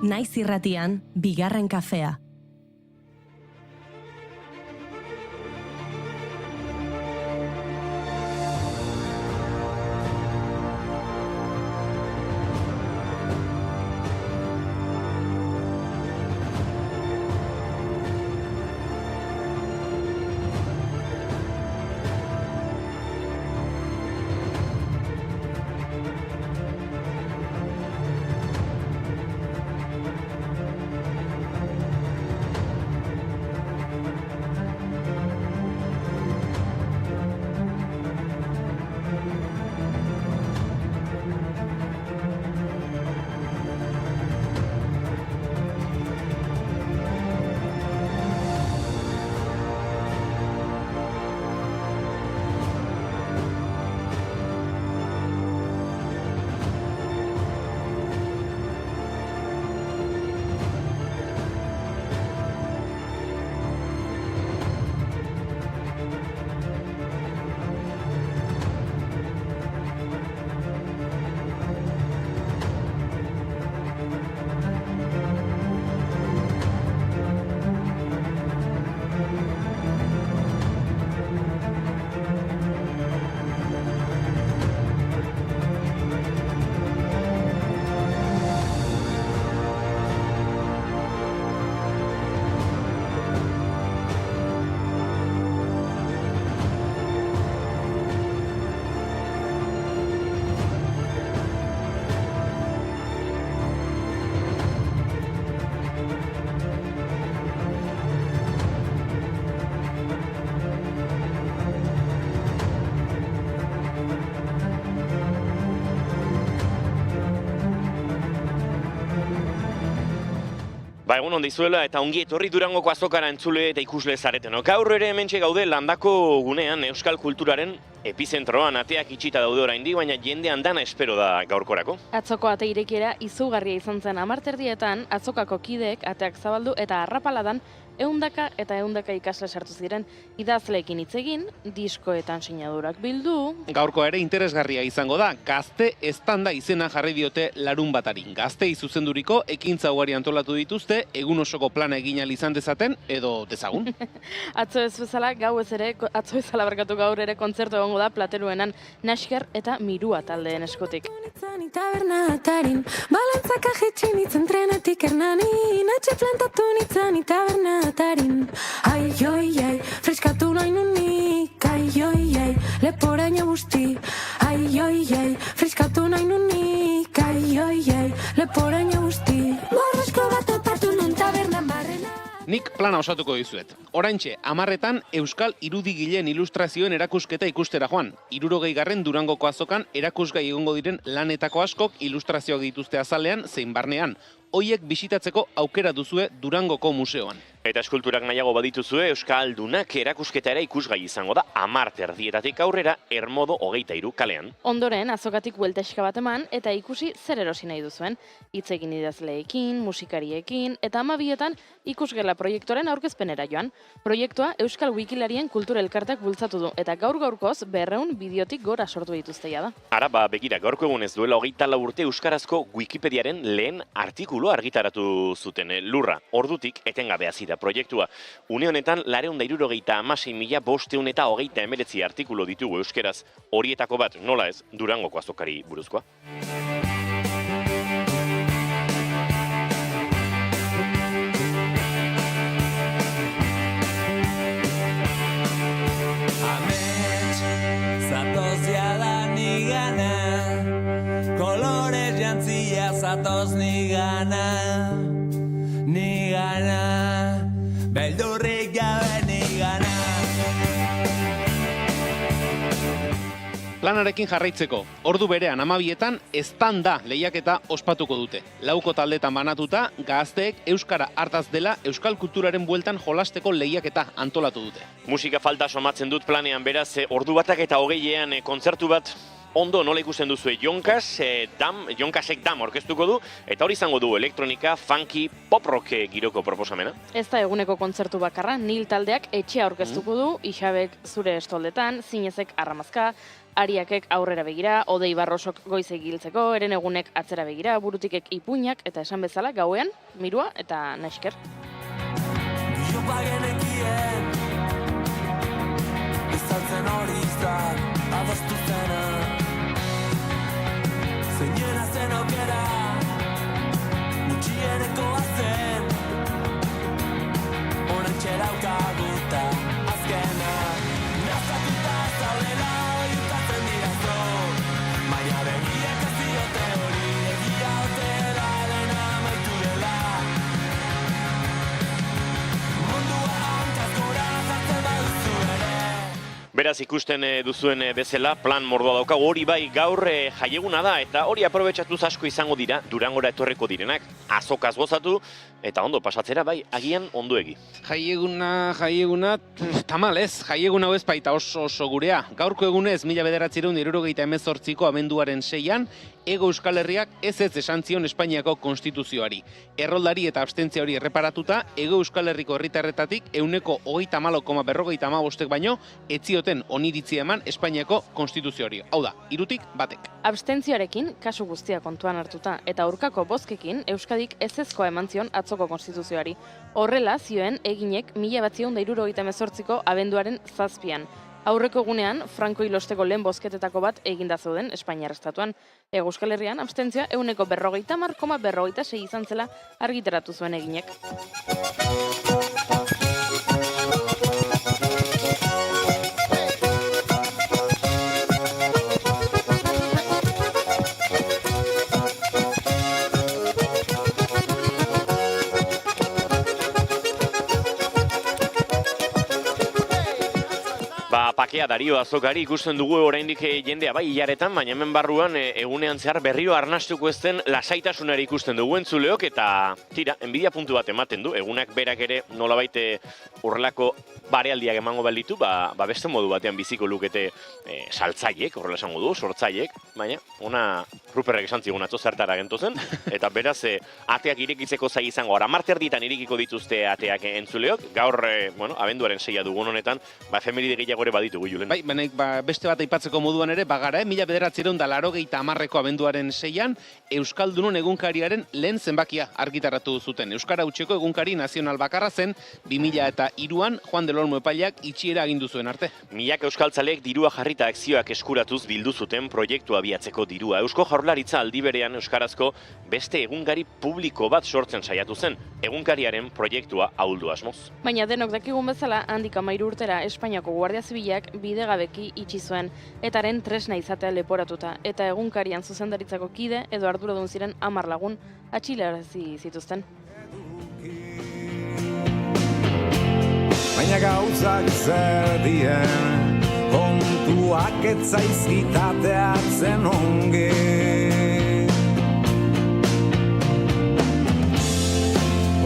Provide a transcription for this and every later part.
Naiz irratian, bigarren kafea. Egun on dizuela eta ongi etorri Durangoko azokara entzule eta ikusle zaretenok. Gaur ere hementxe gaude Landako gunean Euskal Kulturaren Epizentroan ateak itxita daude oraindik, baina jendean dana espero da gaurkorako. Atzoko ate irekiera izugarria izan zen 10:00 atzokako kideek ateak zabaldu eta arrapaladan ehundaka eta ehundaka ikasle sartu ziren. Idazleekin hitz egin, diskoetan sinadurak bildu. Gaurko ere interesgarria izango da, gazte estanda izena jarri diote larunbatari. Gaztei zuzenduriko ekintza ugari antolatu dituzte, egun osoko plana egin ahal izan dezaten edo dezagun. Atzo bezala gaur ere kontzertu egongo da Plateruenan Nasker eta Mirua taldeen eskutik. Taberna atarin, balantzak ajitxin itzen trenetik ernanin, etxe plantatu nitzan taberna atarin. Ai, oi, ai, freskatu nahi nunik, ai, oi, ai, leporaino guzti. Ai, oi, ai, freskatu nahi nunik, ai, oi, ai, leporaino guzti. Borrezko bat topatu nun tabernan barrena. Nik plana osatuko dizuet. Oraintxe, 10:00 Euskal Irudigileen ilustrazioen erakusketa ikustera joan. 60. Durangoko azokan erakusgai egongo diren lanetako askok ilustrazioak dituzte azalean zein barnean. Hoiek bisitatzeko aukera duzue Durangoko museoan. Eta eskulturak nahiago badituzue, Euskaldunak erakusketa ere ikusgai izango da 10:00 aurrera Ermodo 23 kalean. Ondoren, azokatik buelteska bat eman eta ikusi zer erosi nahi duzuen. Hitz egin idazleekin, musikariekin eta 12:00 ikusgela proiektuaren aurkezpenera joan. Proiektua Euskal Wikilarien kultura elkarteak bultzatu du eta gaur-gaurkoz 200 bideotik gora sortu dituzteia da. Ara, begira, gaurko egunez duela 24 urte euskarazko Wikipediaren lehen artikulu argitaratu zuten lurra. Ordutik etengabe hasi da proiektua. Une honetan 476.539 artikulu ditugu euskeraz. Horietako bat, nola ez, Durangoko azokari buruzkoa. Zatoz nigana, beldurrik gabe nigana. Planarekin jarraitzeko, ordu berean 12:00 estanda lehiaketa ospatuko dute. Lauko taldetan banatuta, gazteek euskara hartaz dela euskal kulturaren bueltan jolasteko lehiaketa antolatu dute. Musika falta somatzen dut planean, beraz, ordu batak eta 20:00 kontzertu bat. Ondo, nola ikusten duzue, Jonkasek Dam orkestuko du, eta hori izango du elektronika, funky, pop-rock giroko proposamena. Ez da eguneko kontzertu bakarra, Nil taldeak etxea orkestuko du, Ixabek zure estoldetan, Zinezek arramazka, Ariakek aurrera begira, Odei Barrosok goiz egiltzeko, Herenegunek atzera begira, Burutikek ipuinak, eta esan bezala gauean, Mirua eta Nasker. Izaltzen hori izan, adostu zena. Zeinera zen aukera, mutxienekoa zen. Horentxe daukaguta azkena. Nazatuta zaudela oiukatzen dirazo, baina begiek ez diote hori, egia ote da lehen amaitu dela. Mundua hankaz gora jartzen baduzu ere. Beraz, ikusten duzuen bezala, plan mordoa daukagu, hori bai gaur jaieguna da, eta hori aprobetxatuz asko izango dira, Durangora etorreko direnak, azokaz gozatu, eta ondo pasatzera bai, agian ondoegi. Jaieguna, tamal ez, jaieguna hau ez baita oso gurea. Gaurko egunez, 1978ko abenduaren 6an, Ego Euskal Herriak ez esan zion Espainiako konstituzioari. Erroldari eta abstentzia hori erreparatuta, Ego Euskal Herriko herritarretatik 30,45% baino, etzioten oniritzia eman Espainiako konstituzioari. Hau da, 3-1. Abstentzioarekin, kasu guztia kontuan hartuta, eta aurkako bozkekin, Euskadik ezezkoa eman zion atzoko konstituzioari. Horrela, zioen eginek 1978ko abenduaren 7an. Aurreko egunean, Franco hilosteko lehen bozketetako bat eginda zeuden Espainiar estatuan. Ego Euskal Herrian, abstentzioa 50,46 izan zela argitaratu zuen eginek. Ea Dario Azokari ikusten dugu oraindik jendea bai hilaretan, baina hemen barruan egunean zehar berriro arnastuko ez den lasaitasunari ikusten dugu entzuleok, eta tira, enbidia puntu bat ematen du, egunak berak ere nolabait horrelako barealdiak emango balitu, beste modu batean biziko lukete saltzaiek, horrela esango du, sortzaiek, baina ona Ruperrek esan zigun atzo zertara gentozen, eta beraz ateak irekitzeko zai izango, ara marte erdietan irekiko dituzte ateak entzuleok, gaur, abenduaren 6 dugun honetan, efemeride gehiago ere baditu Julen. Bai, beste bat aipatzeko moduan ere, bagara, 1980ko abenduaren 6an, Euskaldunon egunkariaren lehen zenbakia argitaratu zuten. Euskara hutseko egunkari nazional bakarra zen, 2003an Juan del Olmo epaileak itxiera agindu zuen arte. Milaka euskaltzaleek dirua jarrita akzioak eskuratuz bildu zuten proiektu abiatzeko dirua. Eusko Jaurlaritza aldi berean euskarazko beste egunkari publiko bat sortzen saiatu zen, egunkariaren proiektua ahuldu asmoz. Baina denok dakigun bezala, handik 13 urtera Espainiako Guardia Zibilak bidegabeki itxi zuen, etaren tresna izatea leporatuta, eta egunkarian zuzendaritzako kide edo arduradun ziren 10 lagun atxilarazi zituzten. Baina gauzak zer dien, kontuak etzaizkitateatzen onge.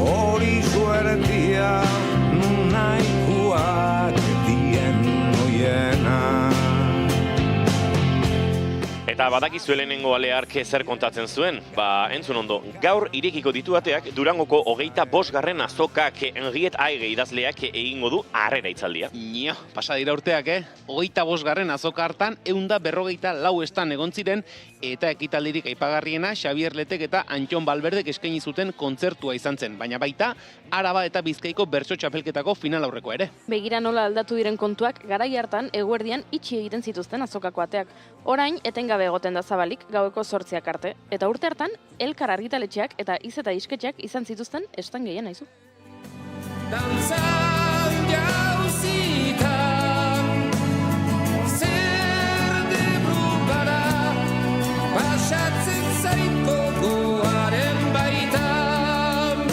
Hori suertia, nun nahikoak dien oiena. Eta badakizu lehenengo aleark zer kontatzen zuen, entzun ondo, gaur irekiko ditu ateak Durangoko 25. azokak Henriet Aige idazleak egingo du harrera itzaldia. Nio, pasa dira urteak, 25. azoka hartan 154 estan egon ziren, eta ekitaldirik aipagarriena Xabier Letek eta Antxon Balberdek eskaini zuten kontzertua izan zen, baina baita Araba eta Bizkaiko bertso txapelketako final aurrekoa ere. Begira nola aldatu diren kontuak, garai hartan eguerdian itxi egiten zituzten azokako ateak. Orain, etengabe egoten da zabalik gaueko 8 arte, eta urte hartan, Elkar argitaletxeak eta Iz eta Isketxeak izan zituzten estan gehien haizu. Dantzan jauzitan, zer debrugara, pasatzen zaitko goaren baitan.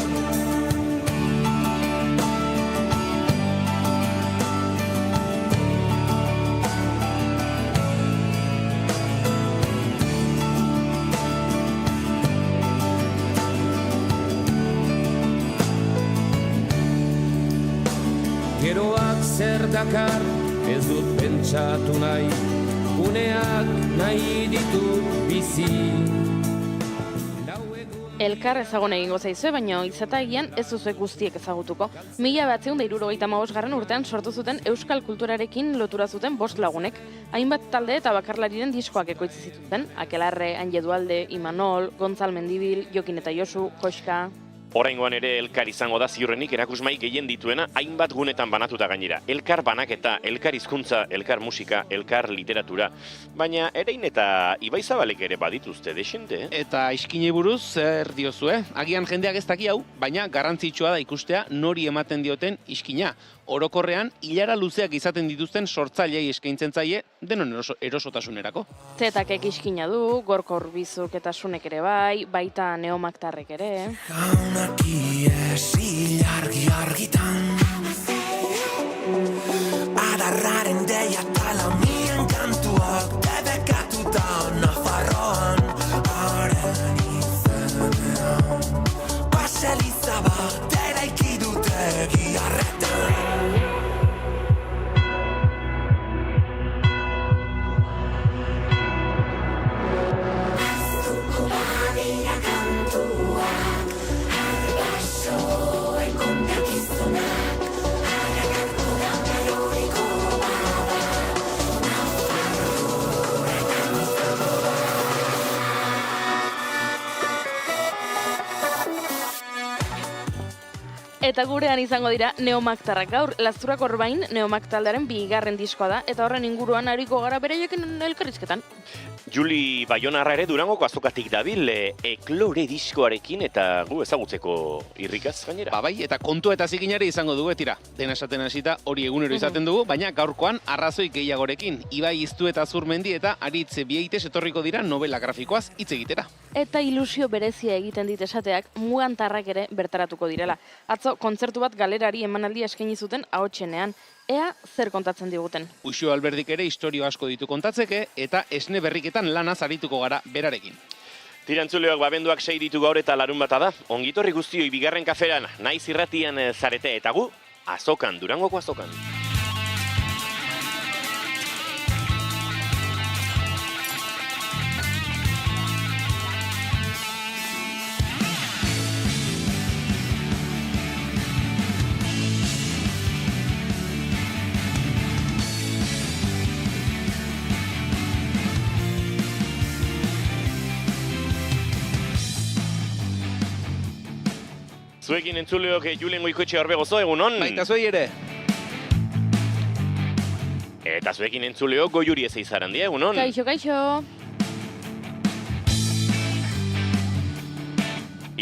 Geroak zer dakar, ez dut pentsatu nahi, uneak nahi ditut bizi. Elkar ezagun egingo zaizue, baina izatagian ez duzuek guztiek ezagutuko. 1975 urtean sortu zuten euskal kulturarekin lotura zuten 5 lagunek. Hainbat talde eta bakarlariren diskoak ekoitzi zituzten, Akelarre, Anje Dualde, Imanol, Gontzal Mendibil, Jokin eta Josu, Koxka. Oraingoan ere Elkar izango da ziurrenik erakusmai gehien dituena hainbat gunetan banatuta gainera. Elkar banaketa, Elkar hizkuntza, Elkar musika, Elkar literatura. Baina Erein eta Ibaizabalek ere badituzte desente, Eta iskinei buruz zer diozue? Agian jendeak ez daki hau, baina garrantzitsua da ikustea nori ematen dioten iskina. Orokorrean, hilara luzeak izaten dituzten sortzailei eskaintzen zaie denon erosotasunerako. Zetakek iskina du, Gorka Urbizuk eta Sunek ere bai, baita Neomaktarrek ere. Jaunak iesi argitan, adarraren deia talamien kantuak debekatuta Nafarroan, haren izenean, baseliza bat eraiki dute giarretan. Eta gurean izango dira Neomaktarrak gaur. Lazurak Orbain Neomak taldearen 2. diskoa da, eta horren inguruan ariko gara beraiekin elkarrizketan. Juli Baionarra ere Durangoko azokatik dabil Eklore diskoarekin eta gu ezagutzeko irrikaz gainera. Bai, eta kontua eta zikinari izango dugu, tira. Dena esaten hasita hori egunero izaten dugu, baina gaurkoan arrazoi gehiagorekin. Ibai Iztu eta Zurmendi eta Aritz Bieites etorriko dira novela grafikoaz hitz egitera. Eta ilusio berezia egiten dit esateak mugantarrak ere bertaratuko direla. Atzo kontzertu bat galerari emanaldia eskaini zuten ahotsenean. ea zer kontatzen diguten. Uxo Alberdik ere historio asko ditu kontatzeke eta esne berriketan lanaz arituko gara berarekin. Tirantzuleok babenduak 6 ditu gaur eta larun bata da. Ongitorri guztioi bigarren kaferan, naiz irratian zarete eta gu, azokan, Durangoko azokan. Zuekin entzuleok Julen Goikoetxe Orbegozo, egunon? Baita zuei ere. Eta zuekin entzuleok Goiuri Ezeizarandia, egunon? Kaixo, kaixo!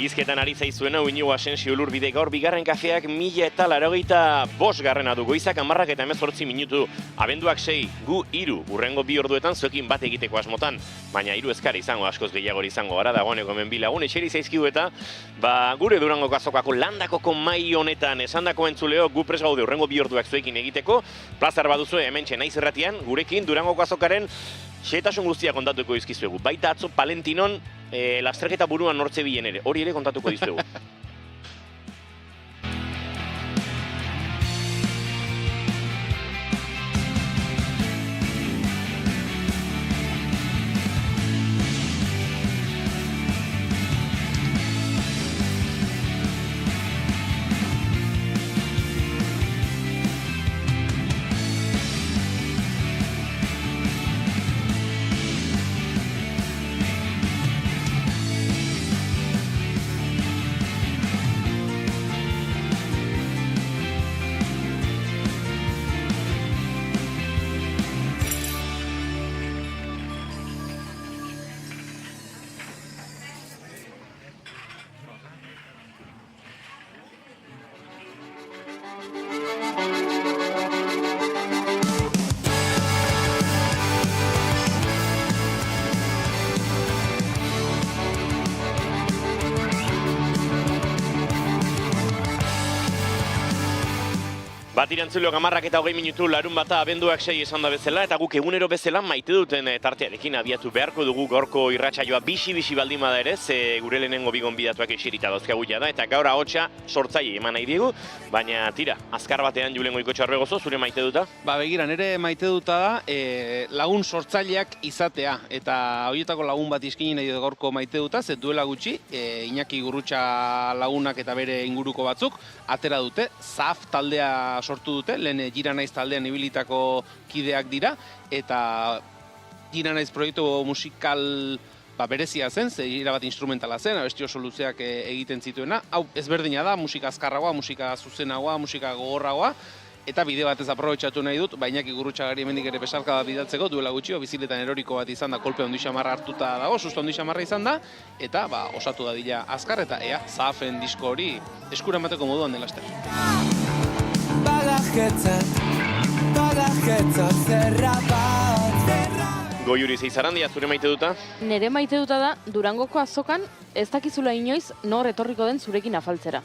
Izketan ari zaizuena Iñigo Asensio Ulurbide gaur bigarren kafeak 1085 garrena du goizak 10:18 minutu. Abenduak 6, gu 3, urrengo 2 orduetan zuekin bat egiteko asmotan. Baina 3 eskari izango, askoz gehiago izango gara, dagoeneko hemen bilagun etxeri zaizkigu eta gure Durangoko azokako landakoko mai honetan esandako entzuleo gu prest gaude urrengo 2 orduak zuekin egiteko. Plazar baduzue hementxe naiz irratian, gurekin Durangoko azokaren xehetasun guztia kontatuko dizkizuegu. Baita atzo Palentinon lasterketa buruan nortze bilen ere, hori ere kontatuko dizuegu. Tirantzuleok 10:20 minutu larun bata abenduak 6 esan da bezala eta guk egunero bezala maite duten tartearekin abiatu beharko dugu gaurko irratsaioa bisi baldin bada ere, ze gure lehenengo bi gonbidatuak eserita dauzkagu da eta gaur ahotsa sortzaile eman nahi diegu, baina tira, azkar batean Julen Goikoetxe Orbegozo, zure maite duta? Begira, nire maite duta da lagun sortzaileak izatea eta horietako lagun bat iskini nahi dut gaurko maite duta, ze duela gutxi Iñaki Gurrutxa lagunak eta bere inguruko batzuk atera dute, ZAF taldea sortu dute, lehen Gira Naiz taldean ibilitako kideak dira, eta Gira Naiz proiektu musikal berezia zen, ze irabat instrumentala zen, abesti oso luzeak egiten zituena. Hau ezberdina da, musika azkarragoa, musika zuzenagoa, musika gogorragoa, eta bide batez aprobetxatu nahi dut, Iñaki Gurrutxagari hemendik ere besarka bat bidaltzeko, duela gutxi, biziletan eroriko bat izan da, kolpe handi xamarra hartuta dago, susto handi xamarra izan da, eta osatu dadila azkar, eta ea, ZAFen disko hori eskura emateko moduan dela ester. Goiuri Ezeizarandia, zure maite duta? Nere maite duta da, Durangoko azokan ez dakizula inoiz nor etorriko den zurekin afaltzera.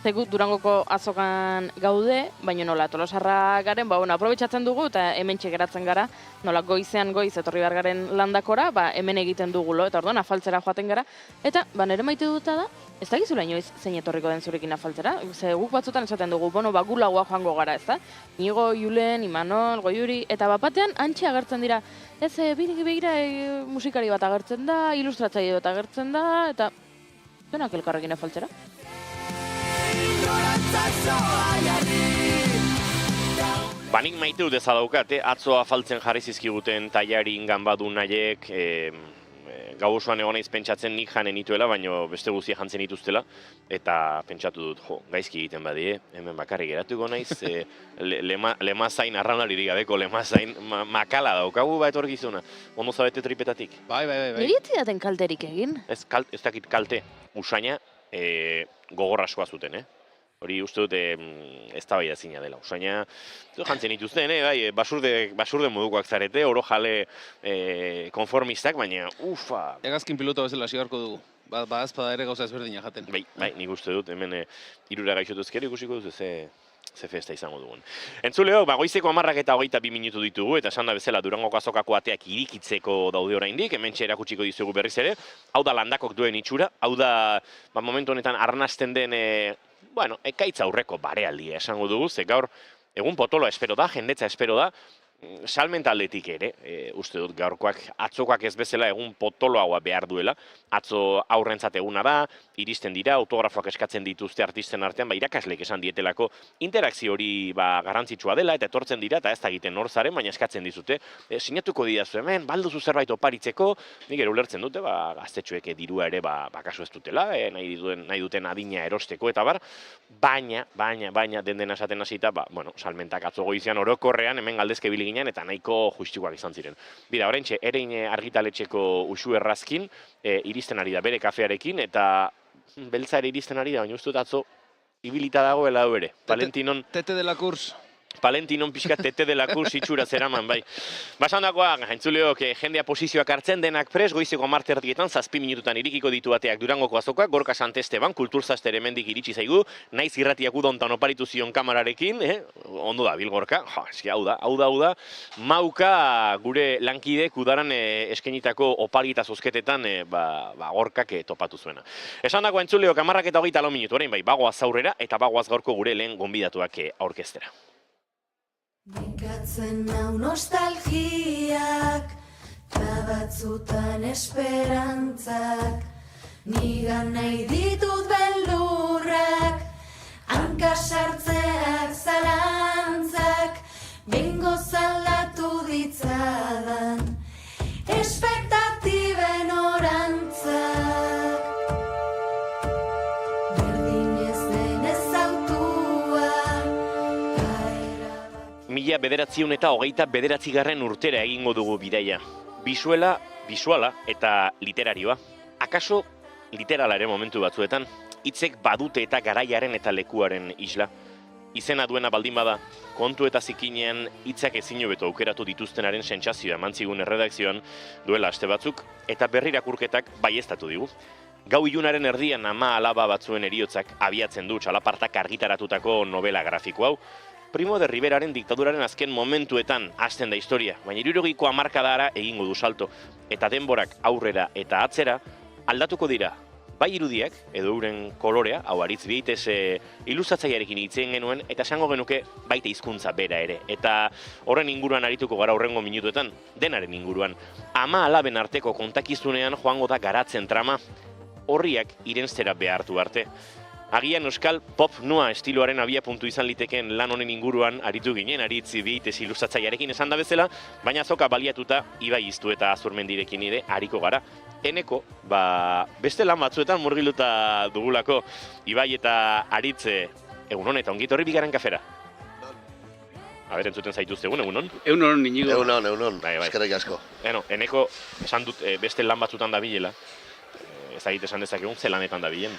Zegu Durangoko azokan gaude, baina nola Tolosarra garen, aprobetxatzen dugu eta hemen geratzen gara, nola goizean goiz etorri behar garen landakora, hemen egiten dugulo, eta orduan afaltzera joaten gara. Eta nere maite duta da, ez dakizula inoiz zein etorriko den zurekin afaltzera. Ze guk batzutan esaten dugu, gulagoa joango gara, ez da? Iñigo, Julen, Imanol, Goiuri, eta batean antxe agertzen dira. Ez, begira musikari bat agertzen da, ilustratzaile bat agertzen da, eta denak elkarrekin afaltzera. Nik maite dut ezadaukat, atzo afaltzen jarri zizkiguten tailarin ganbadu nahiek, gau osoan egon naiz pentsatzen nik janen nituela, baina beste guztia jantzen dituztela, eta pentsatu dut, gaizki egiten badie, hemen bakarrik geratuko naiz, lemazain, arraunaliri gabeko lemazain, makala daukagu etorkizuna, ondo zabete tripetatik. Bai. Niri etzidaten kalterik egin? Ez dakit kalte, usaina gogorra askoa zuten, Hori uste dute ez da bai da zina dela. Usaina, jantzen dituzten, basurde modukoak zarete, oro jale konformistak, baina ufa. Hegazkin pilota bezala sigarko dugu. Azpada ere gauza ezberdina jaten. Bai, nik uste dut, hemen irura gaixotuzkero ikusiko duzu ze festa izango dugun. Entzuleo, goizeko 10:22 minutu ditugu, eta esan da bezala Durangoko azokako ateak irikitzeko daude oraindik, hementxe erakutsiko dizugu berriz ere. Hau da landakok duen itxura, hau da momentu honetan arnasten den, ekaitza aurreko barealdia esango dugu, ze gaur egun potoloa espero da, jendetza espero da, salmenta aldetik ere, uste dut gaurkoak, atzokoak ez bezala egun potoloagoa behar duela, atzo aurrentzat eguna da, iristen dira, autografoak eskatzen dituzte artisten artean, irakasleek esan dietelako interakzio hori garrantzitsua dela, eta etortzen dira, eta ez da egiten hor zaren, baina eskatzen dizute, sinatuko didazu hemen, balduzu zerbait oparitzeko, nik ere ulertzen dute, gaztetxoek dirua ere kasu ez dutela, nahi duten adina erosteko, eta bar, baina, den esaten hasita, salmentak atzo goizean orokorrean, hemen galdezke biligin eta nahiko justikoak izan ziren. Bida, oraintxe, erein argitaletxeko Uxue Errazkin iristen ari da bere kafearekin, eta beltza ere iristen ari da, baina uste dut atzo ibilita dagoela hau ere. Tete de la Kurs. Palentinon pixka tete de la Kurs itxura zeraman, bai. Basandakoa, entzuleok, jendea posizioak hartzen denak pres, goizeko 10:00 7 minututan irikiko ditu bateak Durangoko azokoak, Gorka Santesteban, kulturzastere hemendik iritsi zaigu, naiz irratiak udontan oparitu zion kamararekin, ondo da, Bilgorka, eski hau da, mauka gure lankidek udaran eskenitako opari eta zozketetan Gorkak topatu zuena. Esandako entzuleok, 10:24 minutu, orain bai, bagoaz aurrera, eta bagoaz gaurko gure lehen gonbidatuak aurkeztera. Bikatzen nau nostalgiak, ta batzutan esperantzak, nigan nahi ditut beldurrak, hanka sartzeak zalantzak, bingo zaldatu ditzadan, espektatiben orantzak. Berdinez denez autua, 1929 urtera egingo dugu bidaia. Bisuala eta literarioa. Akaso literala ere momentu batzuetan, hitzek badute eta garaiaren eta lekuaren isla. Izena duena baldin bada, kontu eta zikinean hitzak ezin hobeto aukeratu dituztenaren sentsazioa eman zigun erredakzioan duela aste batzuk, eta berrirakurketak baieztatu digu. Gau ilunaren erdian ama alaba batzuen heriotzak abiatzen du txalapartak argitaratutako novela grafiko hau. Primo de Riveraren diktaduraren azken momentuetan hasten da historia, baina 60ko hamarkadara egingo du salto, eta denborak aurrera eta atzera aldatuko dira, bai irudiak, edo euren kolorea, hau Aritz Biaitez ilustratzailearekin hitzen genuen, eta esango genuke baita hizkuntza bera ere, eta horren inguruan arituko gara horrengo minutuetan, denaren inguruan. Ama alaben arteko kontakizunean joango da garatzen trama, horriak irenstera behartu arte. Agian euskal pop noa estiloaren abiapuntu izan liteken lan honen inguruan aritu ginen, Aritz Biaitez ilustratzailearekin esan da bezala, baina azoka baliatuta Ibai Iztu eta Azurmendirekin ere ariko gara. Eneko, beste lan batzuetan murgiluta dugulako Ibai eta Aritz, egunon eta ongit horri bigarren kafera. Entzuten zaituzte egunon? Egunon, Inigo. Egunon, eskerrik asko. Eneko, esan dut beste lan batzutan da bilela. Ez esan dezakegun zelanetan da bilen.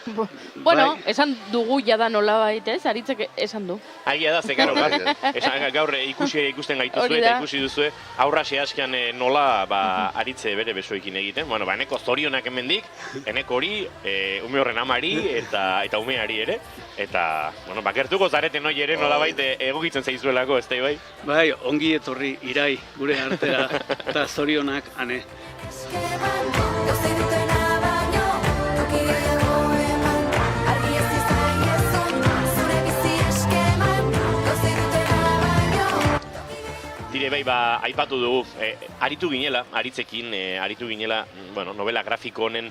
Bueno, esan dugu jada nola baita, Aritzek esan du. Agia da, zekaro, gaur ikusten gaituzue eta ikusi duzue, aurra sehaskean nola Aritze bere besoekin egiten. Bueno, eneko zorionak hemendik, eneko hori, ume horren amari eta umeari ere. Eta, gertuko zareten hori ere nola baita egokitzen zaizuelako, ez da, Ibai? Bai, ongi etorri Irai gure artera eta zorionak ane. Dire bai, aipatu dugu, aritu ginela, novela grafiko honen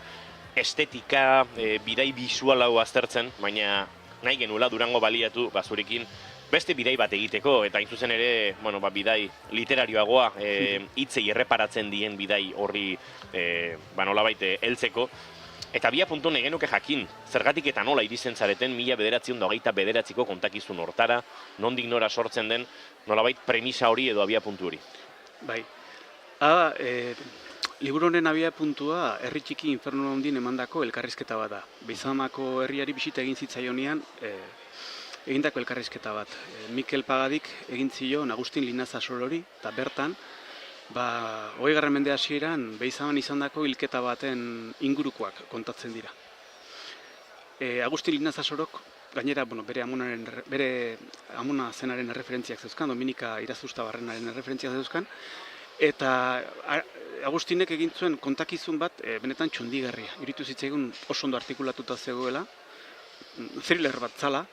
estetika, bidai bisual hau aztertzen, baina nahi genuela Durango baliatu, zurekin beste bidai bat egiteko, eta hain zuzen ere, bidai literarioagoa, hitzei erreparatzen dien bidai horri, nolabait heltzeko. Eta bia puntu genuke jakin, zergatik eta nola irizen zareten 1929ko kontakizun hortara, nondik nora sortzen den, nolabait premisa hori edo abia puntu hori. Bai. Liburu honen abia puntua herri txiki infernu handin emandako elkarrizketa bat da. Beizamako herriari bisita egin zitzaionean egindako elkarrizketa bat. Mikel Pagadik egin zion Agustin Linaza Sorori, eta bertan 20. mende hasieran Beizaman izandako hilketa baten ingurukoak kontatzen dira. Agustin Linazasorok, gainera, bere amona zenaren erreferentziak zeuzkan, Dominika Irazustabarrenaren erreferentziak zeuzkan, eta Agustinek egin zuen kontakizun bat benetan txondigarria. Iritu zitzaigun oso ondo artikulatuta zegoela, thriller bat zala,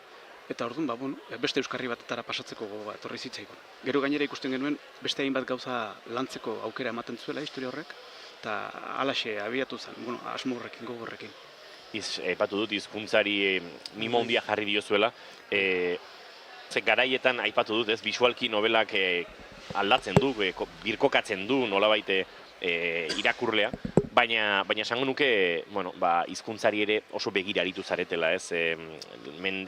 eta orduan, beste euskarri batetara pasatzeko gogoa etorri zitzaigun. Gero gainera ikusten genuen beste hainbat gauza lantzeko aukera ematen zuela historia horrek, eta halaxe abiatu zen, asmo horrekin, gogo horrekin. Aipatu dut hizkuntzari mimo handia jarri diozuela. Ze garaietan aipatu dut, ez, bisualki novelak aldatzen du, birkokatzen du nolabait irakurlea, baina esango nuke, hizkuntzari ere oso begira aritu zaretela, ez,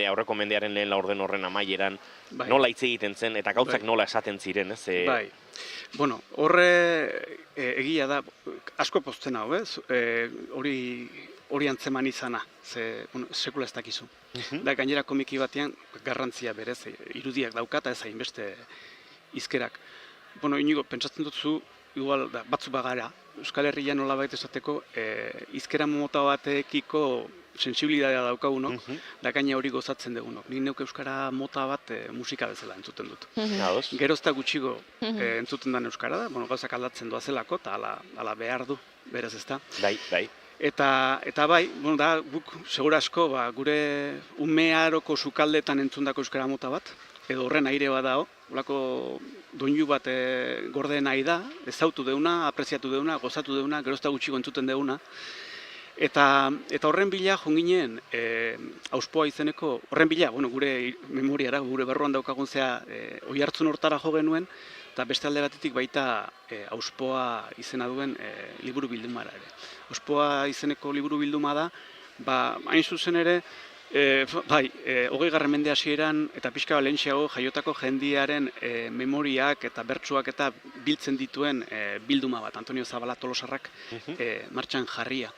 aurreko mendearen lehen laurden horren amaieran, nola hitz egiten zen, eta gauzak nola esaten ziren, ez? Bai, horre egia da, asko pozten hau, ez, hori antzeman izana, sekula ez dakizu. Da gainera komiki batean garrantzia berez, irudiak daukata ez hainbeste hizkerak. Inigo, pentsatzen dut zu, igual, batzu bagara, Euskal Herrian nolabait esateko, hizkera mota batekiko sensibilidadea daukagunok, da gaina hori gozatzen dugunok. Nik neuk euskara mota bat musika bezala entzuten dut. Gerozta gutxigo entzuten den euskara da, gauzak aldatzen doazelako, eta ala behar du, beraz ez da. Bai. Eta bai, guk segura asko gure umearoko sukaldetan entzundako euskara mota bat, edo horren aire bat dago, olako doinu bat gorde nahi da, ezautu deuna, apreziatu deuna, gozatu deuna, gerozta gutxigo entzuten deuna. Eta horren bila jonginen auspoa izeneko, horren bila, gure memoriara, gure barruan daukagun zea Oihartzun hortara jo genuen, eta beste alde batetik baita auspoa izena duen liburu bildumara ere. Auspoa izeneko liburu bilduma da, hain zuzen ere, 20. mende hasieran eta pixka lehentxeago jaiotako jendiaren memoriak eta bertsuak eta biltzen dituen bilduma bat, Antonio Zabala Tolosarrak martxan jarria.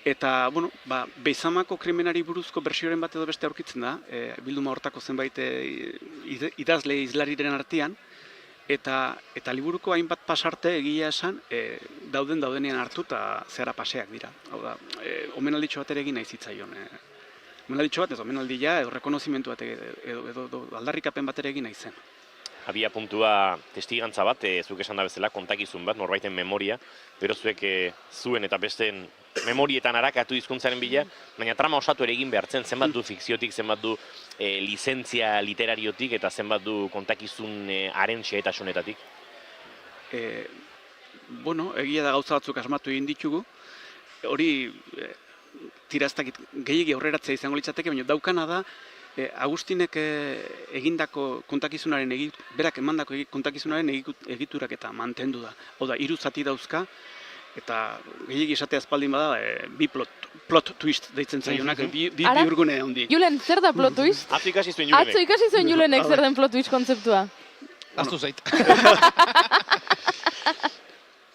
Eta, Beizamako krimenari buruzko bertsioren bat edo beste aurkitzen da, bilduma hortako zenbait idazle izlariren artean, eta liburuko hainbat pasarte egia esan daudenean hartu eta zehara paseak dira. Hau da, omenalditxo bat ere egin nahi zitzaion. Omenalditxo bat ez, omenaldia edo rekonozimentu bat edo aldarrikapen bat ere egin nahi zen. Abia puntua testigantza bat, zuk esan da bezala, kontakizun bat, norbaiten memoria, bero zuek zuen eta besteen memorietan arakatu hizkuntzaren bila, baina trama osatu ere egin behartzen, zenbat du fikziotik, zenbat du lizentzia literariotik, eta zenbat du kontakizun haren xehetasunetik? Egia da gauza batzuk asmatu egin ditugu, hori tiraztakit gehiegi aurreratzea izango litzateke, baina daukana da, Agustinek egindako kontakizunaren, berak emandako kontakizunaren egiturak eta mantendu da. Hau da, 3 zati dauzka, eta gehiagi esatea espaldin bada, bi plot twist deitzen zaionak, bi urgune handi. Julen, zer da plot twist? Atzo ikasi zuen Julenek. Atzo ikasi zuen Julenek zer den plot twist kontzeptua. Aztu zait.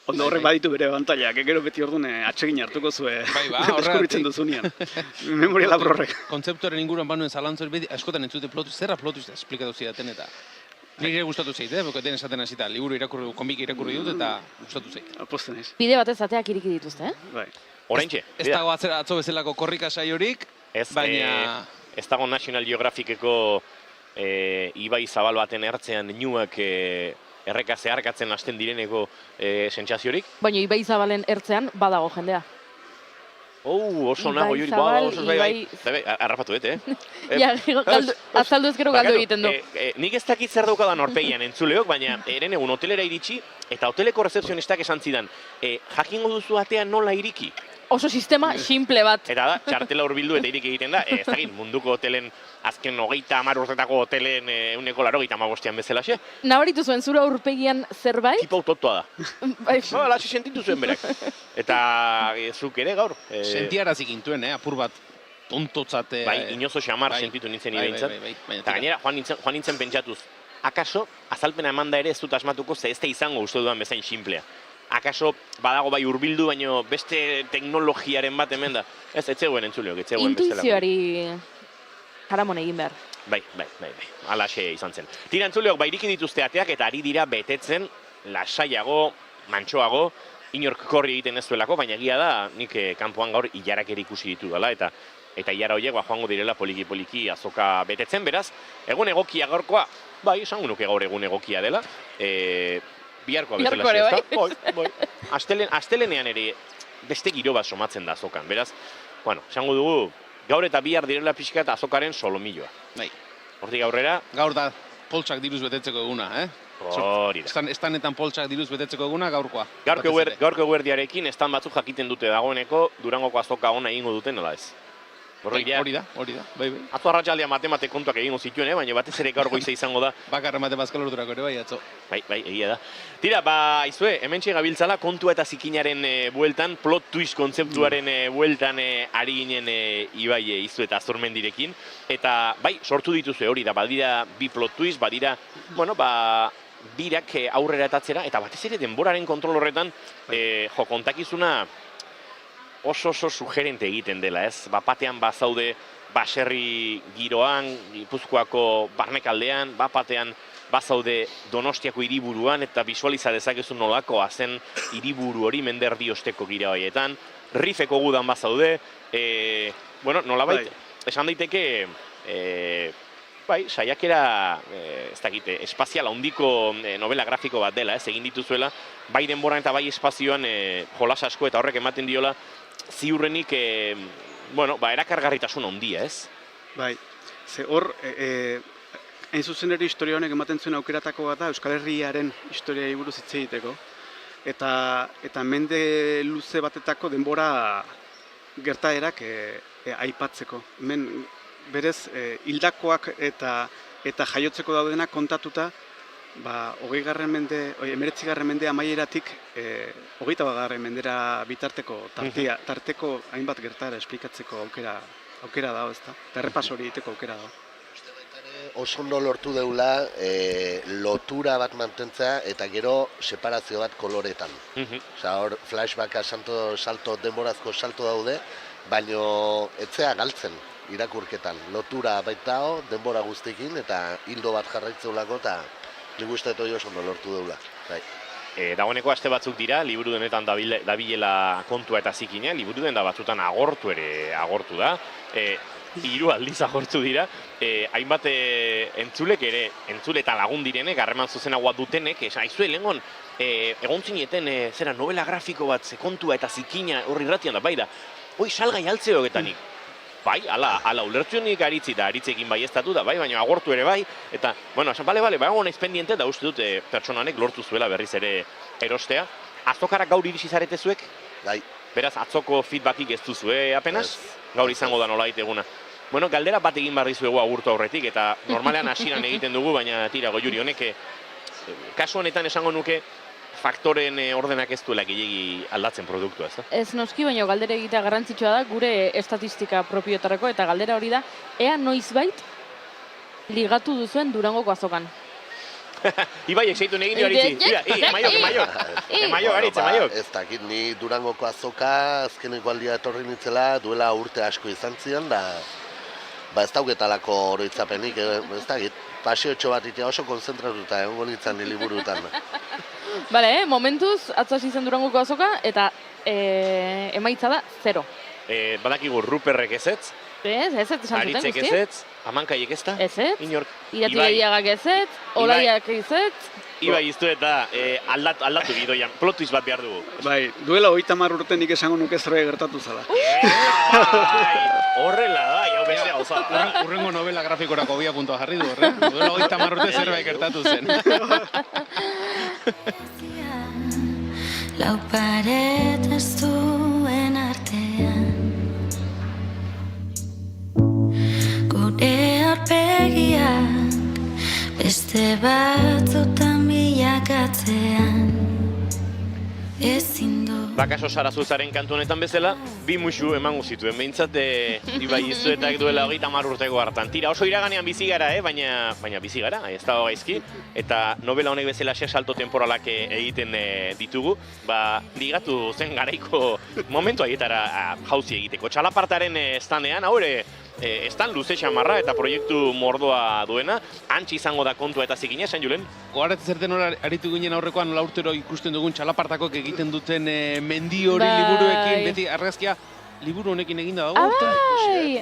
Ondo horrek baditu bere bantailak, gero beti orduan atsegin hartuko zue deskubritzen duzunean. Memoria labro horrek. Kontzeptuaren inguruan banuen zalantzori beti, askotan entzute plot twist, zerra plot twist esplikatu zidaten eta nire gustatu zait, den esaten hasita, liburu irakurri, komik irakurri dut eta gustatu zait. Aposten ez. Bide batez ateak iriki dituzte, Bai. Oraintxe. Ez dago atzo bezalako korrika saiorik, baina... Ez dago National Geographiceko Ibai Zabal baten ertzean inuak erreka zeharkatzen hasten direneko sentsaziorik. Baina Ibai Zabalen ertzean badago jendea. Oso nago juri, oso bai, arrapatu bete, azaldu ezkero galdu egiten du. Nik ez dakit zer daukadan orpegian entzuleok, baina eren egun hotelera iritsi, eta hoteleko rezepzionistak esan zidan, jakingo duzu atean nola iriki? Oso sistema simple bat. Eta da, txartela hurbildu eta iriki egiten da, ez dakit, munduko hotelen, azken 30 urtetako hotelen 185 bezalaxe. Nabaritu zuen zura aurpegian zerbait? Tipo autotoa da. Lasi sentitu zuen berak. Eta zuk ere gaur. Sentiarazik intuen, apur bat tontotzat. Bai, inozo xamar sentitu nintzen irentzat. Eta gainera, joan nintzen pentsatuz, akaso, azalpena emanda ere ez dut asmatuko, ze ez da izango uste dudan bezain simplea. Akaso badago bai hurbildu, baino beste teknologiaren bat hemen da. Ez zegoen entzuleok, ez zegoen bestela. Intuizioari jaramon egin behar. Bai. Alaxe izan zen. Tira entzuleok, iriki dituzte ateak eta ari dira betetzen lasaiago, mantsoago, inork korri egiten ez duelako, baina egia da, nik kanpoan gaur ilarakeri ikusi ditu dela, eta ilara horiek joango direla poliki-poliki azoka betetzen, beraz, egun egokia gaurkoa, bai, esango nuke gaur egun egokia dela, biharkoa bezala ez da, astelenean ere beste giro bat somatzen da azokan, beraz, bueno, esango dugu, gaur eta bihar direla pixka eta azokaren solomilloa. Bai. Hortik aurrera, Gaur da poltsak diruz betetzeko eguna, hori da. Estanetan poltsak diruz betetzeko eguna gaurkoa. Gaurko eguerdiarekin, estan batzuk jakiten dute dagoeneko, Durangoko azoka ona egingo duten, nola ez? Hori da, bai. Atzo arratsaldean matemate kontuak egingo zituen, baina batez ere gaur goiza izango da. Bakarra matematika lorturako ere bai, atzo. Bai, egia da. Tira, aizue, hementxe gabiltzala kontua eta zikinaren bueltan, plot twist kontzeptuaren bueltan ari ginen Ibai Izu eta Azurmendirekin. Eta, bai, sortu dituzue hori da, badira bi plot twist, badira, birak aurrera etatzera, eta batez ere denboraren kontrol horretan, kontakizuna oso sugerente egiten dela, ez? Batean bazaude baserri giroan, Gipuzkoako barnekaldean, batean bazaude Donostiako hiriburuan, eta bisualiza dezakezu nolako zen hiriburu hori menderdi osteko gira horietan, Rifeko gudan bazaude, nolabait, esan daiteke, saiakera, ez dakite, espaziala handiko novela grafiko bat dela, ez, egin dituzuela, bai denboran eta bai espazioan jolas asko eta horrek ematen diola, ziurrenik, erakargarritasun handia, ez? Bai, ze hor, hain zuzen ere historia honek ematen zuen aukeratako bat da Euskal Herriaren historiai buruz hitz egiteko. Eta mende luze batetako denbora gertaerak aipatzeko. Hemen berez, hildakoak eta jaiotzeko daudenak kontatuta, 19. mende amaieratik 21. mendera bitarteko tarteko hainbat gertaera esplikatzeko aukera dago, ezta? Eta errepaso hori egiteko aukera dago. Oso ondo lortu deula lotura bat mantentzea eta gero separazio bat koloretan. Hor flashbacka salto denborazko salto daude, baino etzea galtzen irakurketan. Lotura baitao denbora guztiekin eta hildo bat jarraitzeulako eta nik uste dut oso ondo lortu deula. Dagoeneko aste batzuk dira, liburu denetan dabilela kontua eta zikina, liburu den da batzutan agortu da. 3 aldiz agortu dira, hainbat entzulek ere, entzule eta lagun direnek, harreman zuzenagoa dutenek, aizue lehengon, egon zineten zera novela grafiko bat, kontua eta zikina horri irratian da, bai da, hoi salgai altzeo egetanik. Bai, ala ulertzionik aritzi da, aritzekin bai estatu da, bai, baina agortu ere bai, eta, bale, bai, naiz pendiente, da uste dut pertsonanek lortu zuela berriz ere erostea. Azokarak gaur irisi zarete zuek? Bai. Beraz, atzoko feedbackik ez duzue apenas? Gaur izango da nolait eguna. Galdera bat egin barri zuegu agurtu aurretik, eta normalean hasieran egiten dugu, baina tira goiuri honek, kasu honetan esango nuke, faktoren ordenak ez duela gehiegi aldatzen produktua, ez da? Ez noski, baina galdera egitea garrantzitsua da gure estatistika propioetarako, eta galdera hori da, ea noizbait ligatu duzuen Durangoko azokan. Ibai, exeitu negin aritzi. Emaiok, aritze, emaiok. Ez dakit, ni Durangoko azoka azkeneko aldia etorri nintzela duela urte asko izan zian, da ez dauketalako oroitzapenik, ez dakit, paseotxo bat itea oso konzentratuta egongo nintzen liburutan. Bale, momentuz, atzo hasi zen Durangoko azoka, eta emaitza da 0. Badakigu Ruperrek ezetz, Ez esan zuten guzti. Aritzek ezetz, Amankaiek ezta? Ezetz, Inork. Iratiegak ezetz, Olaiak ezetz. Ibai iztu eta aldatu gidoian, plot twist bat behar dugu. Bai, duela 30 urte nik esango nuke zerbait gertatu zala. Horrela da, jau beste gauza. Urrengo novela grafikorako bia puntua jarri du, horre? Duela 30 urte zerbait gertatu zen. Lau paret ez duen artean gure aurpegiak beste batzutan bilakatzean ezin du. Bakaso Sarazuzaren kantu honetan bezala, 2 musu emango zituen, behintzat Ibai Izuetak duela 30 urteko hartan. Tira, oso iraganean bizi gara, baina bizi gara, ez da gaizki. Eta novela honek bezala salto temporalak egiten ditugu, ligatu zen garaiko momentu haietara jauzi egiteko. Txalapartaren standean, hau ere, estan luze xamarra eta proiektu mordoa duena, antxe izango da kontua eta zikina, esan Julen? Gogarat zerten hori aritu ginen aurrekoan nola urtero ikusten dugun txalapartakok egiten duten mendi hori liburuekin, beti argazkia liburu honekin eginda dago.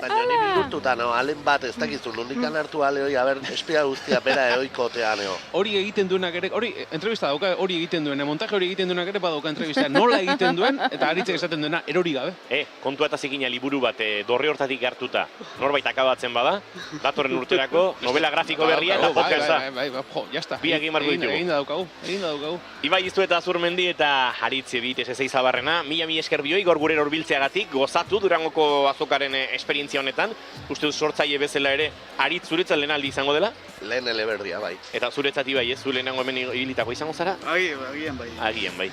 Baina ni bihurtuta, alen bat ez dakizu, nondikan hartu ale hori, espia guztia bera eoikotea, Hori egiten duenak ere, hori entrevista dauka, hori egiten duen, montaje hori egiten duenak ere badauka entrevista, nola egiten duen, eta aritzek esaten duena, erori gabe. Kontua eta zikina liburu bat dorre hortatik hartuta, norbait akabatzen bada, datorren urterako, novela grafiko berria eta podcasta. Jo, jazta. Bi egin marko ditugu. Egin da daukagu. Ibai Iztu eta Azurmendi eta Aritze Bit ez Zabarrena, mila esker bioi gaur gure horbiltzeagatik, gozatu Durangoko azokaren esperientzia honetan, uste dut sortzaile bezala ere, Aritz zuretzat lehen aldi izango dela? Lehen eleberria, bai. Eta zuretzat Ibai, ez zu lehenango hemen ibilitako izango zara? Agian bai. Agian bai.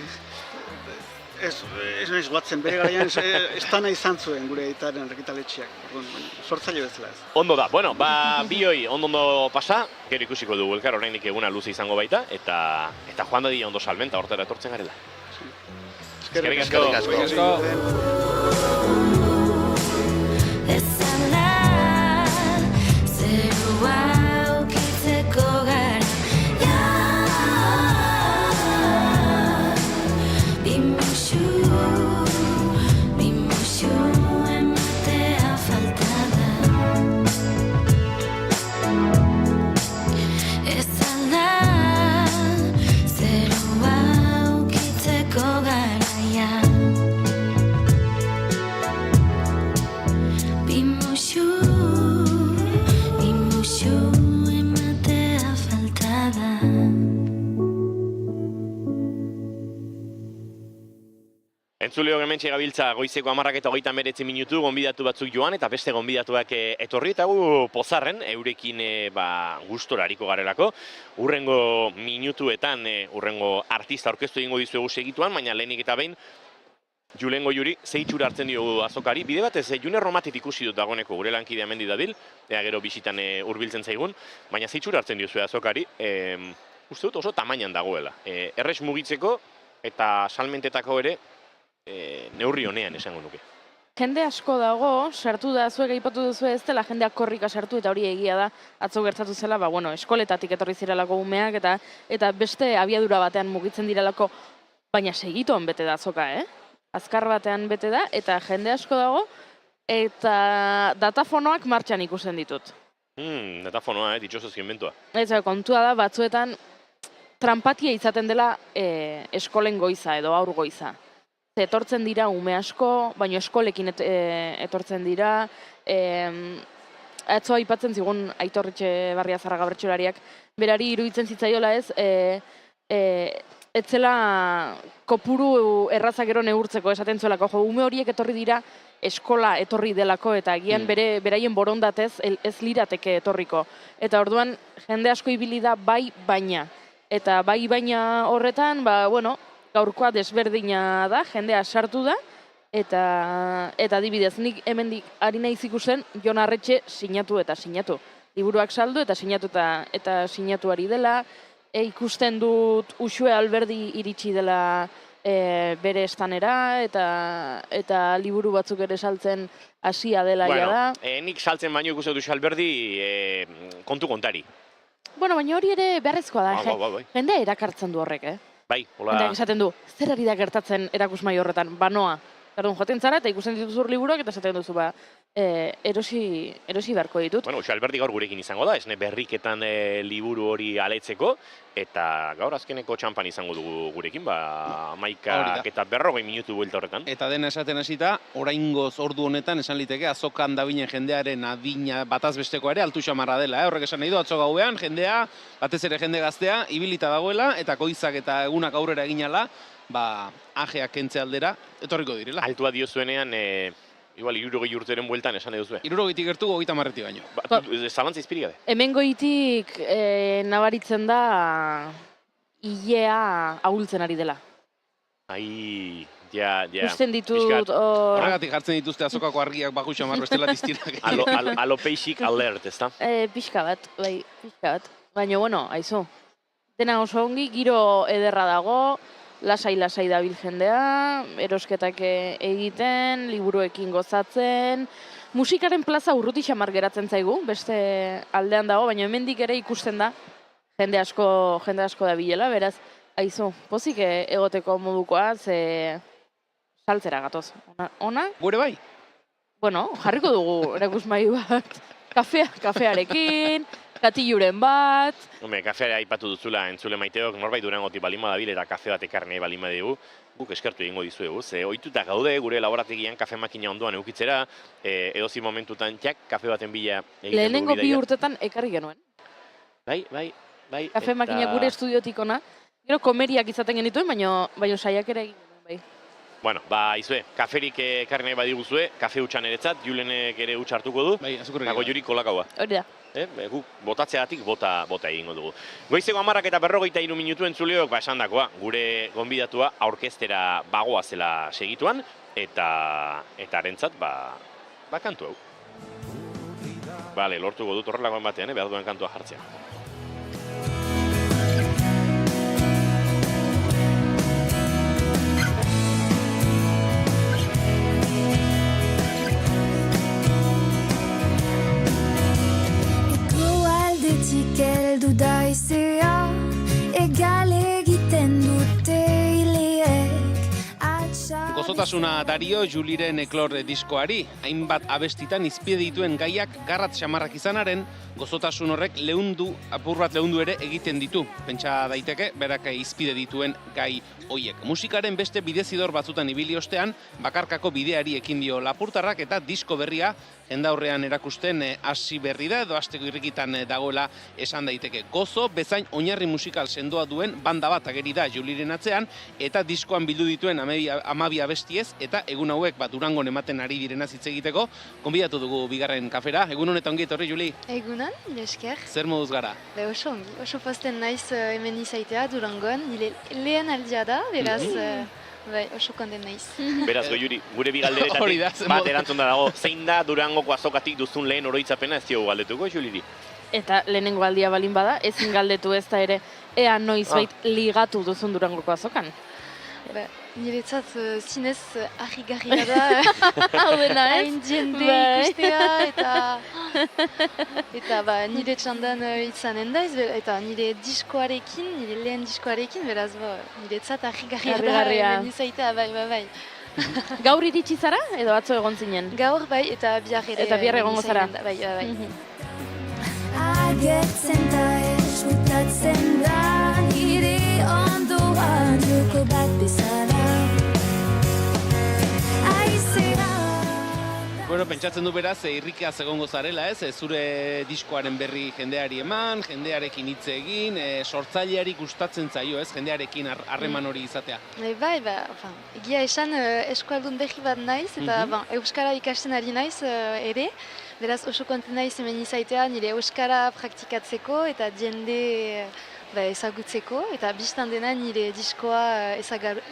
Ez naiz guatzen, bere garaian estana izan zuen gure aitaren argitaletxeak. Sortzaile bezala ez. Ondo da, bueno, bioi ondo pasa, gero ikusiko dugu elkar oraindik eguna luze izango baita, eta joan da dira ondo salmenta, hortara etortzen garela. Eskerrik asko. Bezala, zerua ukitzeko garaia, bimuxu ematea falta da. Ezala, zerua ukitzeko garaia, bimuxu ematea falta da. Entzuleo hementxe gabiltza goizeko 10:29 minutu, gonbidatu batzuk joan eta beste gonbidatuak etorri eta gu pozarren, eurekin gustora ariko garelako. Urrengo minutuetan, urrengo artista aurkeztu egingo dizuegu segituan, baina lehenik eta behin Julengo Juri, zeitxura hartzen diogu azokari. Bide batez, June Romatit ikusi dut dagoeneko gure lankidea mendi dabil, gero bisitan hurbiltzen zaigun, baina zeitxura hartzen diozu azokari, uste dut oso tamainan dagoela. Errez mugitzeko eta salmentetako ere neurri honean esango nuke. Jende asko dago, sartu da, zuek aipatu duzu ez dela jendeak korrika sartu eta hori egia da, atzo gertatu zela, eskoletatik etorri zirelako umeak eta beste abiadura batean mugitzen direlako, baina segituan bete da azoka, Azkar batean bete da, eta jende asko dago, eta datafonoak martxan ikusten ditut. Datafonoa, ditxoso zienbentua. Ez, kontua da, batzuetan trampatia izaten dela eskolen goiza edo aur goiza. Etortzen dira ume asko, baina eskolekin etortzen dira. Atzo aipatzen zigun Aitor Etxebarria bertsolariak, berari iruditzen zitzaiola ez, etzela kopuru erraza gero neurtzeko esaten zuelako, ume horiek etorri dira eskola etorri delako eta agian beraien borondatez ez lirateke etorriko. Eta orduan jende asko ibili da bai baina. Eta bai baina horretan, gaurkoa desberdina da, jendea sartu da, eta adibidez, nik hemendik ari naiz ikusten Jon Arretxe sinatu eta sinatu. Liburuak saldu eta sinatu eta sinatu ari dela, ikusten dut Uxue Alberdi iritsi dela bere estanera, eta liburu batzuk ere saltzen hasia dela da. Nik saltzen baino ikusten dut Uxue Alberdi kontu kontari. Baina hori ere beharrezkoa da, jendea erakartzen du horrek, Bai, hola. Jendeak esaten du, zer ari da gertatzen erakusmai horretan, banoa. Perdón, joaten zara eta ikusten dituzur liburuak eta esaten duzu, erosi beharko ditut. Uxue Alberdi gaur gurekin izango da, esne berriketan liburu hori aletzeko, eta gaur azkeneko txampan izango dugu gurekin, 11 eta 40 minutu buelta horretan. Eta dena esaten hasita, oraingoz ordu honetan esan liteke azokan dabinen jendearen adina bataz besteko ere altu xamarra dela. Horrek esan nahi du, atzo gauean jendea, batez ere jende gaztea, ibilita dagoela, eta goizak eta egunak aurrera eginala, ajeak kentze aldera, etorriko direla. Altua diozuenean, igual 60 urteren bueltan esan edo zuen. 60 gertu 30 baino. Zalantza izpirik gade? Hemen goitik nabaritzen da ilea ahultzen ari dela. Ai, ja. Usten ditut... Horregatik jartzen dituzte azokako argiak baju xamar bestela diztirak. Alopeixik alert, ez da? Pixka bat. Baina, aizu. Dena oso ongi, giro ederra dago, lasai dabil jendea, erosketak egiten, liburuekin gozatzen, Musikaren plaza urruti xamar geratzen zaigu, beste aldean dago, baina hemendik ere ikusten da jende asko da bilela, beraz, aizu, pozik egoteko modukoa, ze saltzera gatoz. Ona? Gure bai? Bueno, jarriko dugu erakusmai bat, kafearekin, katiluren bat. Hombre, kafeara aipatu duzula entzule maiteok, norbait Durangotik balima dabil eta kafe bat ekarri nahi balima dugu, guk eskertu egingo dizuegu, ze ohituta gaude gure laborategian kafe makina ondoan eukitzera, edozi momentutan kafe baten bila egiten dugu Lehenengo bidaia. 2 urtetan ekarri genuen. Bai. Kafe makina gure estudiotik ona. Gero komeriak izaten genituen, baina saiakera egin genuen, bai. Bueno, izue, kaferik ekarri nahi badiguzue, kafe hutsan eretzat, Julenek ere huts hartuko du, Bai, azukurrik. nago juri kolakaua. Hori da. Guk botatzeatik bota egingo dugu. Goizeko 10:43 minutu entzuleok, esandakoa, gure gonbidatua aurkeztera bagoa zela segituan, eta harentzat, kantu hau. Bale, lortuko dut horrelakoan batean, behar duen kantua jartzea. Heldu daizea, egal egiten dute hileek atxa... Gozotasuna dario Juliren Eklor diskoari, hainbat abestitan izpide dituen gaiak garrat xamarrak izanaren, gozotasun horrek apur bat leundu ere egiten ditu. Pentsa daiteke, berak izpide dituen gai hoiek. Musikaren beste bidezidor batzutan ibili ostean, bakarkako bideari ekin dio lapurtarrak eta disko berria jendaurrean erakusten hasi berri da, edo hasteko irrikitan dagoela esan daiteke. Gozo, bezain oinarri musikal sendoa duen banda bat ageri da Juliren atzean, eta diskoan bildu dituen 12 abestiez, eta egun hauek Durangon ematen ari direna hitz egiteko, gonbidatu dugu bigarren kafera. Egun honetan ongi etorri, Juli? Egunan, esker. Zer moduz gara? Oso ongi, oso posten naiz hemen izaitea Durangon, nire lehen aldia da, beraz, oso konden naiz. Beraz, Goiuri, gure bigalderetatik bat erantzun da dago, zein da Durangoko azokatik duzun lehen oroitzapena ez diogu galdetuko, Juliri? Eta lehenengo aldia balin bada, ezin galdetu ez da ere, ea noizbait ligatu duzun Durangoko azokan. Niretzat zinez harrigarria da, Hau dena ez? hain jende ikustea, eta nire txandan izanen daiz, eta nire diskoarekin, nire lehen diskoarekin, beraz, niretzat harrigarria da, hemen izaitea, bai. Gaur iritsi zara, edo atzo egon zinen? Gaur bai, eta bihar ere. Eta bihar egongo zara? Bai. Agertzen da esutatzen da, nire ondoan joko bat bezala. Bueno, pentsatzen du beraz, irrikeaz egongo zarela, ez? Zure diskoaren berri jendeari eman, jendearekin hitz egin, sortzaileari gustatzen zaio, ez? Jendearekin harreman hori izatea. Bai, egia esan eskualdun berri bat naiz, eta euskara ikasten ari naiz ere. Beraz, oso konten naiz hemen izaitea nire euskara praktikatzeko eta jende ezagutzeko, eta biztan dena nire diskoa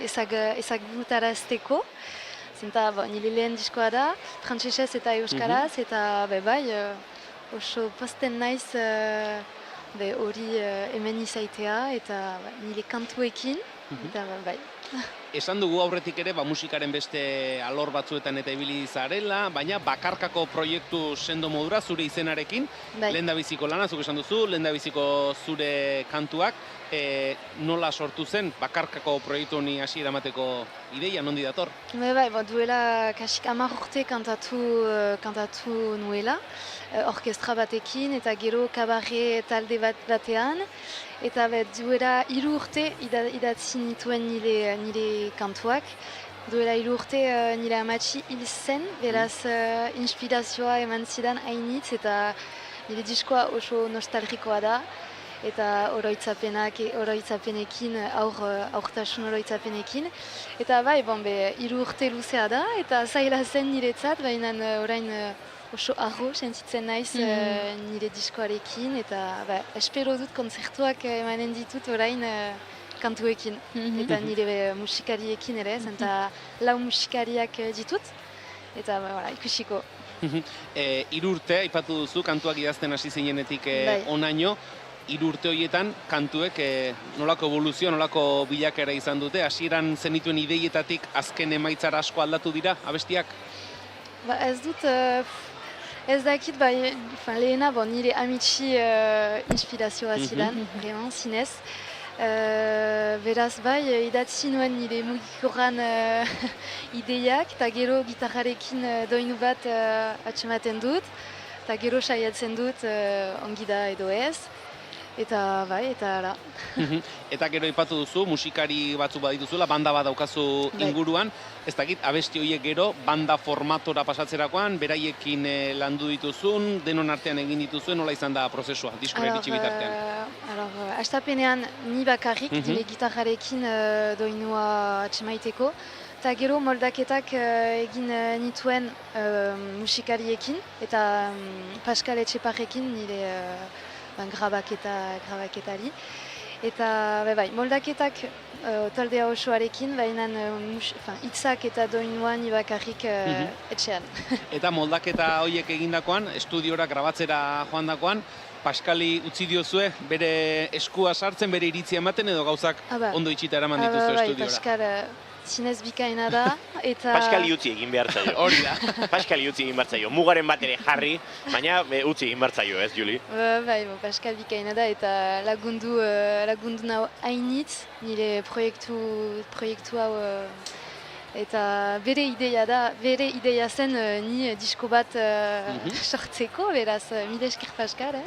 ezagutarazteko. Zenta nire lehen diskoa da, frantsesez eta euskaraz, eta oso posten naiz hori hemen izaitea, eta nire kantuekin, eta bai. Esan dugu aurretik ere, musikaren beste alor batzuetan eta ibili zarela, baina bakarkako proiektu sendo modura zure izenarekin, lehendabiziko lana, zuk esan duzu, lehendabiziko zure kantuak, nola sortu zen bakarkako proiektu honi hasiera emateko ideia, nondi dator? Duela kasik 10 urte kantatu nuela, orkestra batekin eta gero kabarre talde batean, eta duela 3 urte idatzi nituen nire kantuak. Duela 3 urte nire amatxi hil zen, beraz inspirazioa eman zidan hainitz, eta nire diskoa oso nostalgikoa da. Eta oroitzapenekin, aurtasun oroitzapenekin. Eta 3 urte luzea da, eta zaila zen niretzat, baina orain oso arro sentitzen naiz nire diskoarekin, eta espero dut kontzertuak emanen ditut orain kantuekin. Eta nire musikariekin ere, eta 4 musikariak ditut, eta ikusiko. 3 urte, aipatu duzu, kantuak idazten hasi zinenetik onaino, 3 urte horietan kantuek nolako evoluzio, nolako bilakera izan dute, hasieran zenituen ideietatik azken emaitzara asko aldatu dira abestiak? Ez dut Ez dakit, bai, lehena, nire amitsi inspirazioa zidan, vraiment, zinez. Beraz, bai, idatzi nuen nire mugikorran ideiak, eta gero gitarrarekin doinu bat atxematen dut, eta gero saiatzen dut ongi da edo ez. Eta bai, eta ara. Eta gero aipatu duzu, musikari batzu badituzula, banda bat daukazu inguruan. Ez dakit, abesti horiek gero, banda formatora pasatzerakoan, beraiekin landu dituzun, denon artean egin dituzuen, nola izan da prozesua, diskoren bitxi bitartean? Astapenean ni bakarrik, nire gitarrarekin doinua atxemaiteko. Eta gero moldaketak egin nituen musikariekin, eta Pascal Etxeparrekin nire grabaketari. Eta moldaketak taldea osoarekin, baina hitzak eta doinua ni bakarrik etxean. Eta moldaketa horiek egindakoan, estudiora grabatzera joandakoan, Paskali utzi diozue bere eskua sartzen, bere iritzia ematen edo gauzak ondo itxita eraman dituzu estudiora? Paskal zinez bikaina da, eta... Paskali utzi egin behar zaio. Hori da. Paskali utzi egin behar zaio. Mugaren bat ere jarri, baina utzi egin behar zaio, ez, Juli? Bai, Paskal bikaina da, eta lagundu nau hainitz, nire proiektu hau, eta bere ideia zen ni disko bat sortzeko, beraz, mila esker Paskal,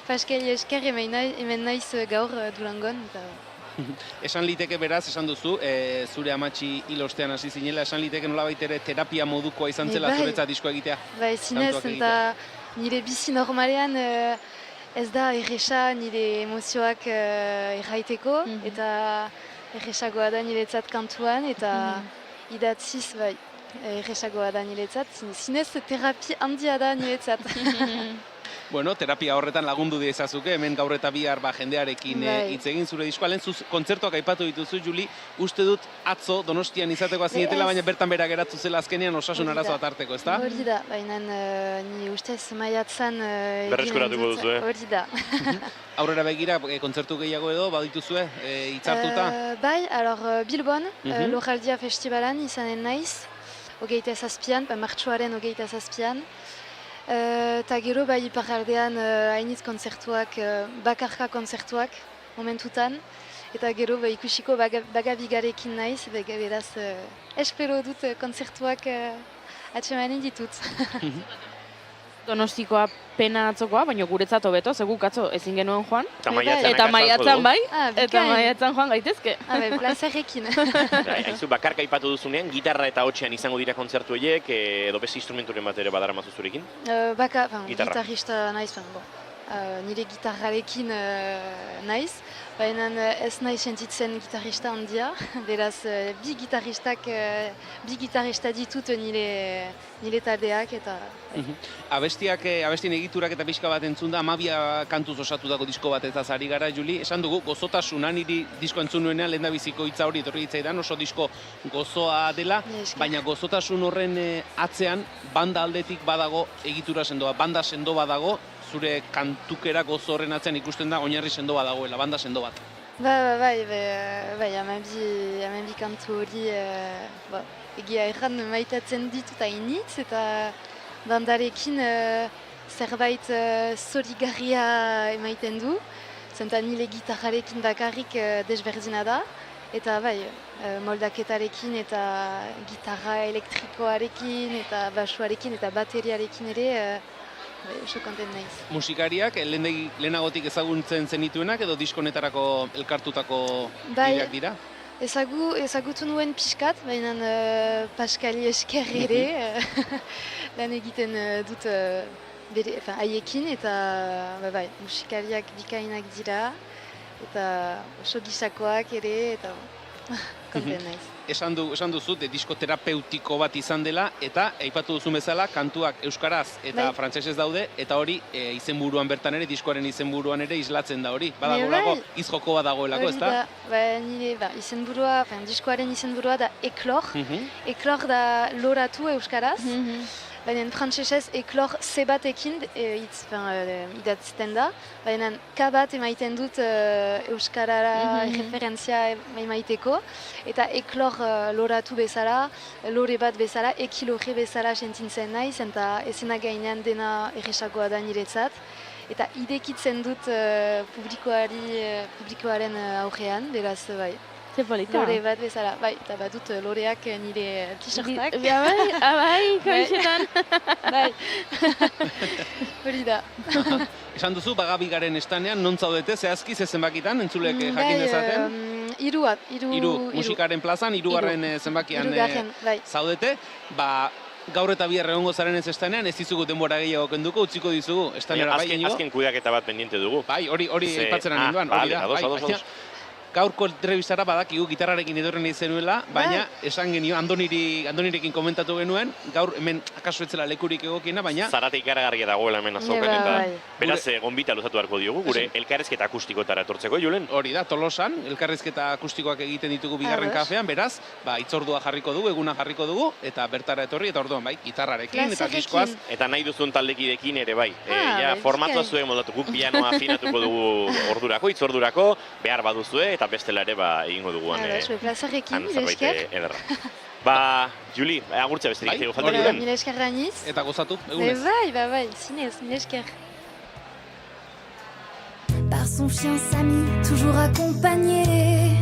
Paskali esker hemen naiz gaur Durangon, eta... Esan liteke beraz, esan duzu, zure amatxi hil ostean hasi zinela, esan liteke nolabait ere terapia modukoa izan zela zuretzat diskoa egitea? Bai, zinez, eta nire bizi normalean ez da erresa nire emozioak erraiteko, eta erresagoa da niretzat kantuan, eta idatziz, bai, erresagoa da niretzat, zinez terapia handia da niretzat. Bueno, terapia horretan lagundu diezazuke, hemen gaur eta bihar jendearekin hitz egin zure diskoa. Lehen kontzertuak aipatu dituzu, Juli, uste dut atzo Donostian izateko zinetela, baina bertan bera geratu zela azkenean osasun arazoa tarteko, ezta? Hori da, baina ni ustez maiatzan berreskuratuko duzu, hori da. Aurrera begira, kontzertu gehiago edo, badituzue, hitzartuta? Bai, Bilbon, Lorraldia Festivalan izanen naiz, 27an, martxoaren 27an. Eta gero bai iparraldean hainitz kontzertuak, bakarka kontzertuak momentutan. Eta gero ikusiko bagabigarekin naiz, beraz espero dut kontzertuak atsemanen ditut. Donostikoa pena atzokoa, baina guretzat hobeto, zeguk atzo ezin genuen joan. Eta maiatzan bai, eta maiatzan joan gaitezke. Plazerrekin. Haizu, bakarka aipatu duzunean, gitarra eta hotxean izango dira kontzertu horiek, edo beste instrumenturen bat ere badaramazu zurekin? Gitarrista naiz, nire gitarrarekin naiz, baina ez nahi sentitzen gitarrista handia, beraz bi gitarrista ditut nire taldeak eta... Abestien egiturak eta pixka bat entzunda, 12 kantuz osatutako disko bat ez ari gara, Juli. Esan dugu, gozotasuna niri disko entzun nuenean, lehen da biziko hitza hori etorri hitzaidan, oso disko gozoa dela, baina gozotasun horren atzean, banda aldetik badago egitura sendoa, banda sendo badago, zure kantukera gozo horren atzean ikusten da oinarri sendo bat dagoela, banda sendo bat. Bai, amabi kantu hori egia erran maitatzen ditut hainitz, eta bandarekin zerbait zorigarria emaiten du, zenta nire gitarrarekin bakarrik desberdina da, eta bai, moldaketarekin eta gitarra elektrikoarekin, eta basuarekin eta bateriarekin ere, oso konten naiz. Musikariak lehenagotik ezaguntzen zenituenak edo diskonetarako elkartutako bideak dira? Ezagutu nuen pixkat, baina Paskali esker ere lan egiten dut haiekin, eta musikariak bikainak dira, eta oso gisakoak ere, eta konten naiz. Esan duzu, disko terapeutiko bat izan dela, eta aipatu duzu bezala, kantuak euskaraz eta frantsesez daude, eta hori izenburuan bertan ere, diskoaren izenburuan ere islatzen da hori. Badagolako, izjoko bat dagoelako, ezta? Nire diskoaren izenburua da Eklor. Eklor da loratu euskaraz. baina frantsesez eklor C batekin idatzten da, baina K bat emaiten dut euskarara referentzia emaiteko, eta eklor loratu bezala, lore bat bezala, ekilore bezala sentintzen naiz, eta ezena gainean dena erresagoa da niretzat. Eta idekitzen dut publikoaren aurrean, beraz, bai. Ze polita. Lore bat bezala, bai, eta badut loreak nire t-shirtak. Bai, kamisetan. Bai, hori da. Esan duzu, Bagabigaren estanean, non zaudete, zehazki, zenbakitan, entzulek jakin dezaten? Hiru musikaren plazan, hirugarren zenbakian zaudete, gaur eta bihar egongo zaren ez estanean, ez dizugu denbora gehiago kenduko, utziko dizugu estanera bai enigo. Azken kudeaketa bat pendiente dugu. Bai, hori aipatzen ninduan, hori da. Ados. Gaurko entrevistara badakigu gitarrarekin etorren izenuela, baina esan genio, Andonirekin komentatu genuen, gaur hemen akaso etzela lekurik egokiena, baina... Zarate ikaragarria dagoela hemen azokan, eta beraz, gonbita luzatu beharko diogu, gure elkarrezketa akustikoetara etortzeko, Julen? Hori da, Tolosan, elkarrezketa akustikoak egiten ditugu bigarren kafean, beraz, hitzordua jarriko dugu, eguna jarriko dugu, eta bertara etorri, eta orduan, bai, gitarrarekin, eta diskoaz. Eta nahi duzun taldekidekin ere, bai. Formatua zuen moldatu, guk pianoa afinatuko dugu ordurako, hitzordurako, behar baduzue, eta bestela ere egingo duguan zerbait ederra. Juli, agurtza besterik zego falta duen. Mila esker gainiz. Eta gozatu, egunez. Bai, zinez, mila esker. Par son chien Samy, toujours accompagné.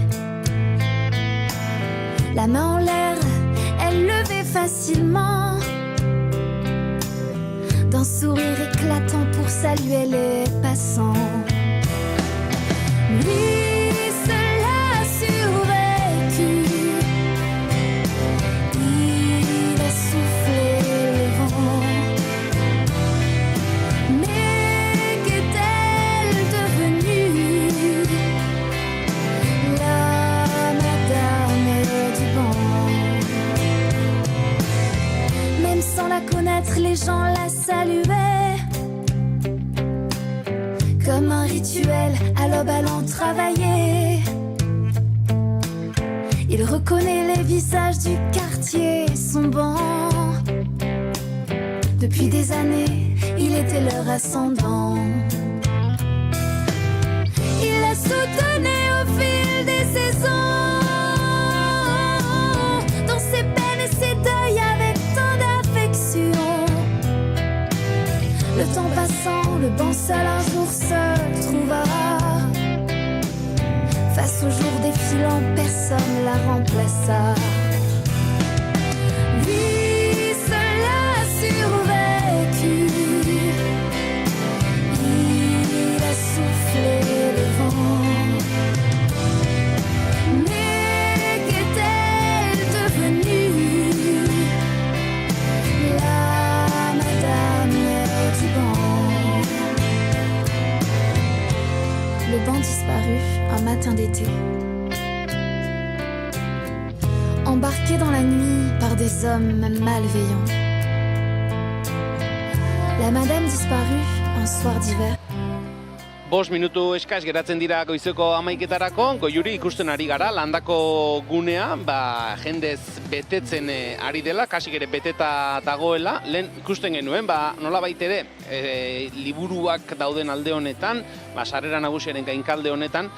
La main en l'air, elle levait facilement. D'un sourire éclatant pour saluer les passants. Lui, les gens la saluaient comme un rituel à l'aube allant travailler. Il reconnaît les visages du quartier, son banc. Depuis des années, il était leur ascendant. Il la soutenait au fil des saisons, dans ses peines et ses deuils avec tant d'affection. Le temps passant, le banc seul un jour se trouva. Face au jour défilant, personne la remplaça. Lui seul a survécu. Il a soufflé le vent. Mais qu'est-elle devenue? La madame du banc. Le banc disparut un matin d'été. Embarqué dans la nuit par des hommes malveillants. La madame disparut un soir d'hiver. 5 minutu eskas geratzen dira goizeko 11:00etarako, Goiuri ikusten ari gara, landako gunea, jendez betetzen ari dela, kasik ere beteta dagoela, lehen ikusten genuen, nolabait ere, liburuak dauden alde honetan, sarrera nagusiaren gainkalde honetan,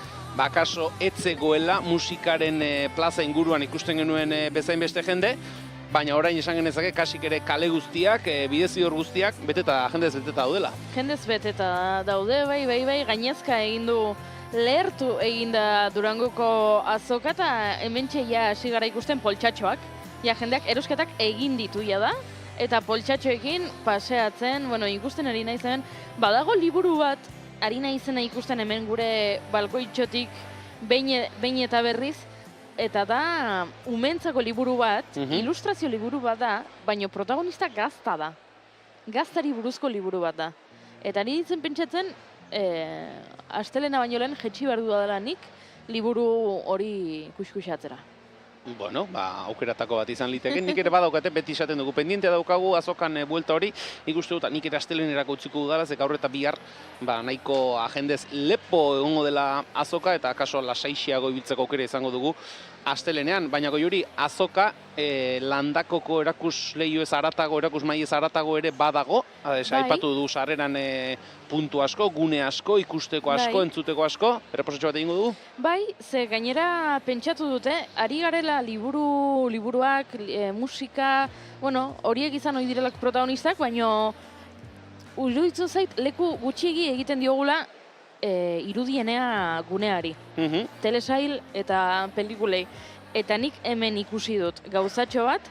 kaso etzegoela musikaren plaza inguruan ikusten genuen bezain beste jende, baina orain esan genezake kasik ere kale guztiak, bidezidor guztiak, jendez beteta daudela. Jendez beteta daude, bai, gainezka egin du, lehertu egin da Durangoko azoka, eta hementxe hasi gara ikusten poltsatxoak. Jendeak erosketak egin ditu da, eta poltsatxoekin paseatzen, ikusten ari naizen, badago liburu bat, ari naizena ikusten hemen gure balkoitxotik behin eta berriz, eta da umentzako liburu bat, ilustrazio liburu bat da, baina protagonista gazta da. Gaztari buruzko liburu bat da. Eta ni ditzen pentsatzen, astelena baino lehen jetxi behar dudala nik liburu hori kuskusatzera. Aukeratako bat izan liteken, nik ere badaukate, beti izaten dugu, pendiente daukagu azokan buelta hori, nik uste dut, nik ere astelenerako utziko dudala, ze gaur eta bihar, nahiko agendez lepo egongo dela azoka, eta akaso lasaixiago ibiltzeko aukera izango dugu, astelenean, baina Goiuri azoka landakoko erakusleiho ez aratago, erakusmai ez aratago ere badago, aipatu du sarreran puntu asko, gune asko, ikusteko asko, entzuteko asko, erreposatxo bat egingo dugu? Bai, ze gainera pentsatu dute, ari garela liburuak, musika, bueno, horiek izan ohi direlak protagonistak, baina iruditzen zait leku gutxiegi egiten diogula irudienea guneari. Telesail eta pelikulei. Eta nik hemen ikusi dut gauzatxo bat,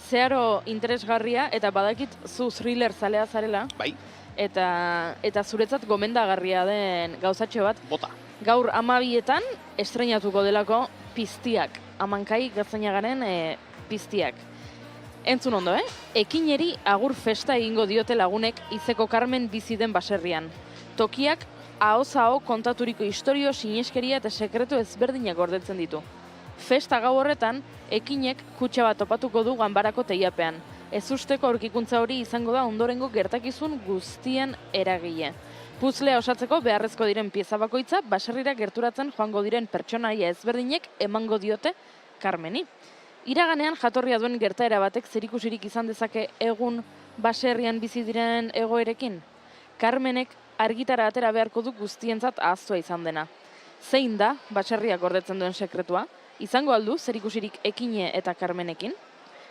zeharo interesgarria, eta badakit zu thriller zalea zarela. Bai. Eta zuretzat gomendagarria den gauzatxo bat. Bota. Gaur 12etan estreinatuko delako Piztiak. Amankai Gaztainagaren Piztiak. Entzun ondo, Ekineri agur festa egingo diote lagunek Izeko Carmen bizi den baserrian. Tokiak ahoz-aho kontaturiko istorio, sineskeria eta sekretu ezberdinak gordetzen ditu. Festa gau horretan, Ekinek kutxa bat topatuko du ganbarako teiapean. Ezusteko aurkikuntza hori izango da ondorengo gertakizun guztien eragile. Puzzlea osatzeko beharrezko diren pieza bakoitza, baserrira gerturatzen joango diren pertsonaia ezberdinek emango diote Carmeni. Iraganean jatorria duen gertaera batek zerikusirik izan dezake egun baserrian bizi diren egoerekin. Carmenek argitara atera beharko du guztientzat ahaztua izan dena. Zein da baserriak gordetzen duen sekretua? Izango aldu zerikusirik Ekine eta Carmenekin?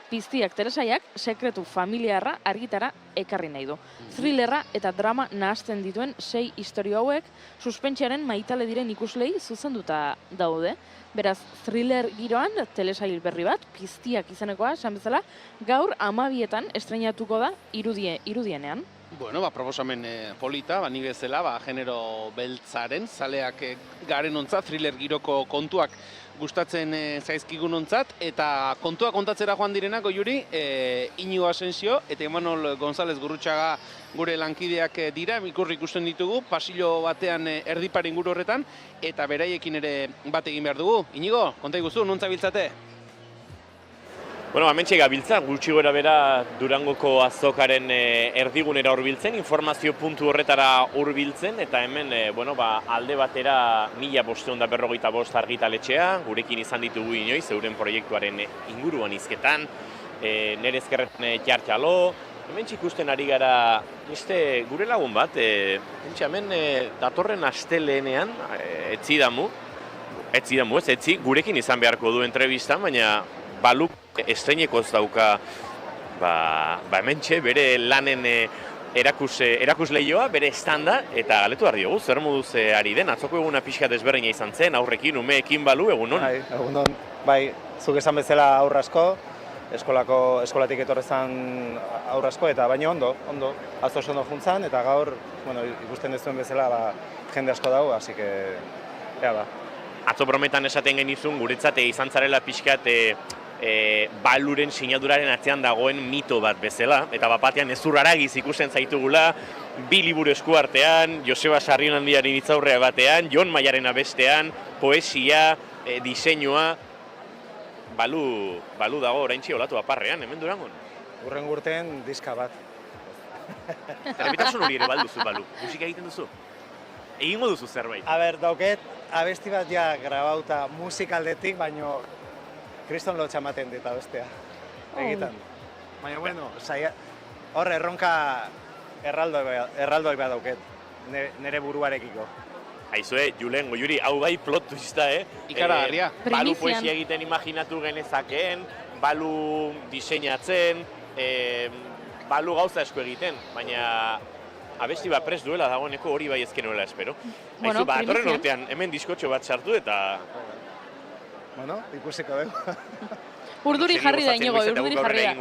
Piztiak telesaiak sekretu familiarra argitara ekarri nahi du. Thrillerra eta drama nahasten dituen 6 istorio hauek suspentsearen maitale diren ikuslei zuzenduta daude. Beraz, thriller giroan telesail berri bat, Piztiak izenekoa, esan bezala, gaur 12etan estreinatuko da irudienean. Bueno, proposamen polita, ni bezala, genero beltzaren, zaleak garen ontzat, thriller giroko kontuak gustatzen zaizkigun ontzat, eta kontua kontatzera joan direnak, Goiuri, Iñigo Asensio eta Imanol González Gurrutxaga gure lankideak dira, ikurri ikusten ditugu, pasillo batean erdiparen inguru horretan, eta beraiekin ere bat egin behar dugu. Iñigo, konta iguzu, nuntza biltzate? Bueno, hementxe gabiltza, gutxi gora bera Durangoko azokaren erdigunera hurbiltzen, informazio puntu horretara hurbiltzen, eta hemen alde batera 1555 argitaletxea, gurekin izan ditugu inoiz, euren proiektuaren inguruan hizketan, nere ezkerretan Jartxalo, hementxe ikusten ari gara, gure lagun bat, hemen datorren astelenean, etzi, gurekin izan beharko du entrevistan, baina Baluk estreineko ez dauka hementxe bere lanen erakusleioa, bere estanda, eta galetu behar diogu, zer moduz ari den, atzoko eguna pixka desberdina izan zen, aurrekin, umeekin Balu, egunon? Bai, egunon, bai, zuk esan bezala aurra asko, eskolatik etorrezan aurra asko, eta baina ondo, atzo oso ondo juntzan, eta gaur, ikusten dezuen bezala jende asko dago, así que, Atzo brometan esaten genizun, guretzat izan zarela pixkat Baluren sinaduraren atzean dagoen mito bat bezala, eta bapatean ezurraragiz ikusten zaitugula, 2 liburu esku artean, Joseba Sarrionandiaren hitzaurrea batean, Jon Maiaren abestean, poesia, diseinua, Balu dago oraintxe olatu aparrean, hemen Durangon. Urren urtean diska bat. Errepitasun hori ere balduzu, Balu, musika egiten duzu? Egingo duzu zerbait? Dauket, abesti bat ja grabauta musikaldetik, baino kriston lotxa ematen dit abestea. Egitan. Baina, hor erronka erraldoi bat dauket, nere buruarekiko. Aizue, Julen, Goiuri, hau bai plot twista, Ikaragarria. Balu poesia egiten imaginatu genezakeen, Balu diseinatzen, Balu gauza esko egiten, baina abesti bat prest duela dagoeneko hori bai ezken nuela espero. Aizu, datorren urtean hemen diskotxo bat sartu eta... Ikusiko dugu. Urduri jarri da, Iñigo, urduri jarri da.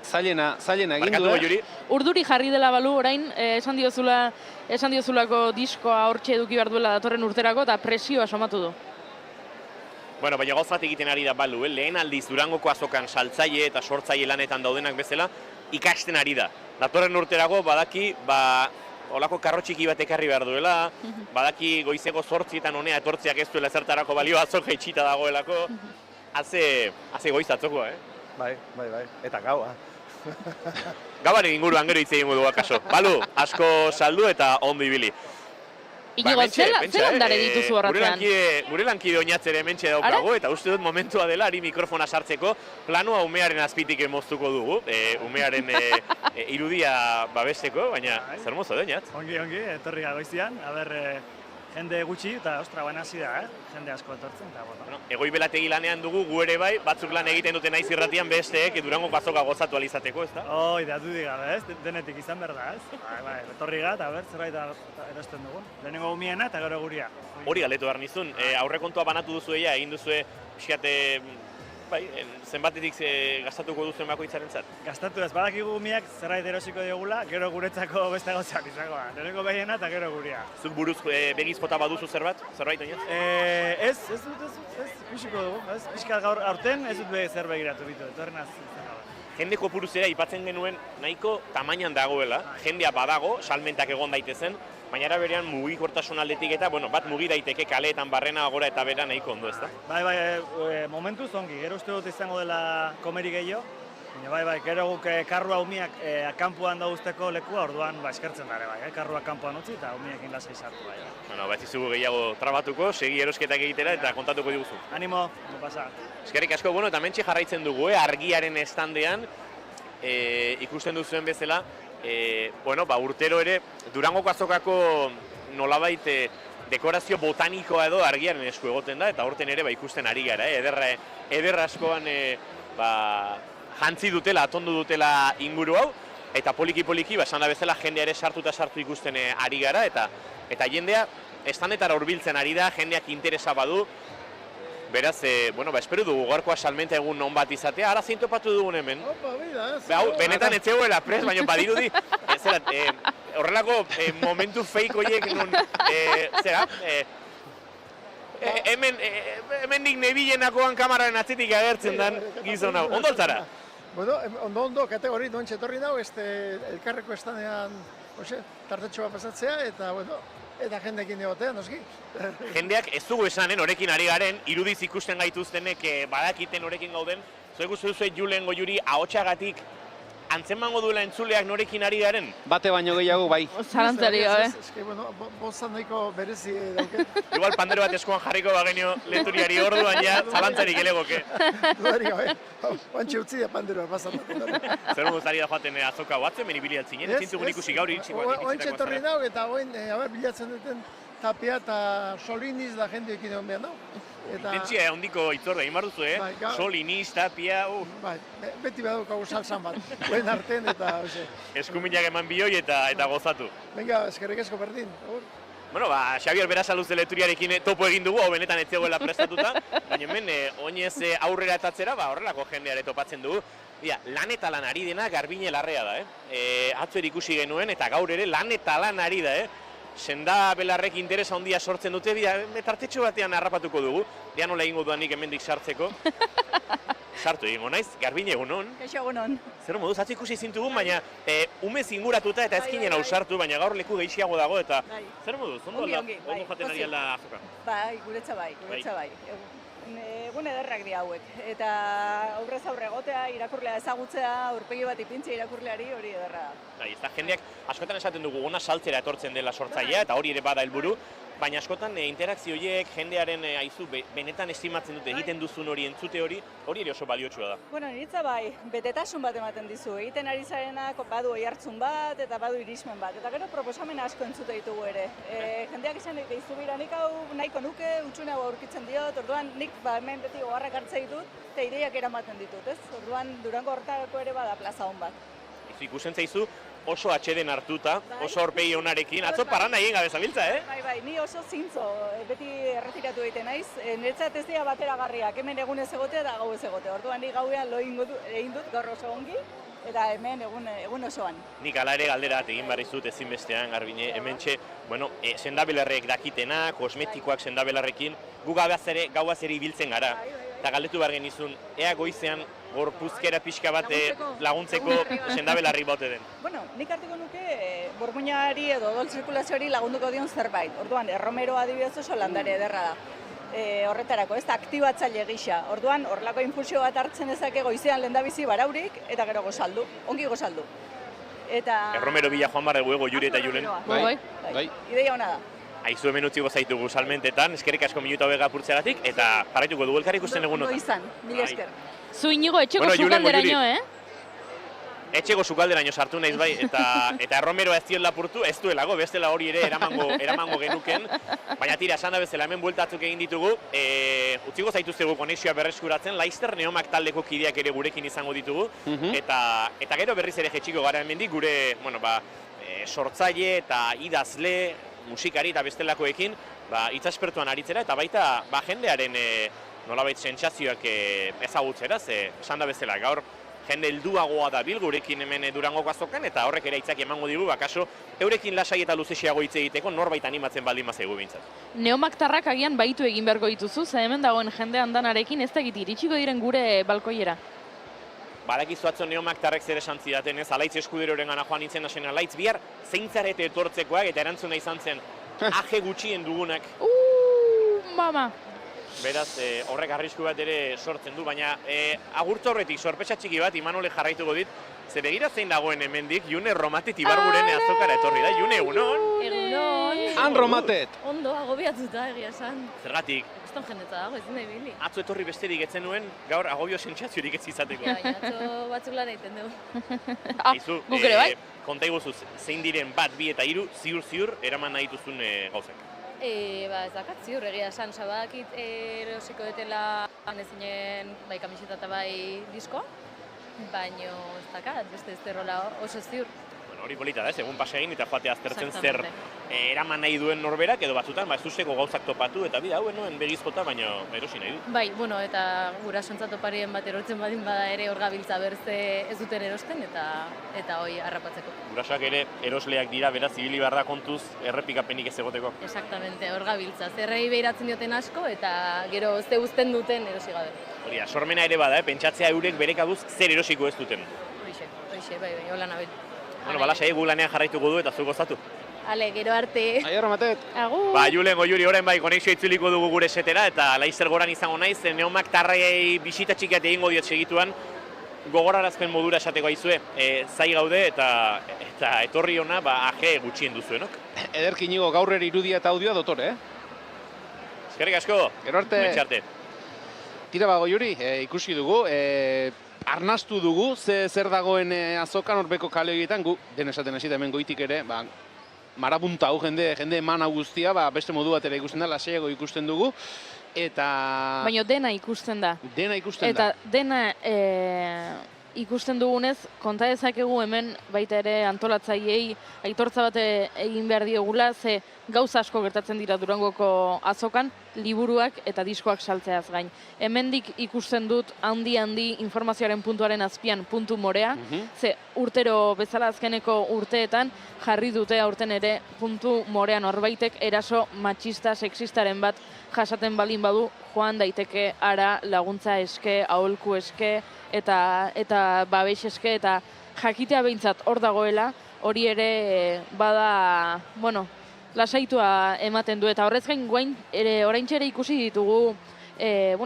Zailena egin du, Urduri jarri dela Balu, orain, esan diozulako diskoa hortxe eduki behar duela datorren urterako, eta presioa somatu du. Bueno, baina gauzat egiten ari da Balu, lehen aldiz Durangoko azokan saltzaile eta sortzaile lanetan daudenak bezala, ikasten ari da. Datorren urterako badaki, olako karrotxiki bat ekarri behar duela, badaki goizeko 8etan honea etortziak ez duela zertarako balio azoka itxita dagoelako, haze goiz atzokoa, Bai, eta gaua. Gauaren inguruan gero hitz egingo dugu akaso. Balu, asko saldu eta ondo ibili. Inigo, zer ondare dituzu horretzean? Gure lankide oinatzere hementxe daukago, eta uste dut momentua dela ari mikrofona sartzeko, planoa umearen azpitik moztuko dugu, umearen irudia babesteko, baina zer mozo da, oinatz? Ongi, etorri goizian, jende gutxi eta ostra baina hasi da, jende asko etortzen eta bueno. Egoi belategi lanean dugu gu ere bai, batzuk lan egiten dute naiz irratian besteek Durangoko azoka gozatu alizateko, ezta? Da dudik gabe, ez? Denetik izan behar da, ez? Bai, etorri eta zerbait erosten dugun. Lehenengo gumiena eta gero guria. Hori galdetu behar nizun, aurrekontua banatu duzu egin duzue, pixkate, zenbatetik gastatuko duzuen bakoitzarentzat? Gastatu ez, badakigu gumiak zerbait erosiko diogula, gero guretzako beste gauzak izango da. Lehenengo behiena eta gero guria. Zuk buruz begiz jota baduzu zerbait oinez? Ez ikusiko dugu, ez? Piskat gaur aurten ez dut zer begiratu bitu, etorren az. Jende kopuruzera ipatzen genuen nahiko tamainan dagoela, jendea badago, salmentak egon daitezen, baina era berean mugikortasun aldetik eta, bat mugi daiteke kaleetan barrena gora eta bera nahiko ondo, ezta? Bai, momentuz ongi, gero uste dut izango dela komeri gehiago, baina gero guk karrua umiak kanpoan dauzteko lekua, orduan eskertzen dara, karrua kanpoan utzi eta umiekin lasai sartu, bai. Ez izugu gehiago trabatuko, segi erosketak egitera eta kontatuko diguzu. Animo, pasa. Eskerrik asko, eta mentxe jarraitzen dugu, argiaren estandean, ikusten duzuen bezala, urtero ere, Durangoko azokako nolabait dekorazio botanikoa edo argiaren esku egoten da, eta horten ere ikusten ari gara, eder askoan jantzi dutela, atondu dutela inguru hau, eta poliki-poliki, esan da bezala, jendea ere sartu ikusten ari gara, eta jendea estandetara hurbiltzen ari da, jendeak interesa badu, beraz, espero dugu gaurkoa salmenta egun on bat izatea, ara zein topatu dugun hemen. Benetan ez zegoela prest, baina badirudi, horrelako momentu fake horiek nun, hemen nik nebilenakoan kamararen atzetik agertzen den gizon hau. Ondo altzara? Ondo, kategori doan txetorri dago, elkarreko estanean tartetxo bat pasatzea, eta jendekin egotea, noski. Jendeak ez dugu esanen, orekin ari garen, irudiz ikusten gaituztenek badakiten orekin gauden, zuek uste duzu Julen Goiuri ahotsagatik antzemango duela entzuleak norekin ari garen? Bate baino gehiago, bai. Zalantzari, bozan nahiko berezi dauket. Igual pandero bat eskuan jarriko bagenio leturiari orduan ja, zalantzarik elegoke. Dudarik gabe, oantxe utzi da pandero bat pasatu. Zer guztari da joaten azoka batzen, meni biliatzinen, ezintzugun ikusi gaur iritsiko. Oantxe etorri nago eta bilatzen duten tapia eta soliniz da jendeekin egon behar nago. Intentzia hondiko itzorde, egin barduzu, Soliniz, tapia, beti badaukagu salsan bat, guen arten eta... Eskuminak eman bioi eta gozatu. Venga, eskerrik asko berdin. Xabier Berasaluz leturiarekin topo egin dugu, benetan ez zegoela prestatuta, baina hemen oinez aurrera etatzera, horrelako jendeare topatzen dugu. Lan eta lan ari dena Garbine Larrea da, atzo ikusi genuen, eta gaur ere lan eta lan ari da, Senda belarrek interesa handia sortzen dute, tartetxo batean harrapatuko dugu, nola egingo duanik hemendik sartzeko. Sartu egingo naiz, Garbine egunon. Kaixo egunon. Zer moduz, atzo ikusi zintugun, baina umez inguratuta eta ezkinen ausartu, baina gaur leku gehiago dago eta zer moduz, ondo jaten ari alda azoka? Bai, guretza bai. Egun ederrak di hauek, eta aurrez aurre egotea, irakurlea ezagutzea, aurpegi bat ipintzea irakurleari hori ederra da. Ez da, jendeak askotan esaten dugu gona saltzera etortzen dela sortzailea, eta hori ere bada helburu, baina askotan interakzio horiek jendearen benetan estimatzen dute egiten duzun hori entzute hori ere oso baliotsua da. Niritza bai, betetasun bat ematen dizu, egiten ari zarenak badu oihartzun bat eta badu irismen bat, eta gero proposamen asko entzute ditugu ere. Jendeak izan dizu bira, nik hau nahiko nuke, utxune hau aurkitzen diot, orduan nik hemen beti gogarrak hartzea ditut, eta ideiak eramaten ditut, ez? Orduan Durango horretako ere bada plaza hon bat. Ikusten zaizu, oso atxeden hartuta, oso aurpegi onarekin, atzo parranda egin gabe zabiltza, Bai, ni oso zintzo, beti erretiratu egiten naiz, niretzat ez dira bateragarriak, hemen egun ez egotea eta gau ez egotea, orduan ni gauean lo egin dut gaur oso ongi, eta hemen egun osoan. Nik ala ere galdera egin behar izut ezinbestean, Garbine, hementxe, sendabelarrek dakitena, kosmetikoak sendabelarrekin, gu gauaz ere ibiltzen gara, eta galdetu behar genizun, ea goizean gorpuzkera pixka bat laguntzeko sendabelarrik baute den. Nik hartuko nuke burmuinari edo odol zirkulazioari lagunduko dion zerbait. Orduan, erromeroa adibidez oso landare ederra da. Horretarako, ez da aktibatzaile gisa. Orduan, horrelako infusio bat hartzen dezake goizean lehendabizi baraurik eta gero gozaldu, ongi gozaldu. Erromero bila joan barra guego Juri eta Julen. Bai. Ideia hona da. Aizu hemen utziko zaitugu salmentetan, eskerrik asko minuta hobek apurtzeagatik, eta jarraituko dugu elkar ikusten egunotan. Ondo izan, mila esker. Zu Inigo etxeko Bueno, Julen, sukalderaino, Etxeko sukalderaino sartu naiz bai, eta Romeroa ez zion lapurtu, ez duelago, bestela hori ere eramango genuken. Baina tira, esan da bezala, hemen bueltatzuk egin ditugu, utziko zaituztegu konexioa berreskuratzen, Leicester Neomak taldeko kideak ere gurekin izango ditugu, eta gero berriz ere jetxiko gara hemendik gure, sortzaile eta idazle, musikari eta bestelakoekin, itzaspertuan aritzera, eta baita jendearen nolabait sentsazioak ezagutzera, ze esan da bezala, gaur jende helduagoa da gurekin hemen Durangoko azokan, eta horrek ere aitzaki emango digu, kaso eurekin lasai eta luzexiago hitz egiteko norbait animatzen baldin bazaigu bintzat. Neomaktarrak agian baitu egin beharko dituzu, ze hemen dagoen jende handanarekin ez da egiti iritsiko diren gure balkoiera. Badakizu atzo Neomaktarrek zer esan zidaten ez, Alaitz Eskuderoren gana joan nintzen hasena, Alaitz bihar zeintzarete etortzekoak, eta erantzuna izan zen, aje gutxien dugunak. Mama! Beraz, horrek arrisku bat ere sortzen du, baina agurtza horretik sorpresa txiki bat Imanolek jarraituko dit, ze begira zein dagoen hemendik, June Romatet Ibarguren azokara etorri da. June, egunon? Egunon. Han Romatet! Ondo, agobiatuta egia esan. Zergatik? Eston jendetza dago, ezin da ibili. Atzo etorri besterik etzen nuen, gaur agobio sentsaziorik ez izateko. Baina atzo batzuk lan egiten dugu. Aizu, guk ere bai? konta iguzuz, zein diren bat, bi eta hiru, ziur eraman nahi duzun gauzak. Ez dakat ziur egia esan, sabakit erosiko detela ezinen bai kamiseta eta bai disko, baino ez dakat, beste ez derrola oso ziur. Hori polita da, egun pasa egin eta joatea aztertzen zer eraman nahi duen norberak, edo batzutan, ez duzeko gauzak topatu, eta bida, nuen begizkota, baina erosi nahi du. Bai, eta gurasontza toparien bat erortzen badin bada ere hor gabiltza berze ez duten erosten, eta hoi harrapatzeko. Gurasoak ere erosleak dira, beraz, ibili behar da kontuz, errepikapenik ez egoteko. Exactamente, hor gabiltza. Zerrei behiratzen dioten asko, eta gero ze uzten duten erosi gabe. Hori da, sormena ere bada, pentsatzea eurek berekaduz zer erosiko ez duten. Hoxe, bai, hola nabil. Balasai gu lanean jarraituko du eta zu gozatu. Ale, gero arte. Aior, Romatet. Agur. Julen, Goiuri, orain bai, konexio itzuliko dugu gure setera, eta Leicester goran izango naiz, Neomak tarrei bisita txikiat egingo diot segituan, gogorarazpen modura esateko aizue, zai gaude eta etorri ona, aje gutxien duzuenok. Ederki Inigo, gaur ere irudia eta audioa dotore, Eskerrik asko. Gero arte. Mentxarte. Tira Goiuri, ikusi dugu, arnastu dugu, zer dagoen azokan horbeko kale horietan, gu, den esaten hasi hemen goitik ere, marabunta hau jende eman hau guztia, beste modu bat ere ikusten da, lasaiago ikusten dugu, eta... Baina dena ikusten da. Dena ikusten da. Eta dena ikusten dugunez, konta dezakegu hemen baita ere antolatzaileei aitortza bat egin behar diogula, ze gauza asko gertatzen dira Durangoko azokan, liburuak eta diskoak saltzeaz gain. Hemendik ikusten dut handi informazioaren puntuaren azpian puntu morea, ze urtero bezala azkeneko urteetan jarri dute aurten ere puntu morean horbaitek eraso matxista, sexistaren bat jasaten balin badu, joan daiteke ara laguntza eske, aholku eske, eta babes eske, eta jakitea behintzat hor dagoela, hori ere bada, lasaitua ematen du, eta horrez gain oraintxe ere ikusi ditugu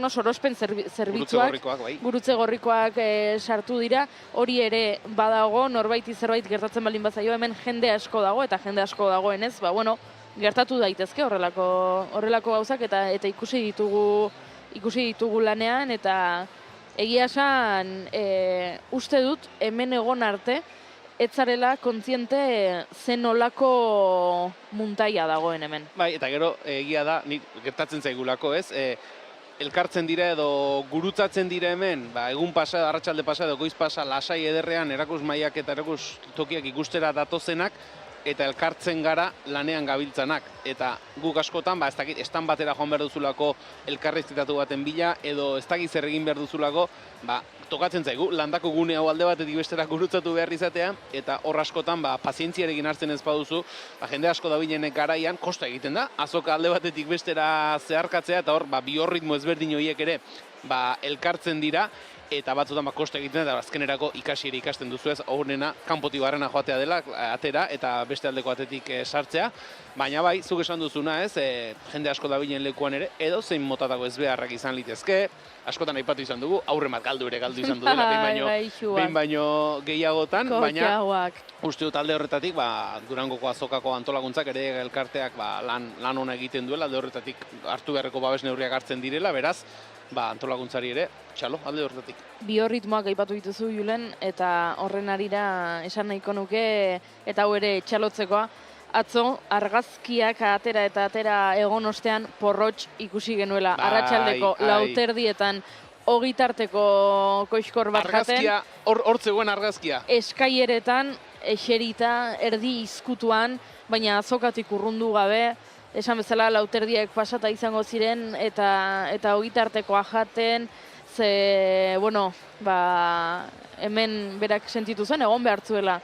sorospen zerbitzuak, gurutze gorrikoak sartu dira, hori ere badago, norbaiti zerbait gertatzen baldin bazaio, hemen jende asko dago, eta jende asko dagoenez, gertatu daitezke horrelako gauzak, eta ikusi ditugu lanean, eta egia esan uste dut hemen egon arte, ez zarela kontziente zen olako muntaia dagoen hemen. Bai, eta gero egia da, gertatzen zaigulako, ez? Elkartzen dira edo gurutzatzen dira hemen, egun pasa, arratsalde pasa edo goiz pasa, lasai ederrean erakus mailak eta erakus tokiak ikustera datozenak, eta elkartzen gara lanean gabiltzanak. Eta guk askotan, ez dakit, estan batera joan behar duzulako elkarrizketatu baten bila, edo ez dakit zer egin behar duzulako, tokatzen zaigu, landako gune hau alde batetik bestera gurutzatu behar izatea, eta hor askotan, pazientziarekin hartzen ez baduzu, jende asko dabilenek garaian, kosta egiten da, azoka alde batetik bestera zeharkatzea, eta hor, biorritmo ezberdin horiek ere, elkartzen dira, eta batzutan kosta egiten eta azkenerako ikasiera ikasten duzu ez, horrena kanpotik barrena joatea dela, atera eta beste aldeko atetik sartzea, baina bai, zuk esan duzuna ez, jende asko dabilen lekuan ere, edo zein motatako ezbeharrak izan litezke, askotan aipatu izan dugu, aurremat galdu izan du dela, behin baino gehiagotan, baina uste dut alde horretatik, Durangoko azokako antolakuntzak ere elkarteak lan ona egiten duela, alde horretatik hartu beharreko babes neurriak hartzen direla, beraz, antolakuntzari ere, txalo, alde horretatik. Biorritmoak aipatu dituzu, Julen, eta horren arira esan nahiko nuke, eta hau ere txalotzekoa, atzo argazkiak atera eta atera egon ostean porrotx ikusi genuela. Arratsaldeko 4:00 ogitarteko koiskor bat jaten. Argazkia, hor zegoen argazkia. Eskaieretan, eserita, erdi izkutuan, baina azokatik urrundu gabe, esan bezala 4:00 pasata izango ziren eta ogitartekoa jaten, ze, hemen berak sentitu zen, egon behartzuela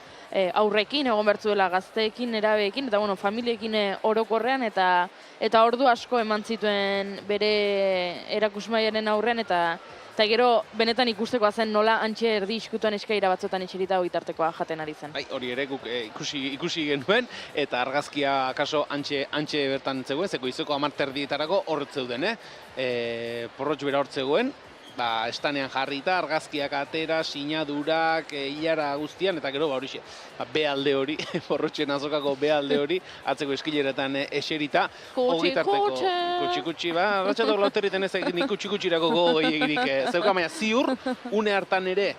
aurrekin, egon behartzuela gazteekin, erabeekin, eta familiekin orokorrean, eta ordu asko eman zituen bere erakusmaiaren aurrean, eta gero benetan ikustekoa zen nola antxe erdi iskutuan eskaira batzuetan eserita ogitartekoa jaten ari zen. Hori ere guk ikusi genuen, eta argazkia kaso antxe bertan zegoen, zeko izoko 10:30 hor zeuden, porrotx bera hor zegoen, estanean jarrita, argazkiak atera, sinadurak, hilara guztian, eta gero horixe, behalde hori, porrotxen azokako behalde hori, atzeko eskileretan eserita, kutsi-kutsi, ratxatok lauterriten ez egin kutsi-kutsirako gogo egirik zeuka, baina ziur, une hartan ere,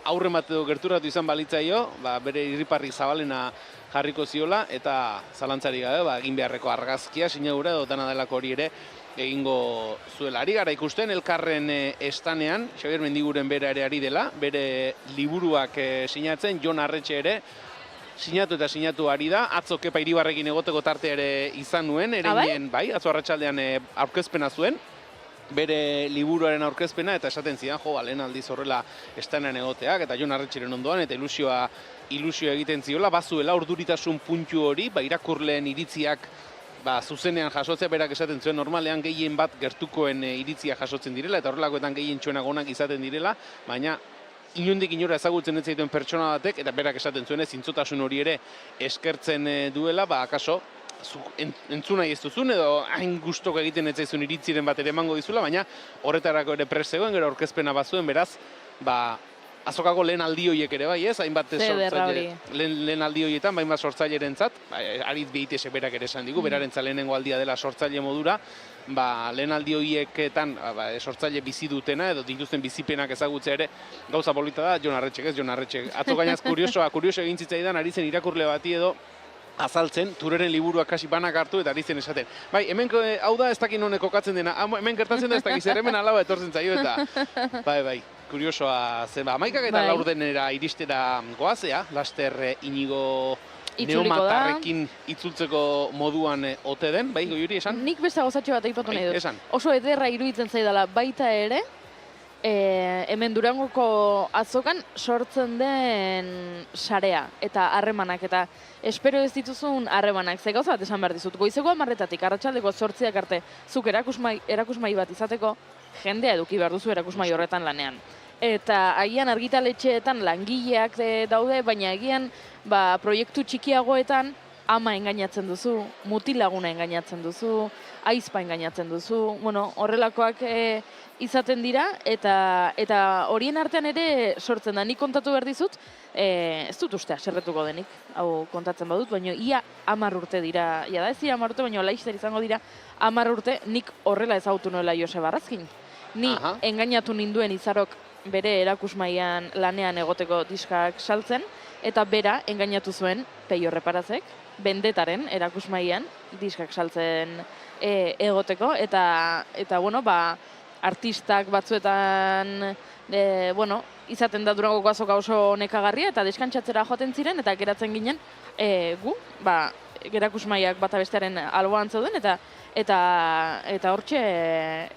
aurren bat edo gerturatu izan balitzaio, bere irriparri zabalena jarriko ziola, eta zalantzari gabe, egin beharreko argazkia, sinadura edo dana delako hori ere, egingo zuela. Ari gara ikusten, elkarren estanean, Xabier Mendiguren bera ere ari dela, bere liburuak sinatzen, Jon Arretxe ere, sinatu ari da, atzo Kepa Iribarrekin egoteko tarte ere izan nuen, atzo arratsaldean aurkezpena zuen, bere liburuaren aurkezpena, eta esaten zidan, lehen aldiz horrela estanean egoteak, eta Jon Arretxeren ondoan, eta ilusioa egiten ziola, bazuela urduritasun puntu hori, irakurleen iritziak zuzenean jasotzea, berak esaten zuen normalean gehien bat gertukoen iritzia jasotzen direla, eta horrelakoetan gehien txuenak onak izaten direla, baina inondik inora ezagutzen ez zaituen pertsona batek, eta berak esaten zuen zintzotasun hori ere eskertzen duela, akaso entzuna ez duzun, edo hain gustoko egiten ez zaizun iritziren bat ere emango dizula, baina horretarako ere prest zegoen, gero aurkezpena bazuen, beraz, azokako lehen aldi horiek ere bai, ez? Hainbat lehen aldi horietan, hainbat sortzailerentzat, Aritz Behitesek berak ere esan digu, berarentza lehenengo aldia dela sortzaile modura, lehen aldi horieketan sortzaile bizi dutena, edo dituzten bizipenak ezagutzea ere, gauza polita da, Jon Arretxek. Atzo gainaz kurioso egin zitzaidan, ari zen irakurle bati edo azaltzen, Tureren liburuak kasi banak hartu eta ari zen esaten. Hemen hau da ez dakin honek kokatzen dena, hemen gertatzen da ez dakiz hemen alaba etortzen zaio eta kuriosoa zen, 11:04 iristera goazea, laster Inigo Neomatarrekin itzultzeko moduan ote den, Goiuri esan? Nik beste gozatxo bat aipatu nahi dut. Oso ederra iruditzen zaidala baita ere, hemen Durangoko azokan sortzen den sarea eta harremanak, eta espero ez dituzun harremanak, ze gauza bat esan behar dizut, goizeko 10:00 arratsaldeko 8:00 arte zuk erakusmai bat izateko, jendea eduki behar duzu erakusmai horretan lanean. Eta agian argitaletxeetan langileak daude, baina agian proiektu txikiagoetan ama engainatzen duzu, mutilaguna engainatzen duzu, aizpa engainatzen duzu, horrelakoak izaten dira, eta horien artean ere sortzen da. Nik kontatu behar dizut, ez dut uste aserretuko denik, hau kontatzen badut, baina ia 10 urte dira, ez dira 10 urte, baina laizter izango dira 10 urte, nik horrela ezagutu nuela Joseba Arrazkin. Ni engainatu ninduen Izarok bere erakusmaian lanean egoteko diskak saltzen, eta bera engainatu zuen Peio Reparazek, Bendetaren erakusmaian diskak saltzen egoteko, eta artistak batzuetan, izaten da Durangoko azoka oso nekagarria, eta deskantzatzera joaten ziren, eta geratzen ginen, gu, erakusmaiak bata bestearen alboan zeuden, eta hortxe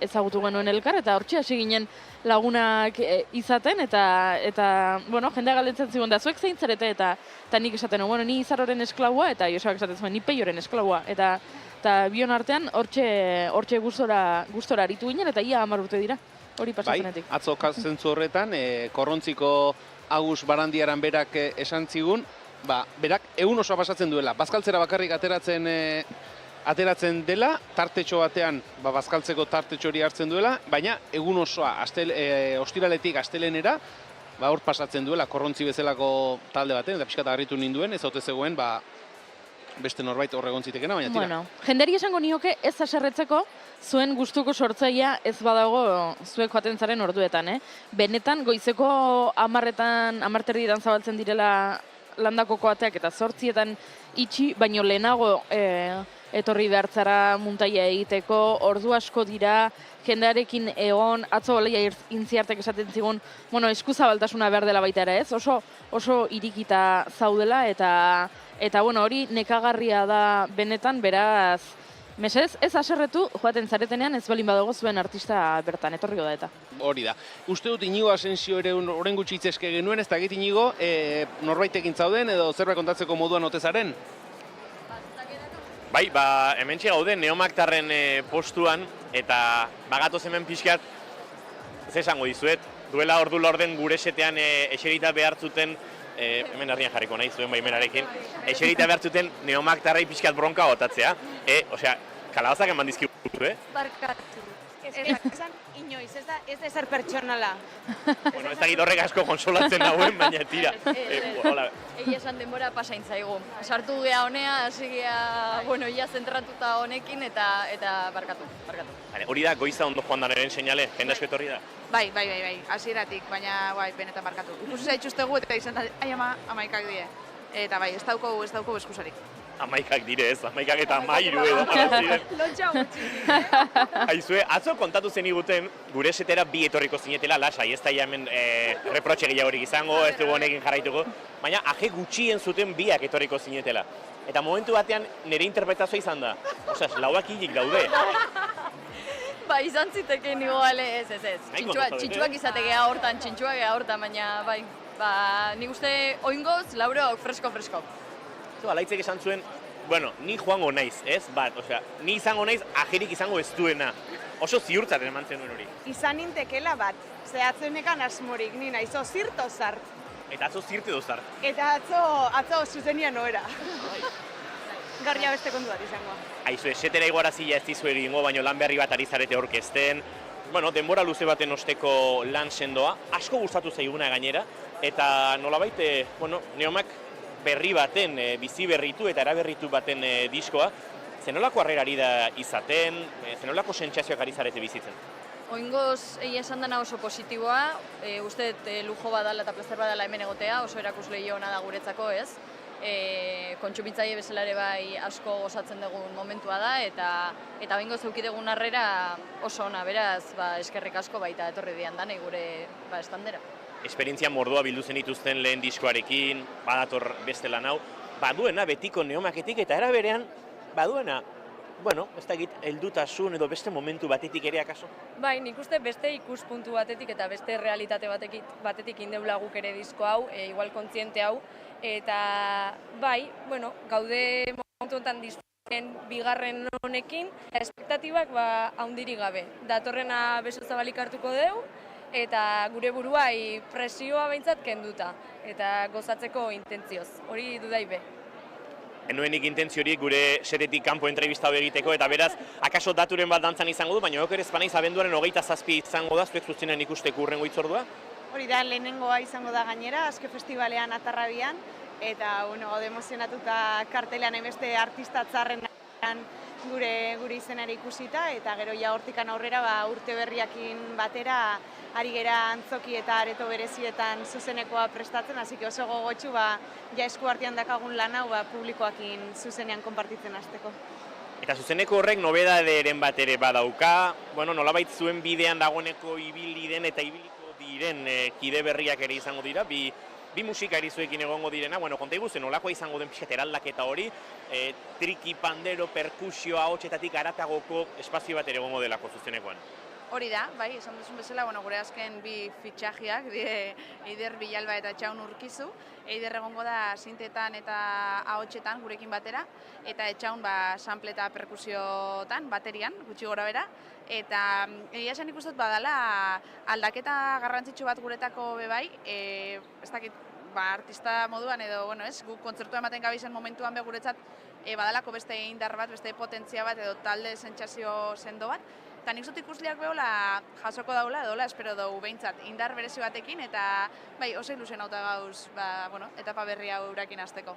ezagutu genuen elkar, eta hortxe hasi ginen lagunak izaten, eta jendea galdetzen zigun da, zuek zein zarete, eta nik esaten, ni Izaroren esklaua, eta Josebak esaten zuen, ni Peioren esklaua, eta bion artean hortxe gustora aritu ginen, eta ia 10 urte dira. hori pasazenetik. Bai, atzo zentzu horretan, Korrontziko Agus Barandiaran berak esan zigun, berak egun osoa pasatzen duela. Bazkaltzera bakarrik ateratzen dela, tartetxo batean, bazkaltzeko tartetxo hori hartzen duela, baina egun osoa, ostiraletik astelenera, hor pasatzen duela, Korrontzi bezalako talde baten, eta pixka harritu ninduen, ez haute zegoen, beste norbait hor egon zitekena, baina tira. Bueno, jenderi esango nioke ez haserretzeko, zuen gustuko sortzailea ez badago zuek joaten zaren orduetan, Benetan, goizeko 10:00 zabaltzen direla landakoko ateak eta 8:00 itxi, baino lehenago etorri behartzara muntaia egiteko, ordu asko dira, jendearekin egon, atzo baleia intziartek esaten zigun, eskuzabaltasuna behar dela baita ere, ez? Oso irikita zaudela eta hori nekagarria da benetan, beraz, mesez, ez haserretu joaten zaretenean ez balin badago zuen artista bertan, etorriko da eta. Hori da. Uste dut Inigo Asensio ere orain gutxi hitzeske genuen, ez dakit Inigo, norbaitekin zauden edo zerbait kontatzeko moduan ote zaren? Bai, hementxe gaude Neomaktarren postuan, eta bagatoz hemen pixkat, ez esango dizuet, duela ordu laurden gure setean eserita behartzuten, hemen herrian jarriko nahi zuen baimenarekin, eserita behartzuten Neomaktarrei pixkat bronka botatzea, osea, kalabazak eman dizkigu, Barkatu. Esan inoiz, ez da ezer pertsonala. Bueno, ez dakit horrek asko konsolatzen dauen, baina tira. Egia esan denbora pasain zaigu. Sartu gea honea, hasi gea, ia zentratuta honekin eta barkatu. Hori da, goiza ondo joan danaren seinale, jende asko etorri da? Bai, hasieratik, baina benetan barkatu. Ikusi zaituztegu eta izan da, amaikak die. Eta ez dauko eskusarik. Amaikak dire ez, amaikak eta amairu edo ziren. Lontxa gutxi. Aizue, atzo kontatu zen iguten, gure setera bi etorriko zinetela lasai, ez da hemen reprotxe gehiagorik izango, ez dugu honekin jarraituko, baina aje gutxien zuten biak etorriko zinetela. Eta momentu batean nire interpretazioa izan da, osas, lauak hilik daude. Izan ziteken igual, ez. Txintxuak izatekea hortan, baina nik uste oingoz, laurok, fresko. Alaitzek esan zuen, ni joango naiz, ez? Ni izango naiz, ajerik izango ez duena. Oso ziurtzaten eman zen duen hori. Izan nintekela bat, zehatzenekan asmorik, ni naiz, zirto zart. Eta atzo zirte do zart. Eta atzo zuzenian noera. Garria beste kontu bat izango. Aizue, setera iguarazila ez dizu egingo, baina lan berri bat ari zarete orkesten. Denbora luze baten osteko lan sendoa, asko gustatu zaiguna gainera, eta nolabait, Neomak berri baten, bizi berritu eta eraberritu baten diskoa, zenolako harrerari da izaten, zenolako sentsazioak ari zarete bizitzen? Oingoz, egia esan dena oso positiboa, uste lujo badala eta plazer badala hemen egotea, oso erakusle ona da guretzako, ez? Kontsumitzaile bezala ere bai asko gozatzen dugun momentua da, eta oingoz eukidegun harrera oso ona, beraz, eskerrik asko baita etorri dian danei gure estandera. Esperientzia mordoa bildu zen dituzten lehen diskoarekin, badator beste lan hau, baduena betiko Neomaketik eta era berean, baduena, ez dakit, heldutasun edo beste momentu batetik ere akaso? Bai, nik uste beste ikuspuntu batetik eta beste realitate batetik indeula guk ere disko hau, igual kontziente hau, eta gaude momentu enten diskoen bigarren honekin, espektatibak haundirik gabe. Datorrena beso zabalik hartuko deu, eta gure buruai presioa behintzat kenduta, eta gozatzeko intentzioz, hori dudai be. Enoenik intentziorik gure seretik kanpo entrevista egiteko, eta beraz, akaso daturen bat dantzan izango du, baina oker ezpanaiz abenduaren 27 izango da, zuek zuzenen ikusteko urrengo hitzordua? Hori da, lehenengoa izango da gainera, Aske Festivalean Atarrabian, eta gaude emozionatuta kartelean beste artista txarrenan gure izenari ikusita, eta gero ja hortikan aurrera urte berriakin batera ari gera antzoki eta areto berezietan zuzenekoa prestatzen, hasik oso gogotsu ja esku artean dakagun lan hau publikoakin zuzenean konpartitzen hasteko. Eta zuzeneko horrek nobedaderen bat ere badauka, nolabait zuen bidean dagoeneko ibili den eta ibiliko diren kide berriak ere izango dira, bi musikari zuekin egongo direna, konta iguzen, nolakoa izango den pixet eraldaketa hori, triki, pandero, perkusio, ahotsetatik aratagoko espazio bat ere egongo delako zuzenekoan. Hori da, bai, esan duzun bezala, gure azken bi fitxajiak, Eider Bilalba eta Etxaun Urkizu. Eider egongo da sintetan eta ahotsetan gurekin batera, eta Etxaun sample eta perkusiotan, baterian, gutxi gora bera. Eta egia esan ikustot badala aldaketa garrantzitsu bat guretako bebai, ez dakit, artista moduan edo, guk kontzertua ematen gabizen momentuan guretzat badalako beste indar bat, beste potentzia bat edo talde sentsazio sendo bat. Eta nik zut ikusleak behola jasoko daula, edola espero dugu behintzat indar berezi batekin, eta oso ilusionauta gauz, etapa berri hau urakin hasteko.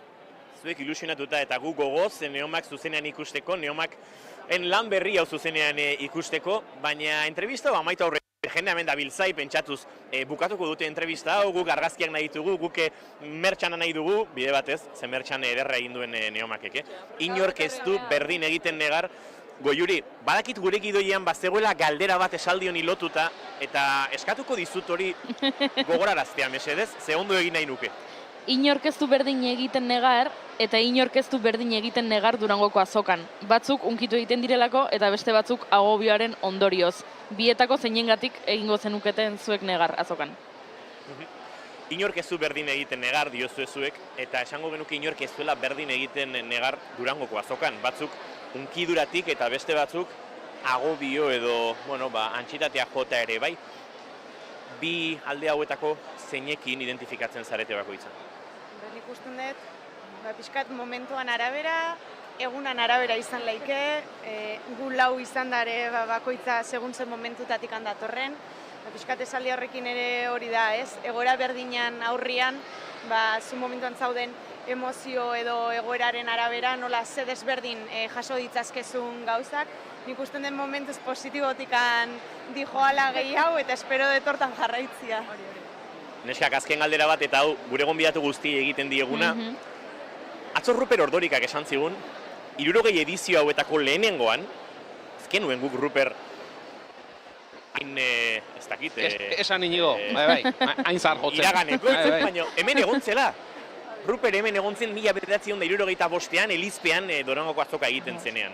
Zuek ilusionatuta eta gu gogoz Neomak zuzenean ikusteko, Neomaken lan berri hau zuzenean ikusteko, baina entrevista amaitu aurre jende hemen da biltzai pentsatuz bukatuko dute entrevista hau, guk argazkiak nahi ditugu, guk mertxana nahi dugu, bide batez, ze mertxan ederra egin duen Neomakek. Inork ez du berdin egiten negar. Goiuri, badakit gure gidoian bazegoela galdera bat esaldioni lotuta, eta eskatuko dizut hori gogoraraztea, mesedez, ze ondo egin nahi nuke. Inork ez du berdin egiten negar, eta inork ez du berdin egiten negar Durangoko azokan. Batzuk unkitu egiten direlako, eta beste batzuk agobioaren ondorioz. Bietako zeinengatik egingo zenuketen zuek negar azokan. Inork ez du berdin egiten negar, diozue zuek, eta esango genuke inork ez duela berdin egiten negar Durangoko azokan. Batzuk unkiduratik eta beste batzuk agobio edo, antxitatea jota ere, bai? Bi alde hauetako zeinekin identifikatzen zarete bakoitza? Nik usten dut, pixkat momentuan arabera, egunan arabera izan laike, gu lau izan dare bakoitza segun zen momentutatik handatorren, pixkat esaldi horrekin ere hori da, ez? Egoera berdinan aurrian, zu momentuan zauden emozio edo egoeraren arabera, nola ze desberdin jaso ditzazkezun gauzak. Nik usten den momentuz positibotikan dijoala gehi hau eta espero detortan jarraitzia. Neskak, azken galdera bat eta hau gure gonbidatu guzti egiten dieguna. Atzo Ruper Ordorikak esan zigun, 60 edizio hauetako lehenengoan, ezken nuen guk Ruper hain, ez dakit... Esan inigo, hain zar jotzen. Iraganeko, baina hemen egontzela. Ruper hemen egontzen 1965an Elizpean Durangoko azoka egiten zenean.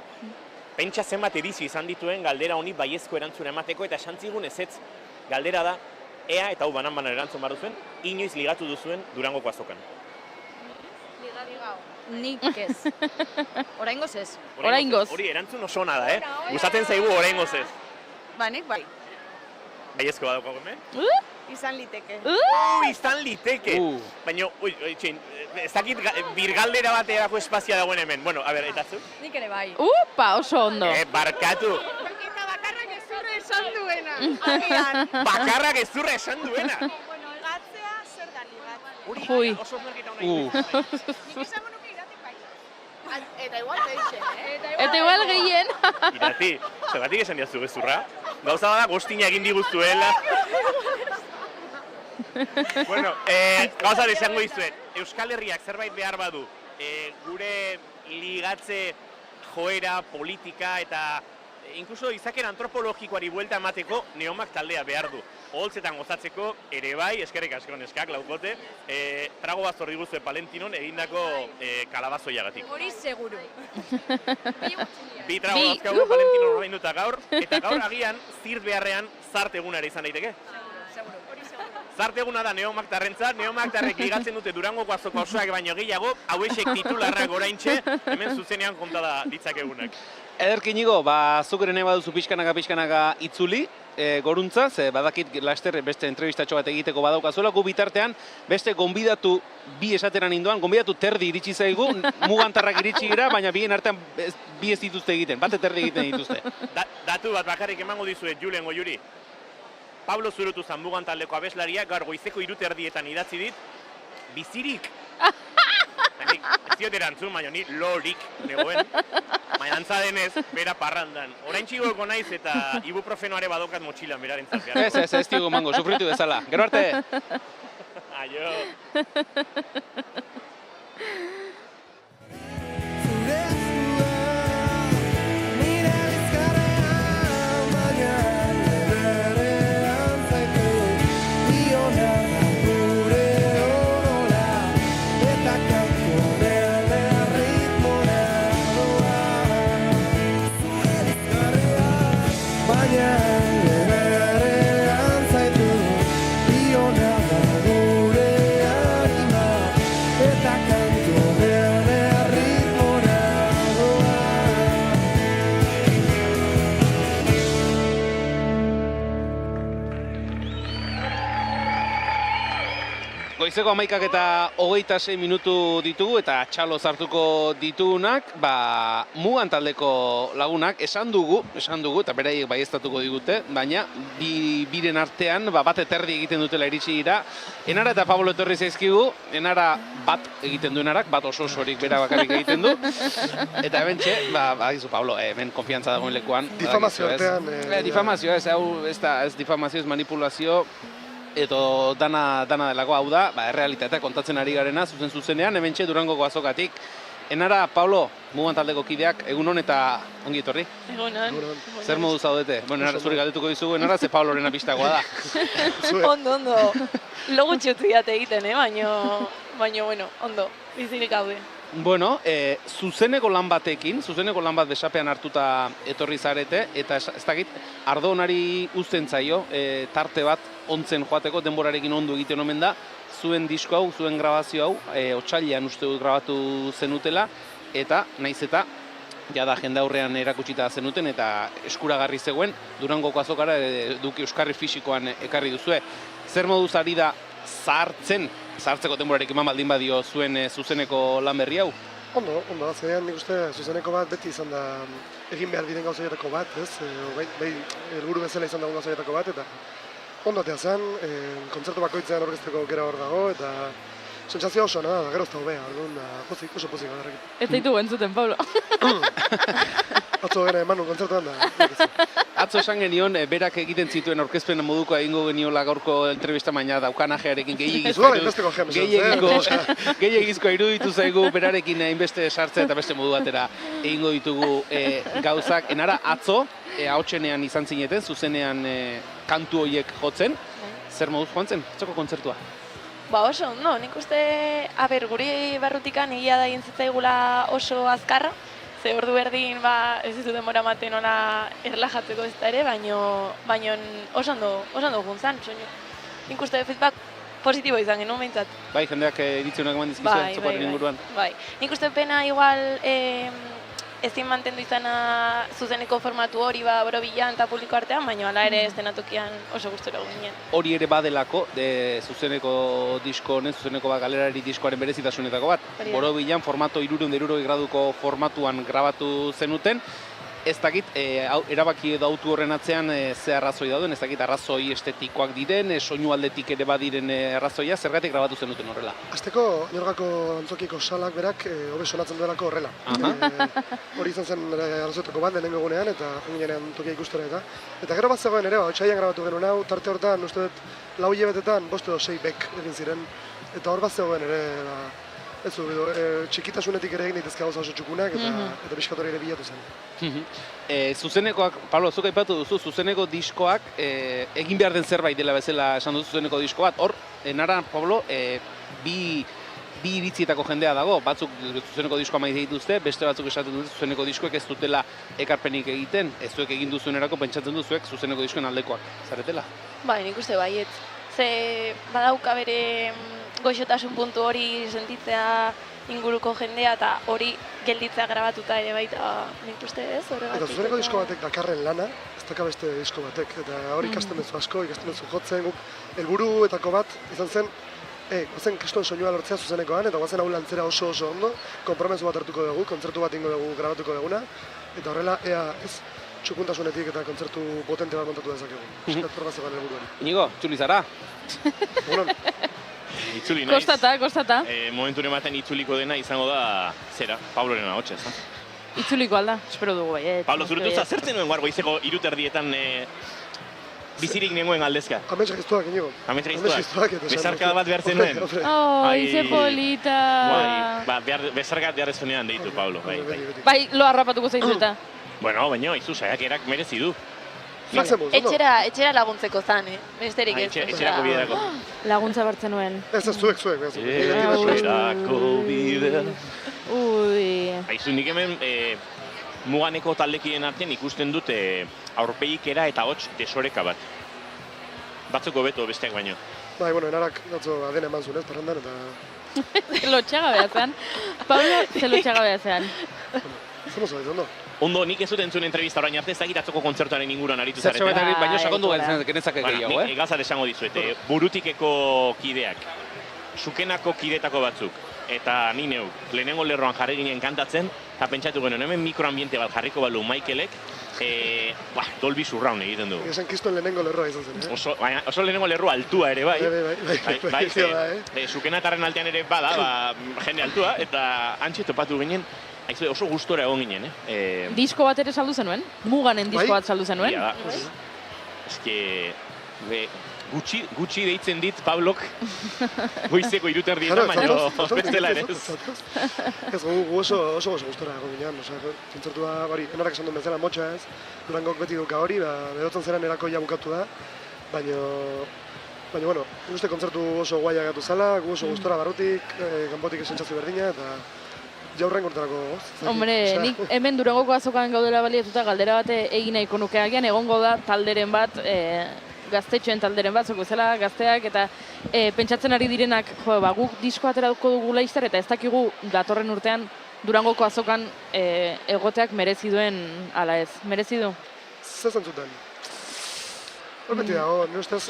Pentsa zenbat edizio izan dituen galdera honi baiezko erantzuna emateko eta esan zigun ezetz galdera da ea eta hau banan erantzun behar duzuen, inoiz ligatu duzuen Durangoko azokan. Nik ez. Oraingoz ez. Oraingoz. Hori erantzun oso ona da, gustatzen zaigu oraingoz ez. Nik bai. Baiezko badaukago hemen? Izan liteke. Izan liteke! Baina, ez dakit birgaldera baterako espazioa dagoen hemen. Bueno, a ber, eta zu? Nik ere bai. Oso ondo. Barkatu! Eta bakarrak ezurra esan duena. Bakarrak ezurra esan duena? Bueno, egatzea zer da ligat. Ui. Oso osmerketa hona ikusten. Nik esan nuke iratik bai. Eta igual gehien, Eta igual gehien. Irati, zergatik esan diazu gezurra? Gauza bada, gostina egin diguztuela. Bueno, gauza desango dizuet, Euskal Herriak zerbait behar badu, gure ligatze joera, politika eta inkluso izaken antropologikoari buelta emateko Neomak taldea behar du. Oholtzetan gozatzeko ere bai, eskerrik asko neskak, laukote, trago bat zorri guztue Palentinon egindako kalabazoiagatik. Hori seguru. Bi trago dazkagu Palentinon ordainduta gaur, eta gaur agian zirt beharrean zart egunara izan daiteke. Zarte eguna da Neomaktarrentzat, Neomaktarrek ligatzen dute Durangoko azoko osoak baino gehiago, hauexek titularrak oraintxe, hemen zuzenean kontada ditzakegunak. Ederki Inigo, zuk ere nahi baduzu pixkanaka itzuli, goruntza, ze badakit laster beste entrevistatxo bat egiteko badaukazuela, gu bitartean beste gonbidatu bi esateran indoan, gonbidatu terdi iritsi zaigu, mugantarrak iritsi gira, baina bien artean bi ez dituzte egiten, bate terdi egiten dituzte. Datu bat bakarrik emango dizuet, Julen Goiuri. Pablo Zurutu Zanbugan taldeko abeslaria, gaur goizeko 3:00 idatzi dit, bizirik. Ez diot erantzun, baina ni lorik negoen. Baina antza denez, bera parrandan. Orain txigoko naiz eta ibuprofenoare badokat motxilan beraren zatean. Ez digo mango, sufritu bezala. Gero arte! Aio! Mañana Goizeko 11:26 minutu ditugu eta txalo zartuko ditugunak, Mugan taldeko lagunak esan dugu, eta beraiek baieztatuko digute, baina biren artean bat eterdi egiten dutela iritsi dira. Enara eta Pablo etorri zaizkigu, Enara bat egiten du Enarak, bat oso-osorik bera bakarrik egiten du. Eta hemen bagizu Pablo, hemen konfiantza dagoen lekuan. Difamazio artean. Difamazio, ez difamazio, ez manipulazio. Edo dana delako hau da, errealitatea kontatzen ari garena, zuzenean, hementxe Durangoko azokatik. Enara, Pablo, Mugan taldeko kideak, egunon eta ongi etorri? Egunon. Zer modu zaudete? Bueno, Enara, zuri galdetuko dizugu, Enara, ze Pabloren apistagoa da. Ondo. Logo txutzi date egiten, baina, bueno, ondo, bizirik gaude. Bueno, zuzeneko lan bat besapean hartuta etorri zarete, eta ez dakit, ardo honari uzten zaio, tarte bat ontzen joateko, denborarekin ondo egiten omen da, zuen disko hau, zuen grabazio hau, otsailean uste dut grabatu zenutela, eta naiz eta jada jende aurrean erakutsita zenuten, eta eskuragarri zegoen, Durangoko azokara Duki Euskarri fisikoan ekarri duzue. Zer moduz ari da zahartzeko denborarekin baldin badio zuen zuzeneko lan berri hau? Ondo, azkenean nik uste zuzeneko bat beti izan da egin behar diren gauzoietako bat, ez? Bai, helburu bezala izan dagoen gauzoietako bat, eta ondo atea zen, kontzertu bakoitzean orkesteko aukera hor dago, eta sentsazio oso, da, gero ez da hobea, oso pozik badarrekin. Ez daitu entzuten, Pablo. Atzo gena eman kontzertuan da. Atzo esan genion, berak egiten zituen aurkezpen moduko egingo geniola gaurko entrevista, baina daukanajearekin gehiagizkoa iruditu zaigu, berarekin hainbeste sartzea eta beste modu batera egingo ditugu gauzak. Enara, atzo, ahotsenean izan zineten, zuzenean kantu horiek jotzen. Zer moduz joan zen, atzoko kontzertua? Oso, ondo, nik uste, guri barrutikan egia da egin zitzaigula oso azkarra, ze ordu berdin ez ditu denbora maten ona erlajatzeko ez da ere, baina oso ondo juntzan, soinu. Nik uste feedback positibo izan genuen behintzat. Bai, jendeak editzionak eman dizkizuen txokoaren inguruan. Bai, nik uste pena igual ezin mantendu izana zuzeneko formatu hori borobilan eta publiko artean, baina hala ere eszenatokian oso gustora ginen. Hori ere badelako, zuzeneko disko honen, zuzeneko galerari diskoaren berezitasunetako bat. Borobilan formato 360 graduko formatuan grabatu zenuten. Ez dakit, erabaki edo autu horren atzean ze arrazoi dauden, ez dakit arrazoi estetikoak diren, soinu aldetik ere badiren arrazoia, zergatik grabatu zenuten horrela? Azteko, Inorgako antzokiko salak berak hobe sonatzen duelako horrela. Hori izan zen arrazoetako bat, lehenengo egunean, eta junginean tokia ikustera eta. Eta gero bat zegoen ere, otsailean grabatu genuen hau, tarte hortan, uste dut, 4 hilabetetan, 5 edo 6 bek egin ziren. Eta hor bat zegoen ere, ez du, txikitasunetik ere egin ditezka gauza oso txukunak, eta pixkat hori ere bilatu zen. Zuzenekoak, Pablo, zuk aipatu duzu, zuzeneko diskoak egin behar den zerbait dela bezala esan duzu zuzeneko disko bat. Hor, Enara, Pablo, bi iritzietako jendea dago, batzuk zuzeneko diskoa maite dituzte, beste batzuk esaten dute zuzeneko diskoek ez dutela ekarpenik egiten, ez zuek egin duzuenerako pentsatzen duzuek zuzeneko diskoen aldekoak, zaretela? Bai, nik uste baiet. Ze badauka bere goxotasun puntu hori sentitzea inguruko jendea eta hori gelditzea grabatuta ere baita, nik uste ez, horregatik. Eta zuzeneko disko batek dakarren lana, ez daka beste disko batek, eta hori ikasten duzu asko, ikasten duzu jotzen, guk helburuetako bat izan zen, guazen kriston soinua lortzea zuzenekoan, eta guazen hau lantzera oso ondo, konpromezu bat hartuko dugu, kontzertu bat ingo dugu grabatuko duguna, eta horrela, ez txukuntasunetik eta kontzertu potente bat montatu dezakegu. Eskator bat zegoen helburuan. Inigo, itzuli zara? Itzuli naiz. Kostata. Momentu ematen itzuliko dena izango da zera, Pabloren ahotsa, ez da? Itzuliko alda, espero dugu bai. Pablo, zuretuza zertzen nuen guar goizeko 3:30 bizirik nengoen aldezka? Ametsa giztuak, Inigo. Ametsa giztuak? Bezarka bat behar zenuen? Ze polita. Bezarka behar zenean deitu, Pablo. Bai, lo harrapatuko zaizu eta. Bueno, baina, izu, saiakerak merezi du. Etxera laguntzeko zan, besterik ez. Etxerako biderako. Laguntza bartzen nuen. Ez zuek. Etxerako bider. Aizu, nik hemen Muganeko taldekien artean ikusten dut aurpegikera eta hots desoreka bat. Batzuko beto besteak baino. Bai, Enarak datzo adena eman zuen ez, parrandan, eta... Zelotxagabea zean. Pablo, zelotxagabea zean. Zer mozo, ondo? Ondo, nik ez dut entzun entrevista orain arte, ez dakit atzoko kontzertuaren inguruan aritu zarete. Baina sakondu genezake gehiago, Nik egazat esango dizuet, burutikeko kideak. Sukenako kidetako batzuk, eta ni neuk, lehenengo lerroan jarri ginen kantatzen, eta pentsatu genuen, hemen mikroambiente bat jarriko balu Michaelek, Dolby Surround egiten du. Esan kiston lehenengo lerroa izan zen, Oso lehenengo lerroa altua ere, bai. Bai, Sukenatarren altean ere bada, jende altua, eta antxe topatu ginen, oso gustora egon ginen, Disko bat ere saldu zenuen? Muganen disko bat saldu zenuen? Ia da. Eske, gutxi deitzen dit Pablok goizeko 3:30 baino bestela ere ez. Ez gu oso gustora egon ginen, kontzertua hori, enorak esan duen bezala motxa ez, Durangok beti duka hori, berotzen zeran erakoia bukatu da, baina, bueno, uste kontzertu oso guaia gatu zala, gu oso gustora barrutik, kanpotik esentzazio berdina, eta jaurren kontrako goz. Hombre, nik hemen Durangoko azokan gaudela balietuta galdera bat egin nahiko nuke agian, egongo da talderen bat, gaztetxoen talderen bat, zoko bezala gazteak, eta pentsatzen ari direnak, guk disko ateratuko dugu laizter, eta ez dakigu datorren urtean Durangoko azokan egoteak merezi duen, ala ez, merezi du? Zer zentzuten? Beti dago, nire ustez,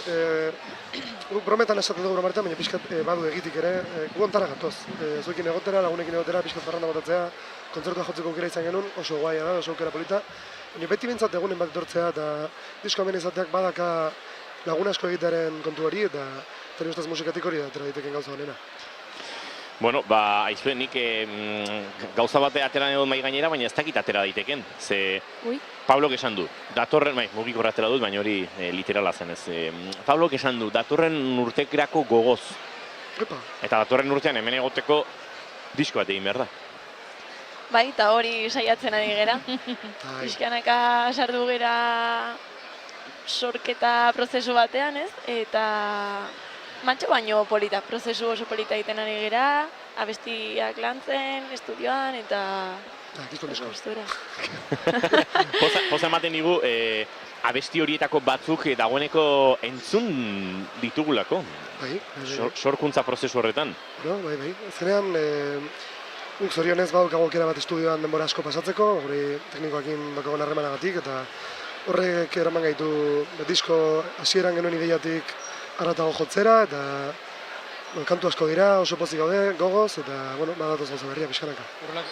brometan esaten dugu brometan, baina pixkat badu egitik ere, gu ontara gatoz. Zuekin egotera, lagunekin egotera, pixkat farranda botatzea, kontzertua jotzeko aukera izan genuen, oso guaia da, oso aukera polita. Baina beti bintzat egunen bat etortzea, eta disko hemen izateak badaka lagun asko egitearen kontu hori, eta nire ustez musikatik hori da, atera daiteken gauza honena. Bueno, aizue, nik gauza bate atera egon mai gainera, baina ez dakit atera daiteken. Ze Pablok esan du, datorren, mugiko atera dut, baina hori literala zen ez. Pablok esan du, datorren urtekrako gogoz. Eta datorren urtean hemen egoteko disko bat egin behar da. Bai, eta hori saiatzen ari gera. Pixkanaka sartu gera sorketa prozesu batean, ez? Eta mantxo baino polita, prozesu oso polita egiten ari gera, abestiak lantzen, estudioan, eta gustura. Poza ematen digu, abesti horietako batzuk dagoeneko entzun ditugulako. Sorkuntza prozesu horretan. Bai. Azkenean, guk zorionez badukago aukera bat estudioan denbora asko pasatzeko, gure teknikoekin daukagun harremanagatik, eta horrek eraman gaitu disko hasieran genuen ideiatik arratago jotzera, eta kantu asko dira, oso pozik gaude, gogoz, eta badatoz gauza berria pixkanaka.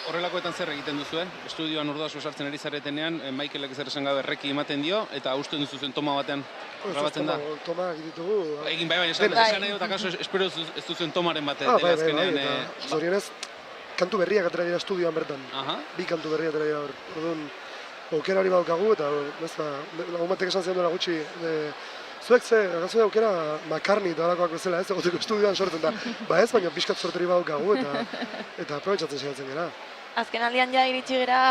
Horrelakoetan zer egiten duzue? Estudioan orduazu sartzen ari zaretenean, Michaelek zer esan gabe erreki ematen dio, eta usten duzuzen toma batean grabatzen da? Toma egitugu. Egin bai, esan nahi dut, akaso espero ez duzen tomaren bat dela azkenean. Zorionez, kantu berriak atera dira estudioan bertan. Bi kantu berriak atera dira hor. Orduan, aukera hori badaukagu, eta lagun batek esan zian duela gutxi, zuek agazue aukera McCartney eta halakoak bezala ez, egoteko estudioan sortzen da. Ez, baina pixkat sorteri badaukagu, eta aprobetsatzen saiatzen gara. Azken aldian ja iritsi gera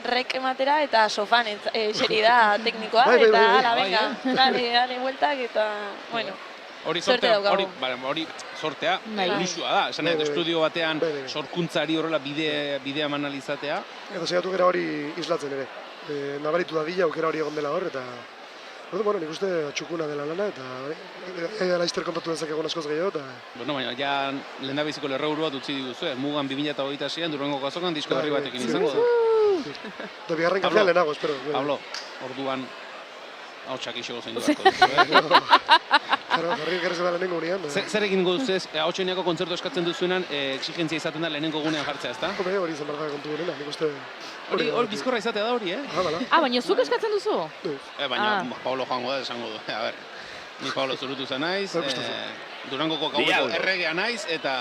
rek ematera eta sofan eseri da teknikoa, eta ala, venga, dale bueltak, eta, bueno, sorte daukagu. Hori sortea, ilusua da, esan nahi, estudio batean sorkuntzari horrela bidea manalizatea. Eta saiatu gara hori islatzen ere. Nabaritu da dila aukera hori egon dela hor, eta nik uste txukuna dela lana, eta laizter kontatu dezakegun askoz gehiago, eta... Baina, ja lehendabiziko lerraburu bat utzi diguzu, mugan 2026an Durangoko azokan disko berri batekin izango da. Eta bigarren kafea lehenago, espero. Pablo, orduan, hautsak iso zein duarko. Jarri gerrez da lehenengo gunean. Zer egin guztez, hautseneako kontzertu eskatzen duzuenan, exigentzia izaten da lehenengo gunean jartzea, ezta? Hori izan behar da kontu gunean, nik uste... Hori bizkorra izatea da hori, baina zuk eskatzen duzu? Baina Pablo joango da, esango du. A ber, ni Pablo zurutu zen naiz, Durangoko gaueko erregea naiz, eta...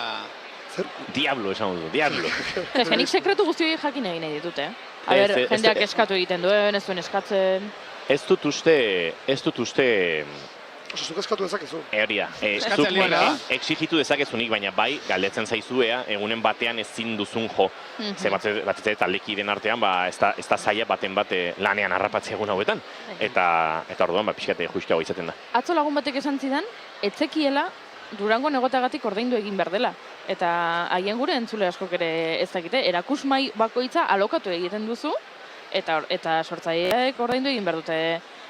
Zer? Diablo esango du, diablo. Nik sekretu guzti hori jakin egin nahi ditut, A ber, jendeak eskatu egiten duen, ez duen eskatzen... Ez dut uste... Oso, zuk eskatu dezakezu. Hori da, zuk exigitu dezakezunik, baina bai, galdetzen zaizuea, egunen batean ezin duzun jo. Ze batzete taldeki den artean, ez da zaila baten bate lanean harrapatzea egun hauetan. Eta orduan, pixkate justuago izaten da. Atzo lagun batek esan zidan, etzekiela Durango negotagatik ordaindu egin behar dela. Eta haien gure entzule askok ere ez dakite, erakusmai bakoitza alokatu egiten duzu, eta sortzaileek ordaindu egin behar dute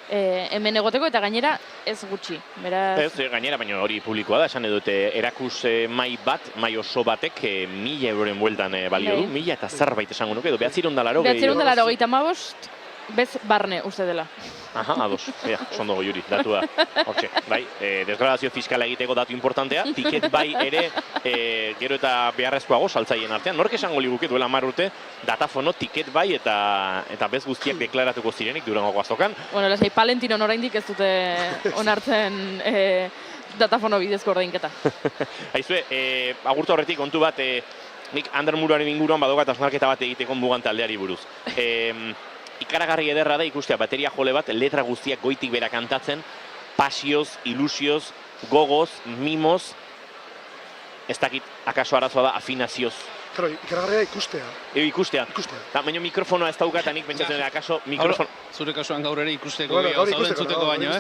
hemen egoteko, eta gainera ez gutxi. Ez, gainera, baina hori publikoa da, esan edute erakus mai oso batek 1.000 euroren bueltan balio du, 1.000 eta zerbait esango nuke, edo 980. 985 bez barne uste dela. Aha, ados, sondo Juri, datua. Hortxe, bai, desgradazio fiskala egiteko datu importantea, tiket bai ere gero eta beharrezkoago saltzaien artean. Nork esango liguke duela 10 urte, datafono, tiket bai eta bez guztiak deklaratuko zirenik Durangoko azokan. Bueno, lasai, Palentinon oraindik ez dute onartzen datafono bidezko ordainketa. Haizue, agurtu horretik kontu bat, nik Ander Muruaren inguruan badokat hausnarketa bat egiteko mugan taldeari buruz. Ikaragarri ederra da ikustea bateria jole bat letra guztiak goitik bera kantatzen, pasioz, ilusioz, gogoz, mimoz, ez dakit akaso arazoa da afinazioz. Claro, ikaragarria ikustea. Ikustea. Ta baina mikrofonoa ez dauka eta nik pentsatzen akaso mikrofono. Zure kasuan gaur ere ikusteko zauden zuteko baino,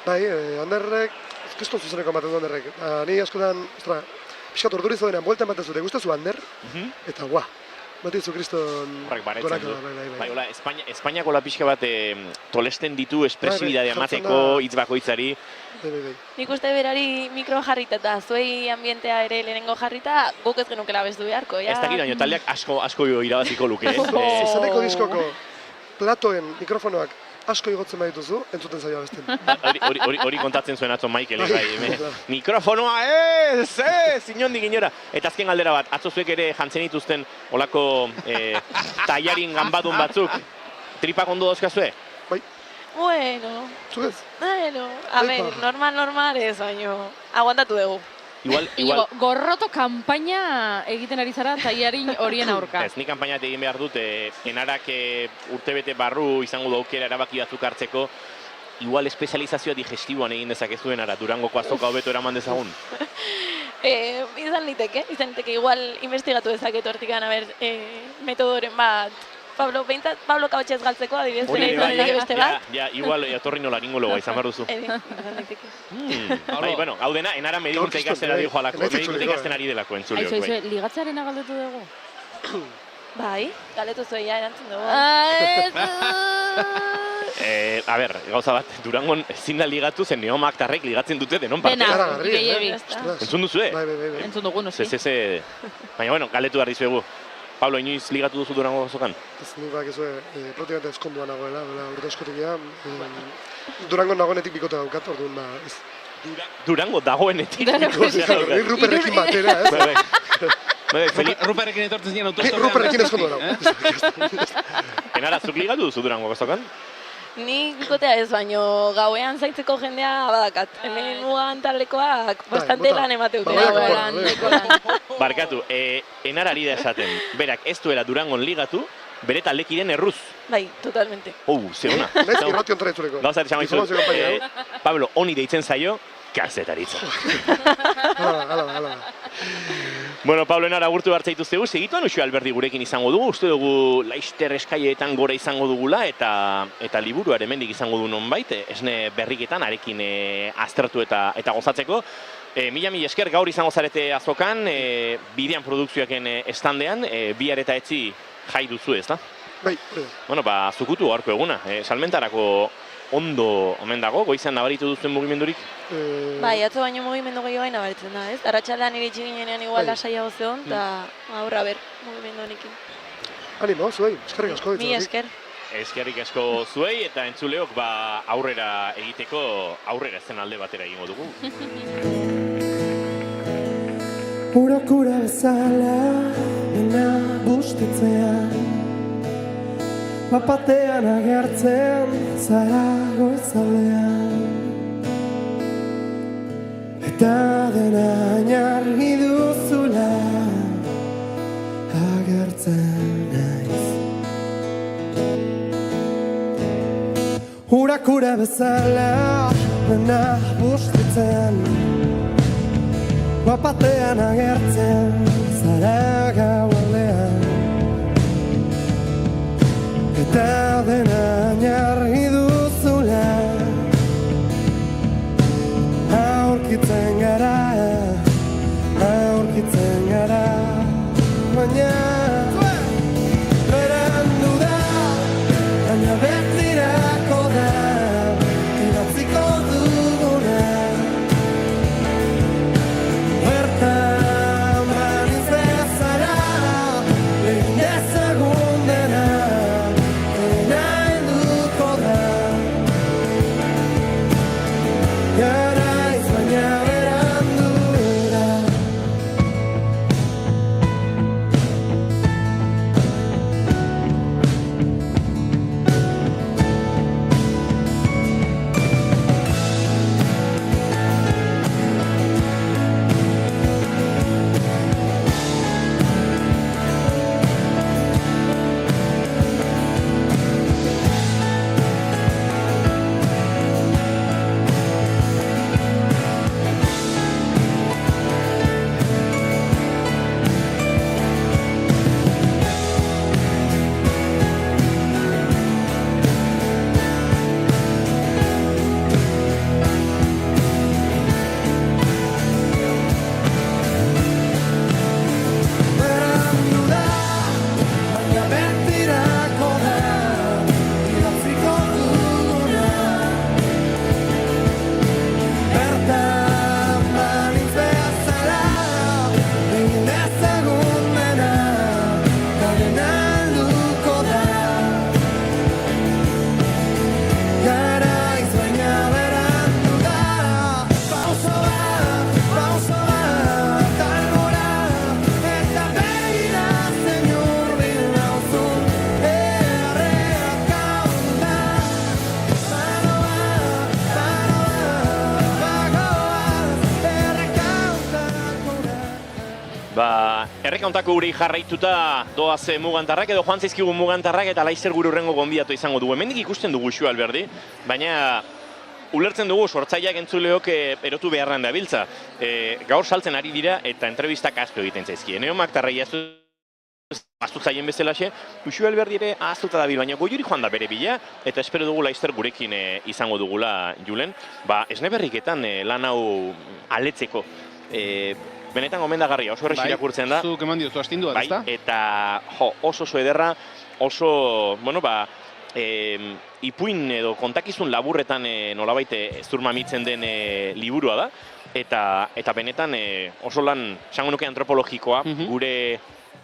Bai, Anderrek, kezko zuzeneko ematen du Anderrek. Ni askotan, pixkat ordurizo denean, buelta ematen zute, guztazu Ander, eta guau. Batizu kriston gorako da. Bai, hola, Espainiako la pixka bat tolesten ditu espresibidadea emateko hitz bakoitzari. Nik uste berari mikro jarrita eta zuei ambientea ere lehenengo jarrita guk ez genukela bestu beharko. Ez dakit baino, taldeak asko irabaziko luke. Zuzeneko diskoko platoen mikrofonoak asko igotzen badituzu, entzuten zaioa besten. Hori kontatzen zuen atzo Michael, mikrofonoa inondik inora. Eta azken galdera bat, atzo zuek ere jantzen dituzten olako tailarin ganbadun batzuk, tripak ondo dauzkazue? Bai. Bueno. Zugez? Bueno, a ver, normal ez, baino, aguantatu dugu. Igual... Gorroto kanpaina egiten ari zara tailarin horien aurka. Ez, ni kanpainat egin behar dut, enarak urtebete barru izango du aukera erabaki batzuk hartzeko, igual espezializazioa digestiboan egin dezakezu enara, Durangoko azoka hobeto eraman dezagun? Izan liteke, igual investigatu dezaket hortikan, metodoren bat, Pablo Kaotxez galtzeko, adibidez, beste bat. Ja, igual, etorri nola ningoloa izan behar duzu. Bai, bueno, hau dena, enara medikunta ikasten ari joalako, medikunta ikasten ari delako entzuleok. Aizu, ligatzearen agaldetu dugu? Bai, galdetu zuea erantzun dugu. A ber, gauza bat, Durangon ezin da ligatu zen neomaktarrek ligatzen dute denon parte. Dena, gehiabi. Entzun duzue? Bai. Entzun dugu, noski. Baina, bueno, galdetu behar dizuegu. Pablo, inoiz ligatu duzu Durango azokan? Ez nik bak ezue, praktikamente eskonduan nagoela, urte askotik ja. Durango nagoenetik bikote daukat, orduan da, ez. Durango dagoenetik bikote daukat? Ni Ruperrekin batera, ez? Ruperrekin etortzen ziren autostopean. Ni Ruperrekin eskonduan nago. Enara, zuk ligatu duzu Durango azokan? Ni bikotea ez, baino gauean zaitzeko jendea badakat. Hemen mugan taldekoak bastante lan emate dute. Barkatu, Enara ari da esaten, berak ez duela Durangon ligatu, bere taldekiren erruz. Bai, totalmente. Ze ona. Nez, irrati ontara itzuleko. Gauza esan Pablo, honi deitzen zaio, kazetaritza. Hala. Bueno, Pablo, Enara agurtu hartzaituztegu, segituan Uxue Alberdi gurekin izango dugu, uste dugu Laister eskaietan gora izango dugula, eta liburuaren hemendik izango du nonbait, esne berriketan arekin aztertu eta gozatzeko. Mila esker gaur izango zarete azokan, bidean produkzioaken estandean, bihar eta etzi jai duzu ez da? Bai. Bueno, zukutu gaurko eguna, salmentarako ondo omen dago, goizan nabaritu duzuen mugimendurik? Bai, atzo baino mugimendu gehiago nabaritzen da, ez? Arratsaldean iritsi ginenean igual lasaiago zeon, eta aurra ber, mugimendu honekin. Animo, zuei, eskerrik asko ditu. Mi esker. Eskerrik asko zuei, eta entzuleok aurrera egiteko, aurrera zen alde batera egingo dugu. Urakura bezala, dena bustitzean, bapatean agertzen zara goizaldean, eta dena inargi duzula agertzen naiz. Urakura bezala, dena bustitzen, bapatean agertzen zara gaualdean, eta dena inargi duzula aurkitzen gara, baina berandu da, baina betirako da, idatziko duguna. Bertan baniz bezala, egin ezagun dena, Kontako guri jarraituta doaz mugantarrak edo joan zaizkigu mugantarrak eta laizer gure urrengo gonbidatu izango dugu. Hemendik ikusten dugu Uxue Alberdi, baina ulertzen dugu sortzaileak entzuleok erotu beharran da biltza. Gaur saltzen ari dira eta entrevistak asko egiten zaizkie. Neomaktarrei aztu zaien bezalaxe, Uxue Alberdi ere ahaztuta dabil, baina goiuri joan da bere bila, eta espero dugu laister gurekin izango dugula Julen. Esne berriketan lan hau aletzeko. Benetan gomendagarria, oso errez irakurtzen da. Zuk eman diozu astindu bat, ezta? Eta oso ederra, oso, ipuin edo kontakizun laburretan nolabait zurmamitzen den liburua da. Eta benetan oso lan, esango nuke antropologikoa, gure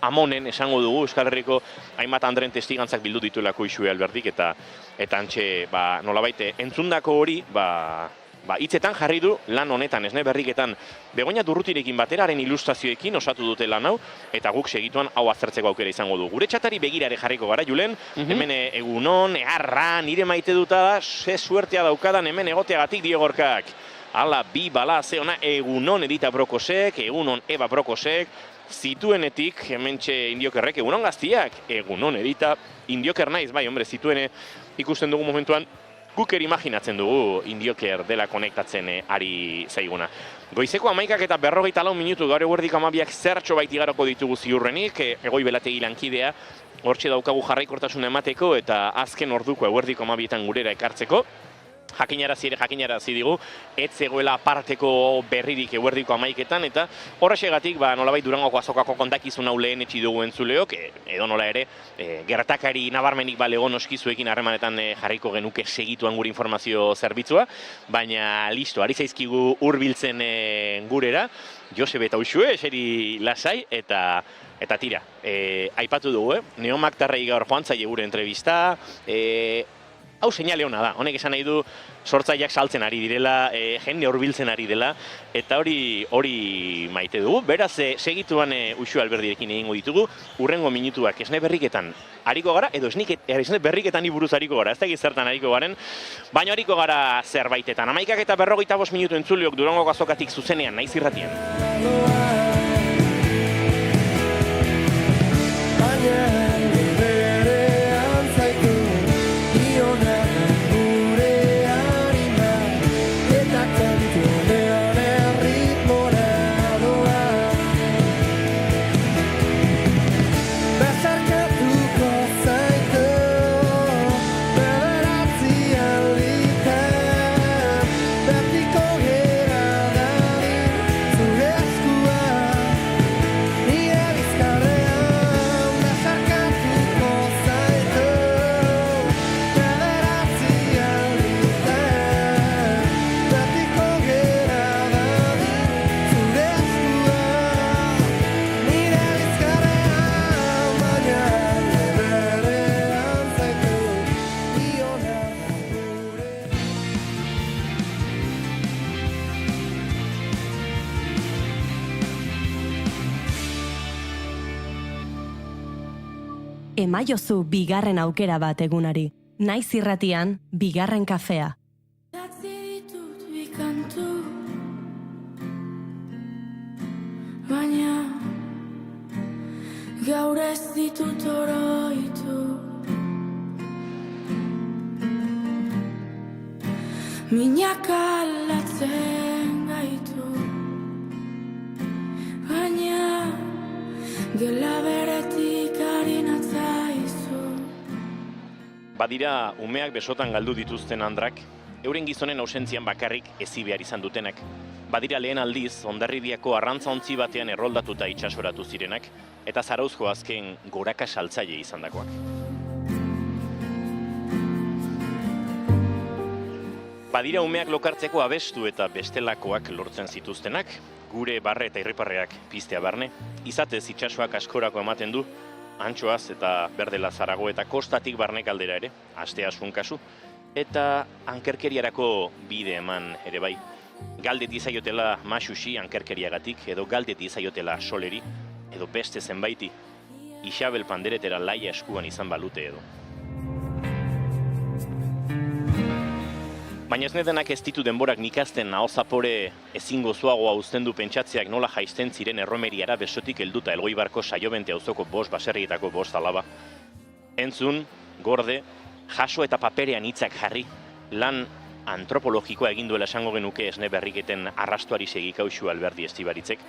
amonen esango dugu Euskal Herriko hainbat andren testigantzak bildu dituelako Uxue Alberdik eta antxe nolabait entzundako hori hitzetan jarri du lan honetan, esne berriketan Begoña Durrutirekin bateraren ilustrazioekin osatu dute lan hau, eta guk segituan hau aztertzeko aukera izango du. Gure txatari begirare jarriko gara, Julen, hemen egunon, eharra, nire maite duta da, ze suertea daukadan hemen egoteagatik Diegorkak. Hala, bi bala, ze ona, egunon Edita Brokosek, egunon Eba Brokosek, zituenetik, hementxe Indiokerrek, egunon gaztiak, egunon Edita, Indioker naiz, bai, hombre, zituene ikusten dugu momentuan, guk imaginatzen dugu Indioker dela konektatzen ari zaiguna. Goizeko 11 eta 44 minutu gaur eguerdiko 12ak zertxo bait igaroko ditugu ziurrenik, Egoi Belategi lankidea, hortxe daukagu jarraikortasuna emateko eta azken orduko eguerdiko 12etan gurera ekartzeko. Jakinarazi digu, ez zegoela aparteko berririk eguerdiko 11etan, eta horrexegatik nolabait Durangoko azokako kontakizun hau lehen etxi dugu entzuleok, edo nola ere, gertakari nabarmenik balego noskizuekin harremanetan jarriko genuke segituan gure informazio zerbitzua, baina listo, ari zaizkigu hurbiltzen gurera, Josebe eta Uxue, eseri lasai, eta tira, aipatu dugu, Neomaktarrei gaur joan zaie gure entrevista, hau seinale hona da, honek esan nahi du sortzaileak saltzen ari direla, jende hurbiltzen ari dela, eta hori maite dugu. Beraz, segituan Uxue Alberdirekin egingo ditugu, urrengo minutuak esne berriketan hariko gara, edo esne berriketan iburuz hariko gara, ez da gizertan hariko garen, baina hariko gara zerbaitetan. 11 eta 45 minutu entzuliok Durangoko azokatik zuzenean, naiz irratian. Emaiozu bigarren aukera bat egunari. Naiz irratian, bigarren kafea. Idatzi ditut bikantu, baina gaur ez ditut oroitu. Minak aldatzen gaitu, baina gela beretik harinatzaizu. Badira umeak besotan galdu dituzten andrak, euren gizonen ausentzian bakarrik ezi behar izan dutenak. Badira lehen aldiz, Hondarribiako arrantza ontzi batean erroldatuta itsasoratu zirenak, eta Zarauzko azken goraka saltzaile izandakoak. Badira umeak lokartzeko abestu eta bestelakoak lortzen zituztenak, gure barre eta irriparreak piztea barne, izatez itsasoak askorako ematen du, antxoaz eta berdela Zarago eta kostatik barnek aldera ere, aste asun kasu, eta ankerkeriarako bide eman ere bai. Galdet izaiotela Maxuxi ankerkeriagatik, edo galdet izaiotela Soleri, edo beste zenbaiti, Isabel panderetera laia eskuan izan balute edo. Baina ez nedenak ez ditu denborak nikazten naho zapore ezingo zuagoa uzten du pentsatzeak nola jaisten ziren erromeriara besotik helduta Elgoibarko Saiobente auzoko 5 baserrietako 5 alaba. Entzun, gorde, jaso eta paperean hitzak jarri, lan antropologikoa egin duela esango genuke Esne Berriketen arrastuari segikauxu Alberdi Estibaritzek,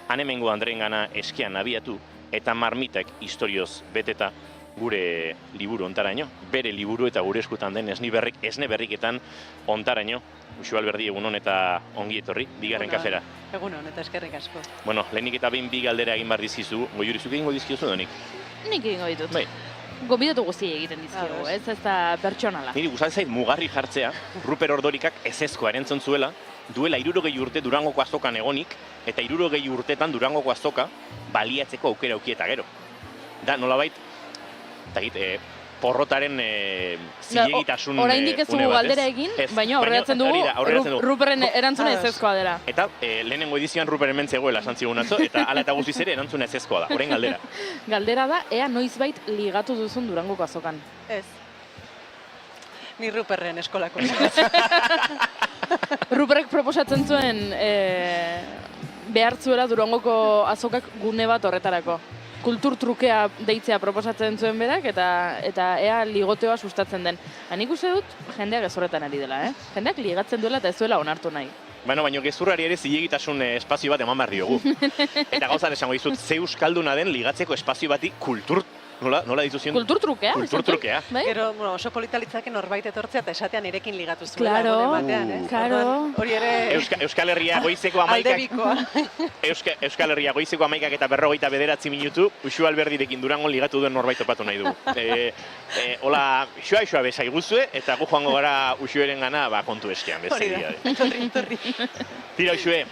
hanemengo Andreengana eskian abiatu eta marmitak historioz beteta gure liburu ontaraino, bere liburu eta gure eskutan den Esne Berriketan ontaraino. Uxu Alberdi, egunon eta ongi etorri, bigarren kafera. Egunon eta eskerrik asko. Bueno, lehenik eta behin bi galdera egin behar dizkizu, Goiurizuk egingo dizkiozu donik? Nik egingo ditut. Bai. Gobidatu guztiei egiten dizkigu, ez da pertsonala. Niri gustatzen zait mugarri jartzea, Ruper Ordorikak ezezkoa erantzun zuela, duela 60 urte Durangoko azokan egonik, eta 60 urtetan Durangoko azoka baliatzeko aukera aukieta gero. Da, nolabait, porrotaren zilegitasun une bat, ez? Oraindik ez dugu galdera egin, baina aurreratzen dugu Ruperren erantzuna ezezkoa dela. Eta lehenengo edizioan Ruper hemen zegoela esan zigun atzo, eta hala eta guztiz ere erantzuna ezezkoa da, orain galdera. Galdera da, ea noizbait ligatu duzun Durangoko azokan. Ez. Ni Ruperren eskolako. Ruperrek proposatzen zuen behar zuela Durangoko azokak gune bat horretarako. Kultur trukea deitzea proposatzen zuen berak eta ea ligoteoa sustatzen den. Nik uste dut jendeak ez horretan ari dela, Jendeak ligatzen duela eta ez duela onartu nahi. Baina gezurrari ere zilegitasun espazio bat eman behar diogu. Eta gauzan esango dizut, ze euskalduna den ligatzeko espazio bati nola dituzien? Kulturtrukea. Kulturtrukea. Gero, oso polita litzake norbait etortzea eta esatean nirekin ligatu zuela gune batean, Claro. Hori ere... Euskal Herria goizeko Euskal Herria goizeko 11:49 minutu, Uxu Alberdirekin Durangon ligatu duen norbait topatu nahi dugu. Hola, xua besa iguzue, eta gu joango gara Uxueren gana kontu eskean. Hori da, torri. Tira, Uxue,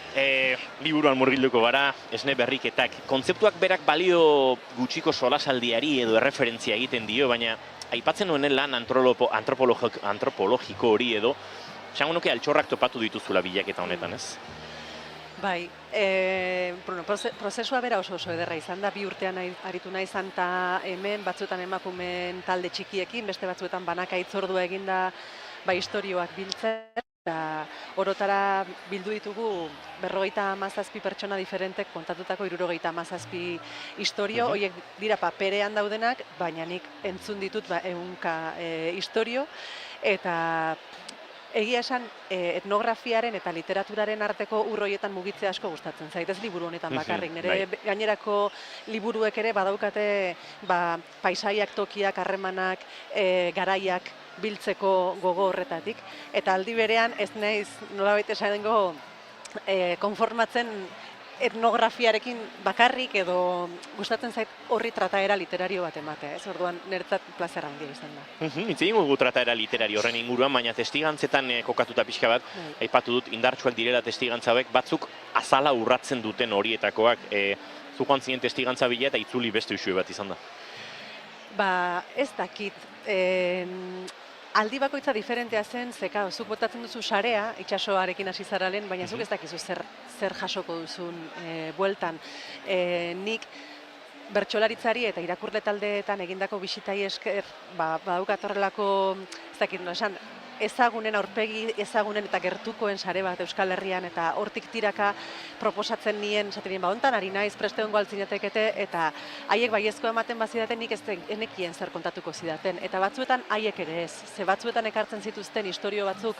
liburuan murgilduko gara, Esne Berriketak. Kontzeptuak berak balio gutxiko solasaldiari edo erreferentzia egiten dio, baina aipatzen nuenen lan antropologiko hori edo, esango nuke altxorrak topatu dituzula bilaketa honetan, ez? Bai, prozesua bera oso ederra izan da, 2 urtean aritu nahi izan eta hemen, batzuetan emakumeen talde txikiekin, beste batzuetan banaka hitzordua eginda istorioak biltzen. Eta orotara bildu ditugu 57 pertsona diferentek kontatutako 77 istorio, horiek dira paperean daudenak, baina nik entzun ditut 100 istorio, eta egia esan etnografiaren eta literaturaren arteko urroietan mugitzea asko gustatzen zait, ez liburu honetan bakarrik. Nire gainerako liburuek ere badaukate paisaiak, tokiak, harremanak, garaiak biltzeko gogo horretatik. Eta aldi berean ez naiz nolabait esango konformatzen etnografiarekin bakarrik edo gustatzen zait horri trataera literario bat ematea, ez? Orduan niretzat plazer handia izan da. Hitz egingo dugu trataera literario horren inguruan, baina testigantzetan kokatuta pixka bat, aipatu dut indartsuak direla testigantzabek, batzuk azala urratzen duten horietakoak, zu joan zinen testigantza bila eta itzuli beste Uxue bat izan da. Ez dakit, aldi bakoitza diferentea zen, zuk botatzen duzu sarea, itxasoarekin hasi zaralen, baina zuk ez dakizu zer jasoko duzun bueltan. Nik bertsolaritzari eta irakurle taldeetan egindako bisitai esker, badaukat horrelako, ez dakit, esan, ezagunen aurpegi, ezagunen eta gertukoen sare bat Euskal Herrian, eta hortik tiraka proposatzen nien, esaten nien, hontan ari naiz, preste hongo altzinetekete, eta haiek baiezko ematen bazidaten nik ez enekien zer kontatuko zidaten. Eta batzuetan haiek ere ez, ze batzuetan ekartzen zituzten istorio batzuk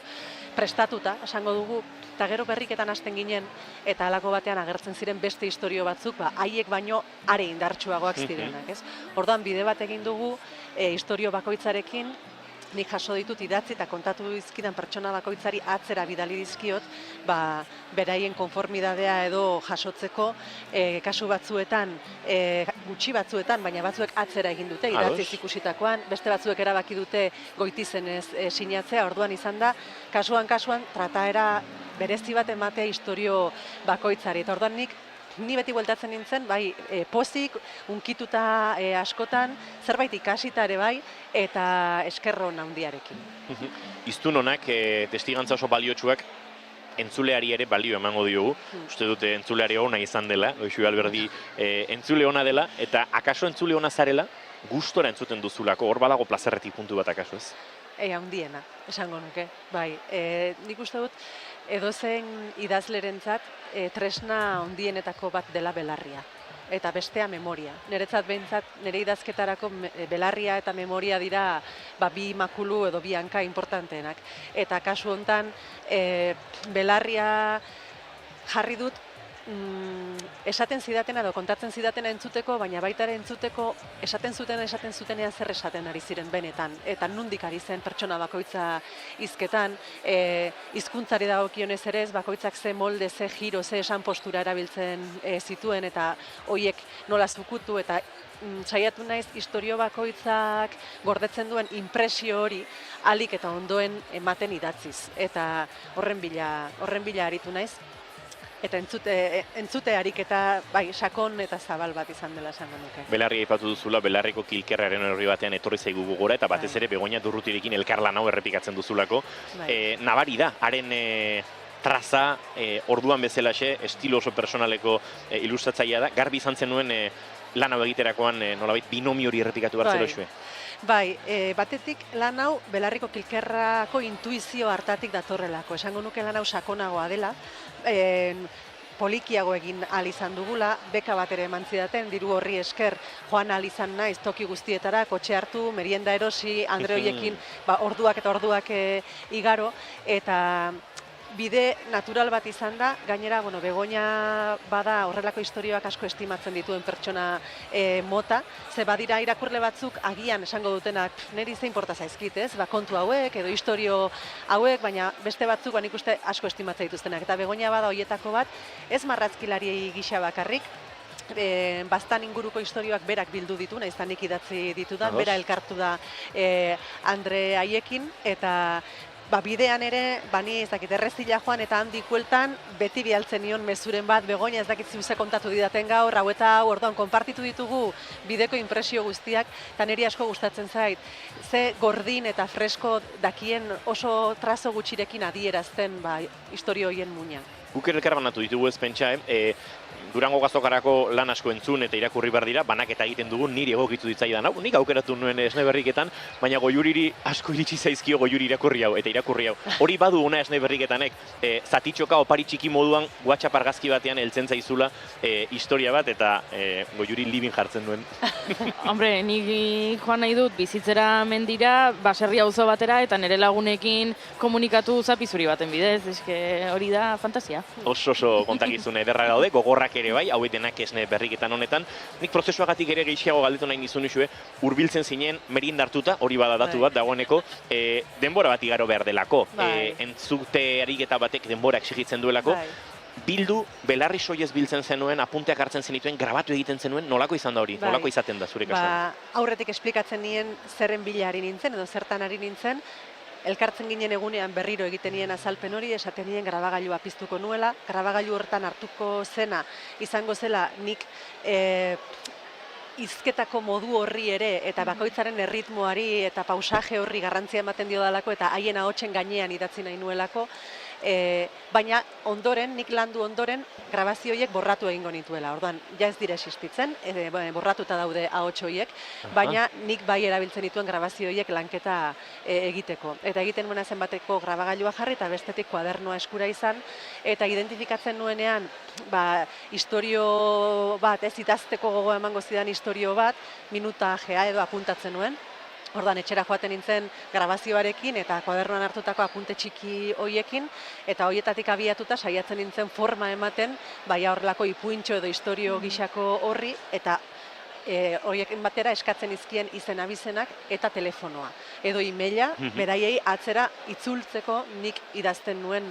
prestatuta, esango dugu, eta gero berriketan hasten ginen, eta halako batean agertzen ziren beste istorio batzuk, haiek baino are indartsuagoak zirenak, ez? Orduan bide bat egin dugu, istorio bakoitzarekin, nik jaso ditut idatzi eta kontatu dizkidan pertsona bakoitzari atzera bidali dizkiot, beraien konformidadea edo jasotzeko, kasu batzuetan, gutxi batzuetan, baina batzuek atzera egin dute, idatziz ikusitakoan, beste batzuek erabaki dute goitizenez sinatzea, orduan izan da, kasuan trataera berezi bat ematea istorio bakoitzari, eta orduan ni beti bueltatzen nintzen, pozik, unkituta askotan, zerbait ikasita ere bai, eta eskerron handiarekin. Iztun honak, testigantza oso baliotsuak, entzuleari ere balio emango diogu. Uste dute entzuleari ona izan dela, Uxue Alberdi entzule ona dela, eta akaso entzule ona zarela, gustora entzuten duzulako, hor balago plazerretik puntu bat akaso ez? handiena, esango nuke. Bai, nik uste dut, edozein idazlerentzat tresna handienetako bat dela belarria. Eta bestea memoria. Niretzat behintzat, nire idazketarako belarria eta memoria dira bi makulu edo bi hanka importanteenak. Eta kasu hontan, belarria jarri dut, esaten zidatena edo kontatzen zidatena entzuteko, baina baita ere entzuteko esaten zutenean zer esaten ari ziren benetan. Eta nondik ari zen pertsona bakoitza hizketan, hizkuntzari dagokionez ere ez, bakoitzak ze molde, ze giro, ze esan postura erabiltzen zituen, eta hoiek nola zukutu, eta saiatu naiz istorio bakoitzak gordetzen duen inpresio hori ahalik eta ondoen ematen idatziz. Eta horren bila aritu naiz. Eta entzute ariketa bai sakon eta zabal bat izan dela esango nuke. Belarri aipatu duzula, Belarriko kilkerraren horri batean etorri zaigu gogora, eta batez ere Begoña Durrutirekin elkarlan hau errepikatzen duzulako. Nabari da, haren traza, orduan bezalaxe, estilo oso personaleko ilustratzailea da, garbi izan zenuen lan hau egiterakoan nolabait binomio hori errepikatu behar zero. Bai, batetik lan hau Belarriko kilkerrako intuizio hartatik datorrelako. Esango nuke lan hau sakonagoa dela, polikiago egin ahal izan dugula, beka bat ere eman zidaten, diru horri esker joan ahal izan naiz toki guztietara, kotxe hartu, merienda erosi, Andre hoiekin orduak eta orduak igaro, eta bide natural bat izan da, gainera, Begoña bada horrelako istorioak asko estimatzen dituen pertsona mota, ze badira irakurle batzuk agian esango dutenak niri zein porta zaizkit, ez? Kontu hauek edo istorio hauek, baina beste batzuk nik uste asko estimatzen dituztenak. Eta Begoña bada hoietako bat, ez marrazkilari gisa bakarrik, bastan inguruko istorioak berak bildu ditu, nahiz nik idatzi ditudan, bera elkartu da Andre haiekin, eta bidean ere, ni ez dakit errezila joan eta handik hueltan, beti bialtzen nion mezuren bat, Begoña ez dakit ziuze kontatu didaten gaur, hau eta hau, orduan, konpartitu ditugu bideko inpresio guztiak, eta niri asko gustatzen zait, ze gordin eta fresko dakien oso trazo gutxirekin adierazten istorio horien muina. Guk elkarbanatu ditugu ez pentsa, Durango Gazokarako lan asko entzun eta irakurri behar dira, banaketa egiten dugu niri egokitu ditzaidan hau. Nik aukeratu nuen Esne Berriketan, baina Goiuriri asko iritsi zaizkio Goiuri irakurri hau eta irakurri hau. Hori badu ona Esne Berriketanek, zatitxoka opari txiki moduan WhatsApp argazki batean heltzen zaizula historia bat eta Goiuri libin jartzen duen. Hombre, nik joan nahi dut bizitzera mendira, baserri auzo batera eta nire lagunekin komunikatu zapizuri baten bidez, eske hori da fantasia. Oso kontakizun ederra daude, gogorrak ere bai, hauek denak Esne Berriketan honetan. Nik prozesuagatik ere gehiago galdetu nahi nizun usue, hurbiltzen zinen merienda hartuta, hori bada datu bat dagoeneko, denbora bat igaro behar delako. Entzute ariketa batek denbora exigitzen duelako. Bildu, belarri soiez biltzen zenuen, apunteak hartzen zenituen, grabatu egiten zenuen, nolako izan da hori? Nolako izaten da zure kasuan? Aurretik esplikatzen nien zerren bila ari nintzen, edo zertan ari nintzen, elkartzen ginen egunean berriro egiten nien azalpen hori, esaten nien grabagailua piztuko nuela, grabagailu hortan hartuko zena izango zela nik hizketako modu horri ere eta bakoitzaren erritmoari eta pausaje horri garrantzia ematen diodalako eta haien ahotsen gainean idatzi nahi nuelako, baina ondoren, nik landu ondoren, grabazio horiek borratu egingo nituela. Orduan, ja ez dira existitzen, borratuta daude ahots horiek, baina nik bai erabiltzen dituen grabazio horiek lanketa egiteko. Eta egiten nuena zenbateko grabagailua jarri eta bestetik kuadernoa eskura izan, eta identifikatzen nuenean, istorio bat, ez idazteko gogoa emango zidan istorio bat, minutajea edo apuntatzen nuen. Ordan etxera joaten nintzen grabazioarekin eta kuadernoan hartutako apunte txiki hoiekin, eta hoietatik abiatuta saiatzen nintzen forma ematen, horrelako ipuintxo edo istorio gixako horri, eta horiekin batera eskatzen izkien izen abizenak eta telefonoa. Edo emaila, beraiei atzera itzultzeko nik idazten nuen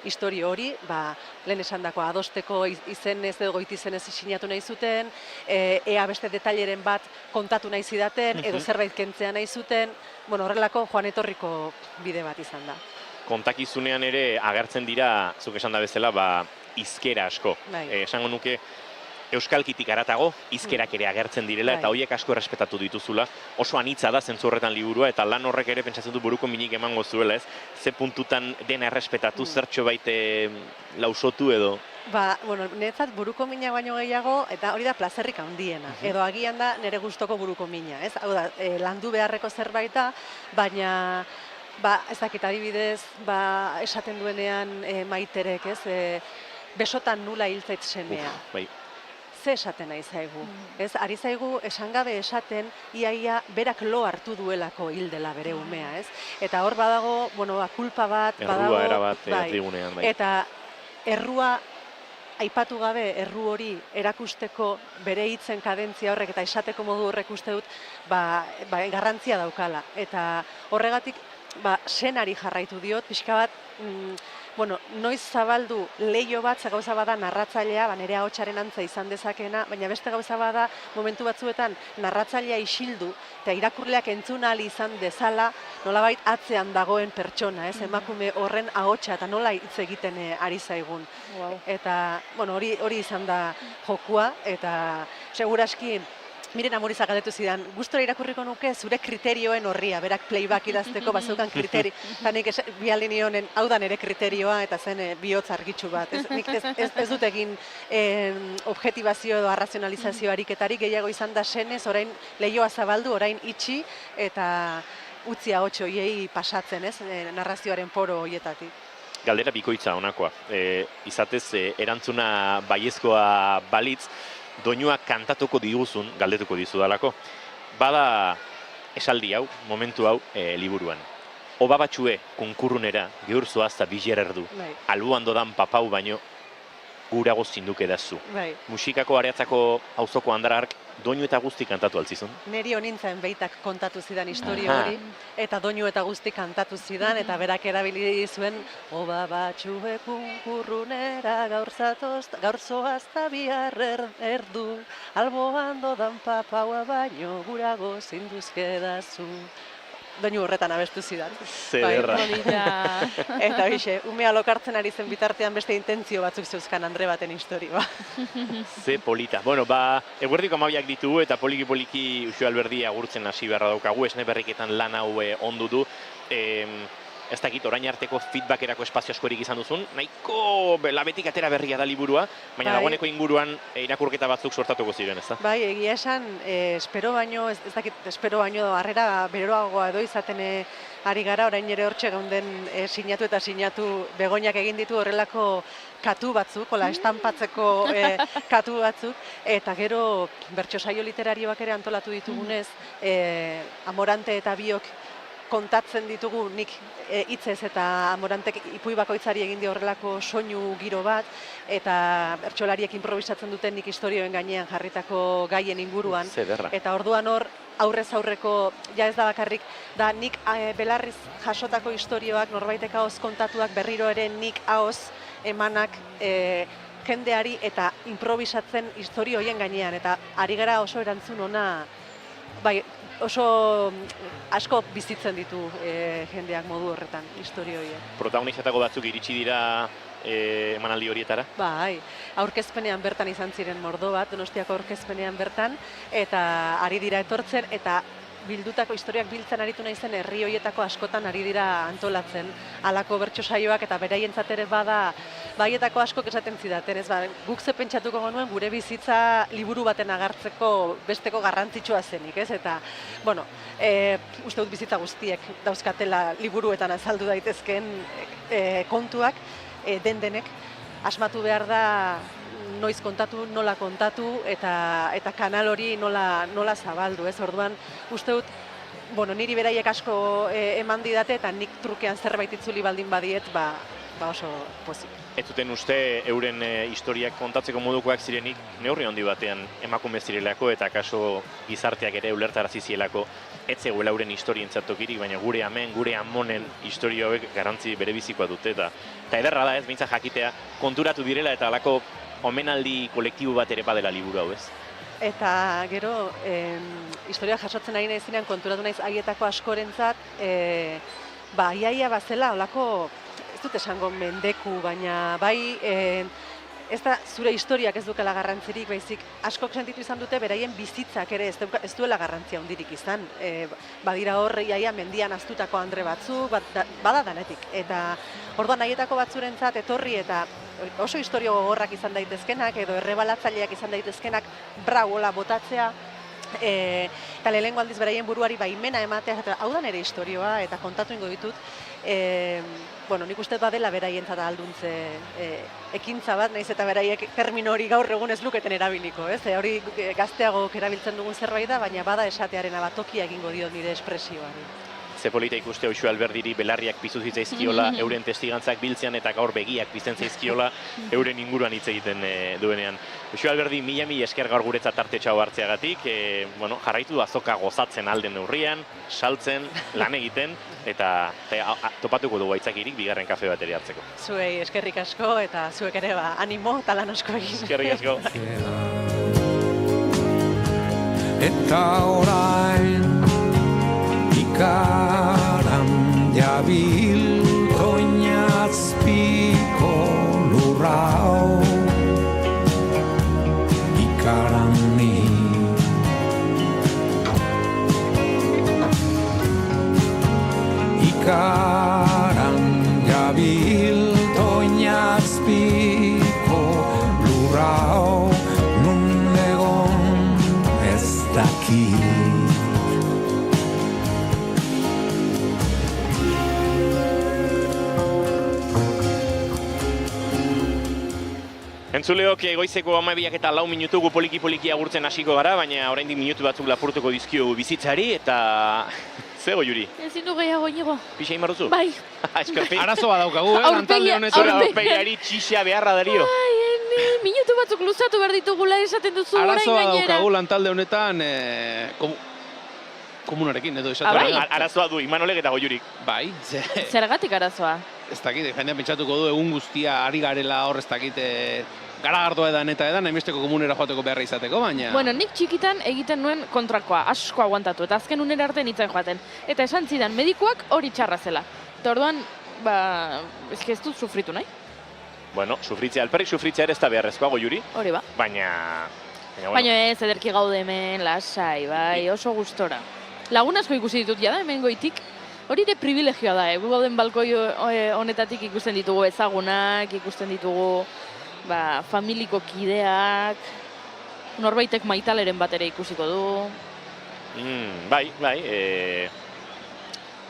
istorio hori, lehen esan dako adosteko izenez edo goitizenez sinatu nahi zuten, ea beste detaileren bat kontatu nahi zidaten, edo zerbait kentzea nahi zuten, horrelako joan etorriko bide bat izan da. Kontakizunean ere agertzen dira, zuk esan da bezala, hizkera asko. Esango nuke, euskalkitik haratago, hizkerak ere agertzen direla, eta horiek asko errespetatu dituzula. Oso anitza da zentzu horretan liburua, eta lan horrek ere pentsatzen du buruko minik emango zuela, ez? Ze puntutan dena errespetatu, zertxo baite lausotu edo? Bueno, niretzat buruko mina baino gehiago, eta hori da plazerrik handiena. Edo agian da nire gustoko buruko mina, ez? Hau da, landu beharreko zerbait da, baina ez dakit adibidez, esaten duenean Maiterek, ez? Besotan nula hiltzait semea. Ze esaten nahi zaigu. Ez, ari zaigu esan gabe esaten iaia berak lo hartu duelako hildela bere umea, ez? Eta hor badago, kulpa bat, badago... Errua erabat errigunean, bai. Eta errua aipatu gabe, erru hori erakusteko bere hitzen kadentzia horrek eta esateko modu horrek uste dut, garrantzia daukala. Eta horregatik, senari jarraitu diot, pixka bat, noiz zabaldu leiho bat, gauza bada narratzailea, nire ahotsaren antza izan dezakena, baina beste gauza bada momentu batzuetan narratzailea isildu, eta irakurleak entzun ahal izan dezala, nolabait atzean dagoen pertsona, ez? Emakume horren ahotsa eta nola hitz egiten ari zaigun. Eta, hori izan da jokua, eta seguraski, Miren Amoriza galdetu zidan, gustora irakurriko nuke zure kriterioen horria, berak playback idazteko bazeukan kriterio. Eta nik bialdi nionen, hau da nire kriterioa, eta zen bihotz argitsu bat. Nik ez dut egin objetibazio edo arrazionalizazio ariketarik, gehiago izan da senez, orain lehioa zabaldu, orain itxi, eta utzia hotxo hiei pasatzen, ez, narrazioaren poro hoietatik. Galdera bikoitza honakoa. Izatez, erantzuna baiezkoa balitz, doinuak kantatuko diguzun, galdetuko dizudalako. Bada esaldi hau, momentu hau, liburuan. Oba batxue konkurrunera, gehur zoazta bilererdu, albuan dodan papau baino, gurago zinduke dazu. Musikako areatzako auzoko handarark, doinu eta guzti kantatu altzizun? Neri honintzen beitak kontatu zidan historio hori, eta doinu eta guzti kantatu zidan, eta berak erabili zuen, oba batxue kunkurrunera gaur zoazta bihar erdu, alboan dodan papaua baino gurago zinduzke dazu. Doinu horretan abestu zidan. Zederra. Eta bixe, umea lokartzen ari zen bitartean beste intentzio batzuk zeuzkan Andre baten historioa. Ze polita. Eguerdiko amabiak ditugu eta poliki-poliki Uxue Alberdi agurtzen hasi beharra daukagu, esne berriketan lan hau ondu du. Ez dakit, orain arteko feedbackerako espazio askorik izan duzun, nahiko labetik atera berria da liburua, baina dagoeneko inguruan irakurketa batzuk sortatuko ziren, ez da? Bai, egia esan, espero baino, ez dakit, espero baino harrera beroagoa edo izaten ari gara, orain ere hortxe gaunden sinatu Begoñak egin ditu horrelako katu batzuk, estanpatzeko katu batzuk, eta gero bertso saio literarioak ere antolatu ditugunez, Amorante eta biok kontatzen ditugu nik hitzez eta Amorantek ipuin bakoitzari egin dio horrelako soinu giro bat, eta bertsolariek improvisatzen duten nik istorioen gainean jarritako gaien inguruan. Eta orduan hor, aurrez aurreko, ja ez da bakarrik, da nik belarriz jasotako istorioak norbaitek ahoz kontatuak berriro ere nik ahoz emanak jendeari eta improvisatzen istorio horien gainean, eta ari gara oso erantzun ona, bai, oso asko bizitzen ditu jendeak modu horretan, historio horiek. Protagonizatako batzuk iritsi dira emanaldi horietara? Bai, aurkezpenean bertan izan ziren mordo bat, Donostiako aurkezpenean bertan, eta ari dira etortzen, eta bildutako historiak biltzen aritu nahi zen herri horietako askotan ari dira antolatzen. Halako bertso saioak eta beraientzat ere bada, baietako askok esaten zidaten, guk ze pentsatuko genuen gure bizitza liburu baten agartzeko besteko garrantzitsua zenik, ez? Eta, uste dut bizitza guztiek dauzkatela liburuetan azaldu daitezkeen kontuak, denek, asmatu behar da noiz kontatu, nola kontatu, eta kanal hori nola zabaldu, ez? Orduan, uste dut, niri beraiek asko eman didate, eta nik trukean zerbait itzuli baldin badiet, oso pozik. Ez zuten uste euren historiak kontatzeko modukoak zirenik neurri handi batean emakume zirelako eta kaso gizarteak ere ulertarazi zielako ez zegoela euren historientzat tokirik, baina gure amen, gure amonen historia hauek garrantzi berebizikoa dute eta ederra da ez, behintzat jakitea konturatu direla eta halako omenaldi kolektibo bat ere badela liburu hau ez. Eta gero, historia jasotzen ari nahi zinean konturatu naiz haietako askorentzat, iaia bazela olako, ez dut esango mendeku, baina bai, ez da zure historiak ez dukela garrantzirik, baizik askok sentitu izan dute beraien bizitzak ere ez duela garrantzia handirik izan. Badira hor, iaia mendian aztutako andre batzuk, bada danetik. Eta Orduan nahietako batzurentzat etorri eta oso historio gogorrak izan daitezkenak edo errebalatzaileak izan daitezkenak brauola botatzea, eta lehenengo aldiz beraien buruari baimena ematea, eta hau da nire historioa eta kontatu ingo ditut, nik uste badela beraientzat alduntze ekintza bat, nahiz eta beraiek termino hori gaur egun ez luketen erabiliko, ez? Hori gazteagok erabiltzen dugun zerbait da, baina bada esatearena bat tokia egingo dio nire espresioari. Ze polita ikuste Uxue Alberdiri belarriak piztu zitzaizkiola euren testigantzak biltzean eta gaur begiak pizten zaizkiola euren inguruan hitz egiten duenean. Uxue Alberdi mila esker gaur guretzat tartetxau hartzeagatik, jarraitu du azoka gozatzen alden neurrian, saltzen, lan egiten, eta topatuko dugu aitzakirik bigarren kafe bateri hartzeko. Zuei eskerrik asko eta zuek ere animo eta lan asko egin. Eskerrik asko. Eta orain ikaran jabil oinazpiko lurrau ikaran ni ikaran jabil oinazpiko lurrau nun egon ez dakit. Entzuleok goizeko 12 eta 4 minutu gu poliki agurtzen hasiko gara, baina oraindik minutu batzuk lapurtuko dizkio bizitzari eta zego Juri? Ezin du gehiago inigo. Pixa egin duzu? Bai. Arazo bat daukagu, lantalde honetan. Aurpegiari txixea beharra dario. Minutu batzuk luzatu behar ditugula esaten duzu orain gainera. Arazo bat daukagu lantalde honetan komunarekin edo esatu. Arazoa du Imanolek eta Goiurik. Bai. Zergatik arazoa? Ez dakit, jendean pentsatuko du egun guztia ari garela hor, ez dakit, garagardoa edan, hainbesteko komunera joateko beharra izateko, baina... Bueno, nik txikitan egiten nuen kontrakoa, asko aguantatu, eta azken unera arte nintzen joaten. Eta esan zidan, medikuak hori txarra zela. Eta orduan, ez dut sufritu nahi. Bueno, sufritzea, alperrik sufritzea ere ez da beharrezkoa, Goiuri. Hori ba. Baina ez, ederki gaude hemen, lasai, bai, oso gustora. Lagun asko ikusi ditut jada, hemen goitik. Hori ere privilegioa da, gu gauden balkoi honetatik ikusten ditugu ezagunak, ikusten ditugu familiko kideak, norbaitek maitaleren bat ere ikusiko du. Bai,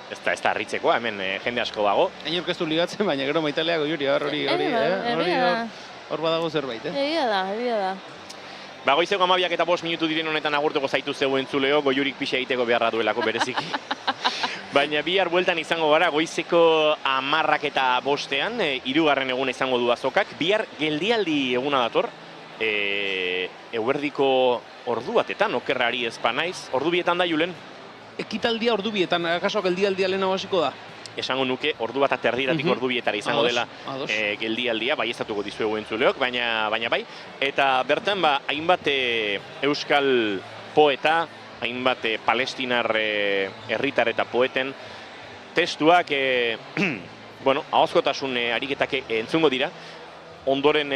ez da harritzekoa, hemen jende asko dago. Inork ez du ligatzen, baina gero maitalea Goiuri, hor badago zerbait, Egia da. Goizeko 12 eta 5 minutu diren honetan agurtuko zaitu zeu entzuleo, Goiurik pixa egiteko beharra duelako bereziki. Baina bihar bueltan izango gara, goizeko 10 eta 5ean, 3. eguna izango du azokak. Bihar geldialdi eguna dator, eguerdiko ordu batetan, okerrari ezpa naiz. Ordu bietan da, Julen? Ekitaldia ordu bietan, akaso geldialdia lehenago hasiko da? Esango nuke, ordu bat aterdiratik ordu bietara izango dela geldialdia, baieztatuko dizuegu entzuleok, baina bai. Eta bertan, hainbat euskal poeta, hainbat palestinar herritar eta poeten testuak, ahozkotasun ariketak entzungo dira, ondoren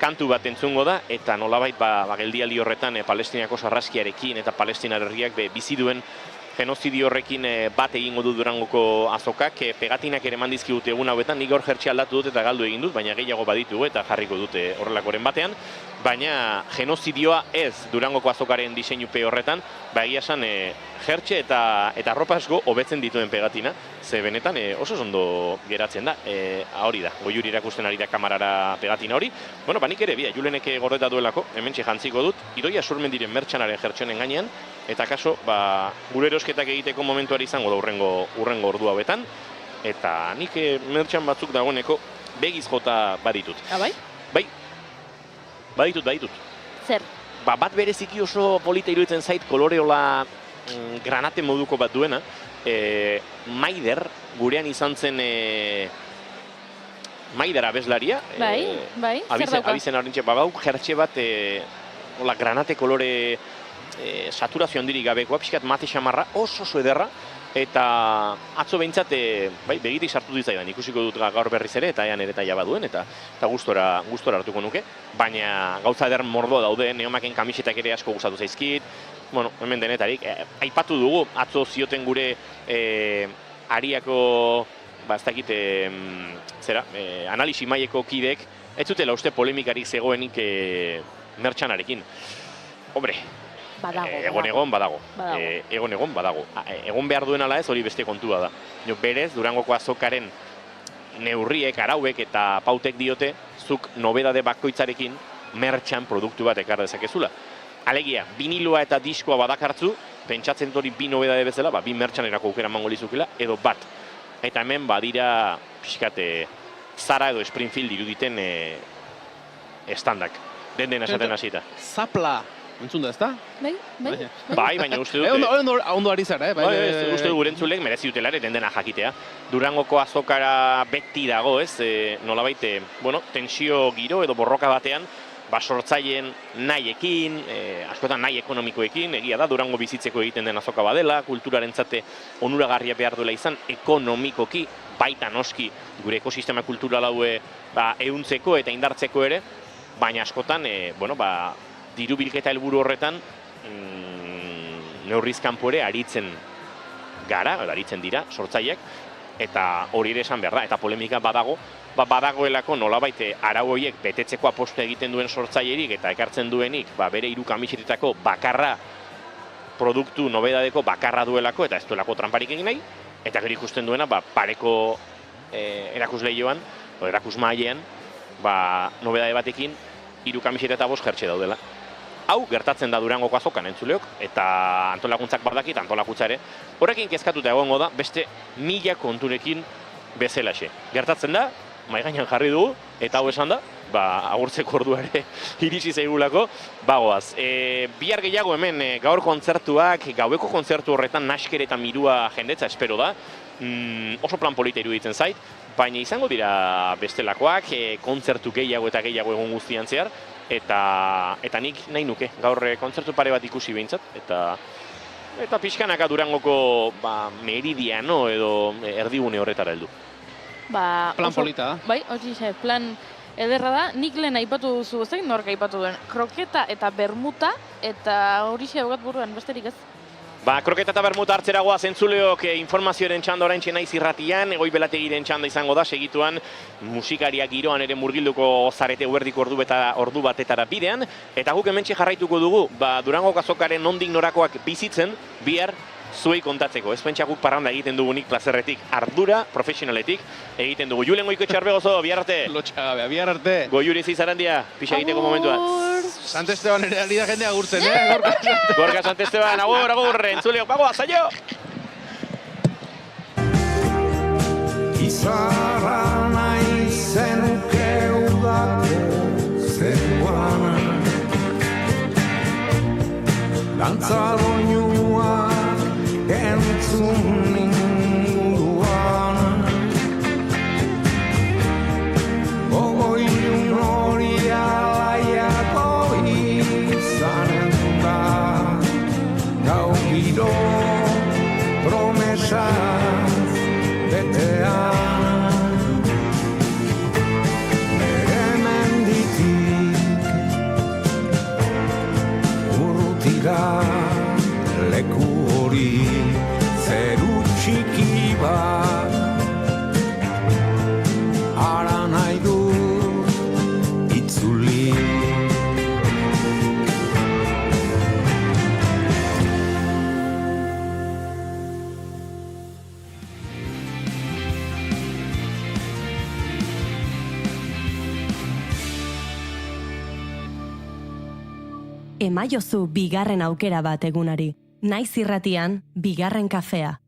kantu bat entzungo da, eta nolabait geldialdi horretan Palestinako sarraskiarekin eta palestinar herriak bizi duen genozidio horrekin bat egingo du Durangoko azokak, pegatinak ere mandizkigute egun hauetan, nik hor jertxe aldatu dut eta galdu egin dut, baina gehiago baditugu eta jarriko dute horrelakoren batean, baina genozidioa ez Durangoko azokaren diseinupe horretan, egia esan jertxe eta arropa asko hobetzen dituen pegatina, ze benetan oso ondo geratzen da, hori da, Goiuri irakusten ari da kamarara pegatina hori. Bueno, nik ere, Julenek gordeta duelako, hementxe jantziko dut, Idoia Surmendiren mertxanaren jertxonen gainean, eta kaso, gure erosketak egiteko momentuari izango da urrengo ordu hauetan, eta nik mertxan batzuk dagoeneko begiz jota baditut. Bai? Bai, baditut. Zer? Bat bereziki oso polita iruditzen zait, koloreola granate moduko bat duena, Maider, gurean izan zen Maider abeslaria. Bai, zer dauka? Abizen horrentxe bagau, jertxe bat, granate kolore saturazio handirik gabekoa, pixkat mate xamarra, oso ederra, eta atzo behintzat begitik sartu ditzaidan, ikusiko dut gaur berriz ere, eta ean ere eta jabaduen, eta gustora hartuko nuke, baina gauza eder mordo daude, neomaken kamisetak ere asko gustatu zaizkit, bueno, hemen denetarik, aipatu dugu, atzo zioten gure Ariako ez dakit, analisi maileko kideek, ez zutela uste polemikarik zegoenik mertxanarekin. Hombre, egon badago. Egon behar duen ala ez, hori beste kontua da. Berez, Durangoko azokaren neurriek, arauek eta pautek diote, zuk nobedade bakoitzarekin mertxan produktu bat ekar dezakezula. Alegia, biniloa eta diskoa badakartzu, pentsatzen hori bi nobedade bezala, bi mertxanerako aukera emango lizukela, edo bat. Eta hemen badira, pixkate, Zara edo Springfield iruditen estandak. Den esaten hasita. Zapla, entzun da, ezta? Bai, baina uste dut... Ondo ari zara, Uste dut gurentzulek merezi dutela ere dena jakitea. Durangoko azokara beti dago, ez? Nolabait, tensio giro edo borroka batean, sortzaileen nahiekin, askotan nahi ekonomikoekin, egia da, Durango bizitzeko egiten den azoka badela, kulturarentzate onuragarria behar duela izan, ekonomikoki, baita noski gure ekosistema kultural haue ehuntzeko eta indartzeko ere, baina askotan, diru bilketa helburu horretan, neurriz kanpo ere aritzen gara, aritzen dira, sortzaileak, eta hori ere esan behar da, eta polemika badagoelako nolabait arau horiek betetzeko apostu egiten duen sortzailerik eta ekartzen duenik bere 3 kamisetetako bakarra produktu nobedadeko bakarra duelako eta ez duelako tramparik egin nahi, eta gero ikusten duena pareko erakusleioan, erakusmailean, nobedade batekin 3 kamiseta eta 5 jertxe daudela. Hau gertatzen da Durangoko azokan entzuleok, eta antolakuntzak bardakit, antolakuntza ere. Horrekin kezkatuta egongo da, beste 1000 konturekin bezalaxe. Gertatzen da, mahai gainean jarri dugu, eta hau esan da, agurtzeko ordua ere iritsi zaigulako, bagoaz. Bihar gehiago hemen gaur kontzertuak, gaueko kontzertu horretan nasker eta mirua jendetza espero da. Oso plan polita iruditzen zait, baina izango dira bestelakoak, kontzertu gehiago eta gehiago egon guztian zehar, eta nik nahi nuke, gaur kontzertu pare bat ikusi behintzat, eta pixkanaka Durangoko meridiano edo erdigune horretara heldu. Plan polita da. Bai, hori plan ederra da. Nik lehen aipatu duzu, ez nork aipatu duen, kroketa eta bermuta, eta hori daukat buruan, besterik ez. Kroketa eta bermuta hartzeragoa zentzuleok informazioaren txanda oraintxe naiz irratian, Egoi Belategiren txanda izango da, segituan musikariak giroan ere murgilduko zarete uerdiko ordu batetara bidean, eta guk hementxe jarraituko dugu, Durangoko azokaren nondik norakoak bizitzen, bihar zuei kontatzeko. Ez pentsa guk parranda egiten dugunik plazerretik, ardura profesionaletik egiten dugu. Julen Goiko Etxarbegozo, bihar arte. Lotxagabea, bihar arte. Goiuri Zizarandia, pixa egiteko momentua. Sant Esteban ere aldi da jende agurtzen, Gorka Sant Esteban, agur, entzuleo, bagoa, zailo! Izarra nahi zenuke udako zeruana, dantza doinuak entzun inguruan, gogo ilun hori alaiako izanen da, gau giro promesaz betean, ere menditik urrutira leku hori zeru txiki bat, ara nahi dut itzuli. Emaiozu bigarren aukera bat egunari. Naiz irratian, bigarren kafea.